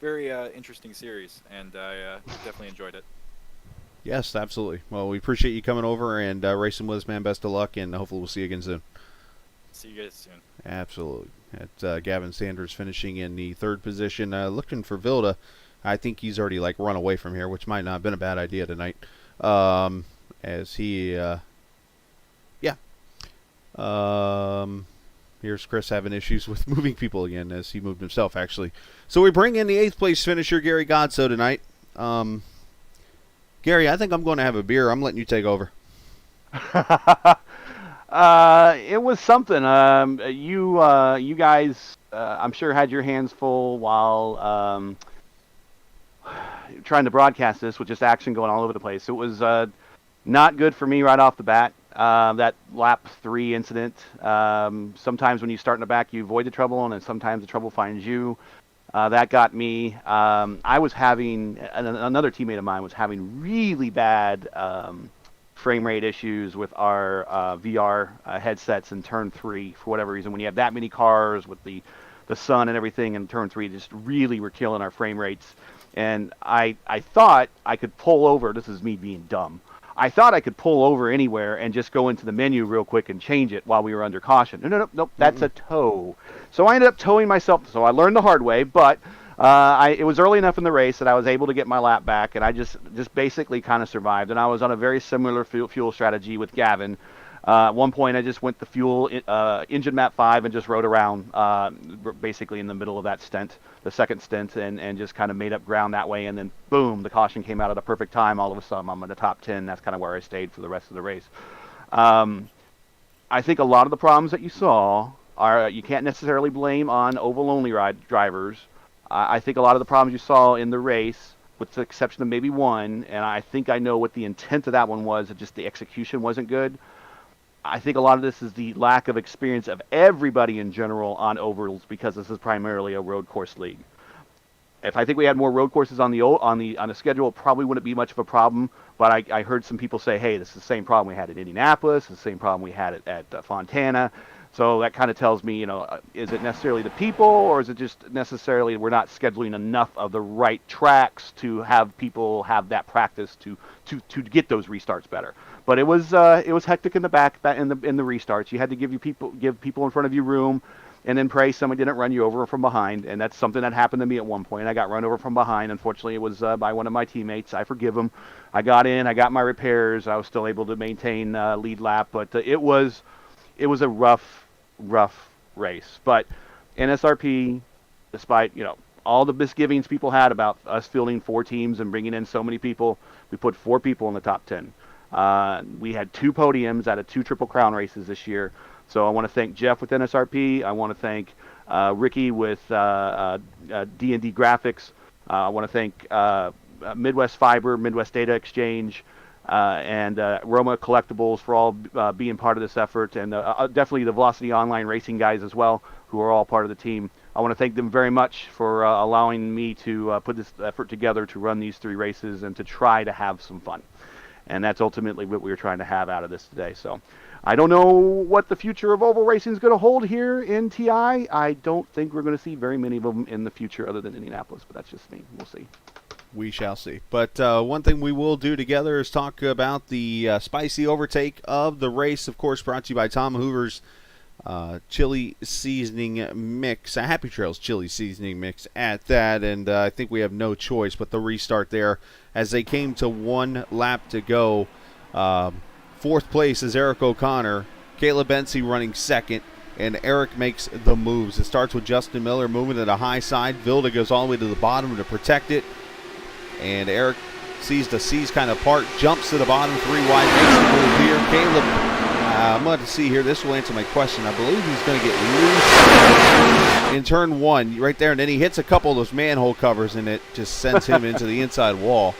very interesting series, and I definitely enjoyed it. Yes, absolutely. Well, we appreciate you coming over and racing with us, man. Best of luck, and hopefully we'll see you again soon. See you guys soon. Absolutely. That's Gavin Sanders finishing in the 3rd position. Looking for Vilda. I think he's already run away from here, which might not have been a bad idea tonight. As he, here's Chris having issues with moving people again, as he moved himself, actually. So we bring in the 8th place finisher, Gary Godso, tonight. Gary, I think I'm going to have a beer. I'm letting you take over. It was something. You guys, I'm sure, had your hands full while trying to broadcast this with just action going all over the place. It was not good for me right off the bat. That lap 3 incident. Sometimes when you start in the back, you avoid the trouble, and then sometimes the trouble finds you. That got me. I was having, another teammate of mine was having really bad frame rate issues with our VR headsets in turn 3 for whatever reason. When you have that many cars with the sun and everything in turn 3, just really were killing our frame rates. And I thought I could pull over. This is me being dumb. I thought I could pull over anywhere and just go into the menu real quick and change it while we were under caution. No, that's a tow. So I ended up towing myself. So I learned the hard way, but it was early enough in the race that I was able to get my lap back, and I just basically kind of survived. And I was on a very similar fuel strategy with Gavin. At one point, I just went the fuel engine map 5 and just rode around basically in the middle of that stint, the second stint, and just kind of made up ground that way. And then, boom, the caution came out at a perfect time. All of a sudden, I'm in the top 10. That's kind of where I stayed for the rest of the race. I think a lot of the problems that you saw are you can't necessarily blame on oval-only drivers. I think a lot of the problems you saw in the race, with the exception of maybe one, and I think I know what the intent of that one was, just the execution wasn't good. I think a lot of this is the lack of experience of everybody in general on ovals, because this is primarily a road course league. If I think we had more road courses on the schedule, it probably wouldn't be much of a problem. But I heard some people say, hey, this is the same problem we had at Indianapolis, the same problem we had at Fontana. So that kind of tells me, is it necessarily the people, or is it just necessarily we're not scheduling enough of the right tracks to have people have that practice to get those restarts better? But it was hectic in the back in the restarts. You had to give people in front of you room, and then pray someone didn't run you over from behind. And that's something that happened to me at one point. I got run over from behind. Unfortunately, it was by one of my teammates. I forgive him. I got in. I got my repairs. I was still able to maintain lead lap, but it was a rough race. But NSRP, despite all the misgivings people had about us fielding 4 teams and bringing in so many people, we put 4 people in the top 10. We had 2 podiums out of 2 Triple Crown races this year. So I want to thank Jeff with NSRP. I want to thank Ricky with D&D Graphics. I want to thank Midwest Fiber, Midwest Data Exchange, and Roma Collectibles for all being part of this effort, and definitely the Velocity Online Racing guys as well, who are all part of the team. I want to thank them very much for allowing me to put this effort together to run these 3 races and to try to have some fun. And that's ultimately what we were trying to have out of this today. So I don't know what the future of oval racing is going to hold here in TI. I don't think we're going to see very many of them in the future other than Indianapolis, but that's just me. We'll see. We shall see. But one thing we will do together is talk about the spicy overtake of the race, of course, brought to you by Tom Hoover's chili seasoning mix, a Happy Trails chili seasoning mix at that, and I think we have no choice but the restart there as they came to 1 lap to go. 4th place is Eric O'Connor, Caleb Bensey running 2nd, and Eric makes the moves. It starts with Justin Miller moving to the high side. Vilda goes all the way to the bottom to protect it, and Eric sees the C's kind of part, jumps to the bottom, 3 wide, makes the move here. Caleb, I'm going to see here. This will answer my question. I believe he's going to get loose in turn 1 right there, and then he hits a couple of those manhole covers, and it just sends him into the inside wall.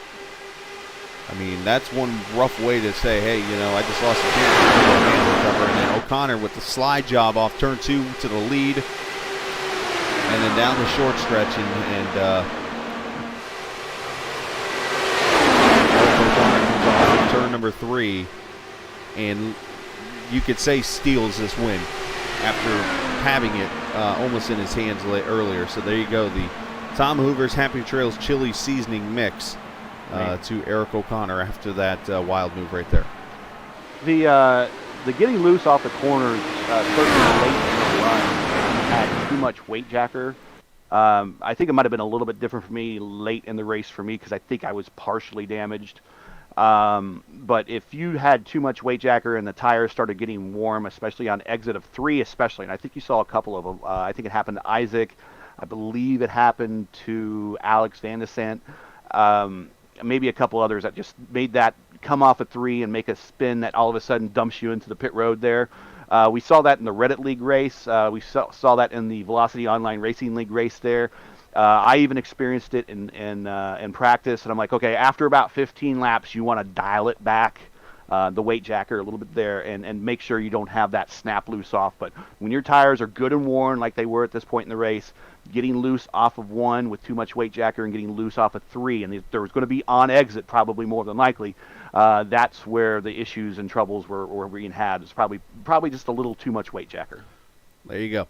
I mean, that's one rough way to say, hey, you know, I just lost the championship. And then O'Connor with the slide job off turn 2 to the lead. And then down the short stretch. And O'Connor comes off turn number 3. And you could say steals this win after having it almost in his hands earlier. So there you go. The Tom Hoover's Happy Trails Chili Seasoning Mix to Eric O'Connor after that wild move right there. The getting loose off the corners, certainly late in the run, had too much weight jacker. I think it might have been a little bit different for me late in the race for me because I think I was partially damaged. But if you had too much weight jacker and the tires started getting warm, especially on exit of 3 especially, and I think you saw a couple of them. I think it happened to Isaac. I believe it happened to Alex Van de Sant. Maybe a couple others that just made that come off a 3 and make a spin that all of a sudden dumps you into the pit road there. We saw that in the Reddit League race. We saw that in the Velocity Online Racing League race there. I even experienced it in practice, and I'm like, okay, after about 15 laps, you want to dial it back, the weight jacker a little bit there, and make sure you don't have that snap loose off. But when your tires are good and worn like they were at this point in the race, getting loose off of 1 with too much weight jacker and getting loose off of 3, and there was going to be on exit probably more than likely, that's where the issues and troubles were being had. It's probably just a little too much weight jacker. There you go.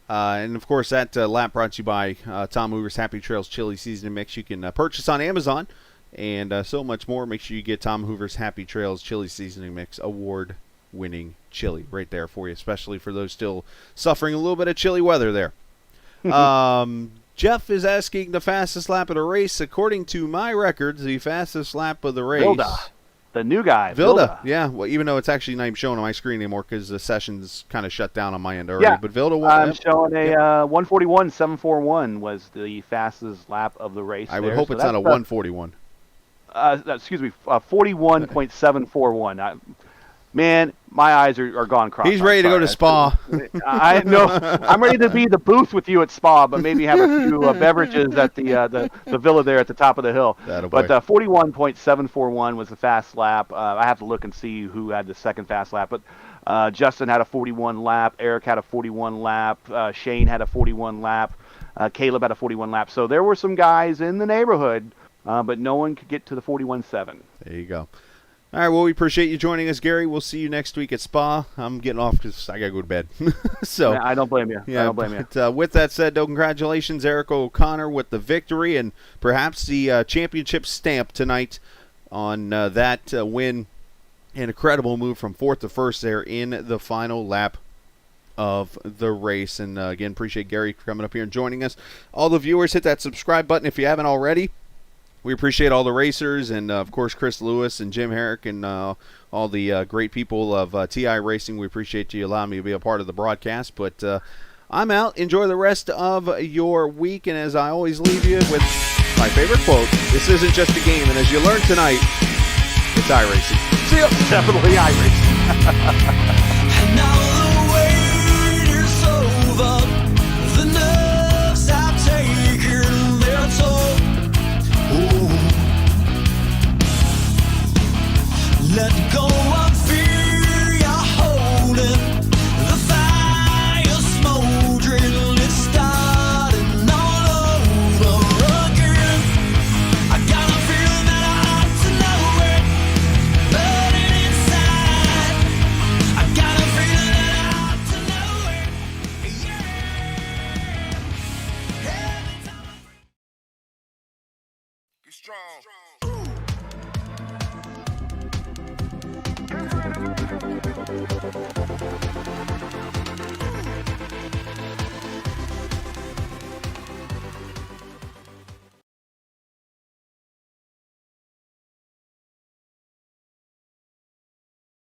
And, of course, that lap brought to you by Tom Hoover's Happy Trails Chili Seasoning Mix. You can purchase on Amazon and so much more. Make sure you get Tom Hoover's Happy Trails Chili Seasoning Mix, award-winning chili right there for you, especially for those still suffering a little bit of chilly weather there. Jeff is asking the fastest lap of the race. According to my records, the fastest lap of the race. Vilda, the new guy. Vilda, yeah. Well, even though it's actually not even showing on my screen anymore because the session's kind of shut down on my end already. Yeah, but Vilda won. I'm showing a 141.741 was the fastest lap of the race. I would hope it's not a 141. Excuse me, 41.741. Man, my eyes are gone cross. He's ready to go to Spa. I know. I'm ready to be the booth with you at Spa, but maybe have a few beverages at the villa there at the top of the hill. But 41.741 was the fast lap. I have to look and see who had the second fast lap. But Justin had a 41 lap. Eric had a 41 lap. Shane had a 41 lap. Caleb had a 41 lap. So there were some guys in the neighborhood, but no one could get to the 41.7. There you go. All right, well, we appreciate you joining us, Gary. We'll see you next week at Spa. I'm getting off because I got to go to bed. So I don't blame you. Yeah, I don't blame you. But, with that said, though, congratulations, Eric O'Connor, with the victory and perhaps the championship stamp tonight on that win. An incredible move from 4th to 1st there in the final lap of the race. And, again, appreciate Gary coming up here and joining us. All the viewers, hit that subscribe button if you haven't already. We appreciate all the racers and, of course, Chris Lewis and Jim Herrick and all the great people of TI Racing. We appreciate you allowing me to be a part of the broadcast. But I'm out. Enjoy the rest of your week. And as I always leave you with my favorite quote, this isn't just a game. And as you learned tonight, it's iRacing. See ya. Definitely iRacing. And now the wait is over. The nerves have taken their toll. Let go of fear, you're holding the fire smoldering, it's starting all over again. I got a feeling that I ought to know it, burning inside. I got a feeling that I ought to know it, yeah. Every time Be strong. I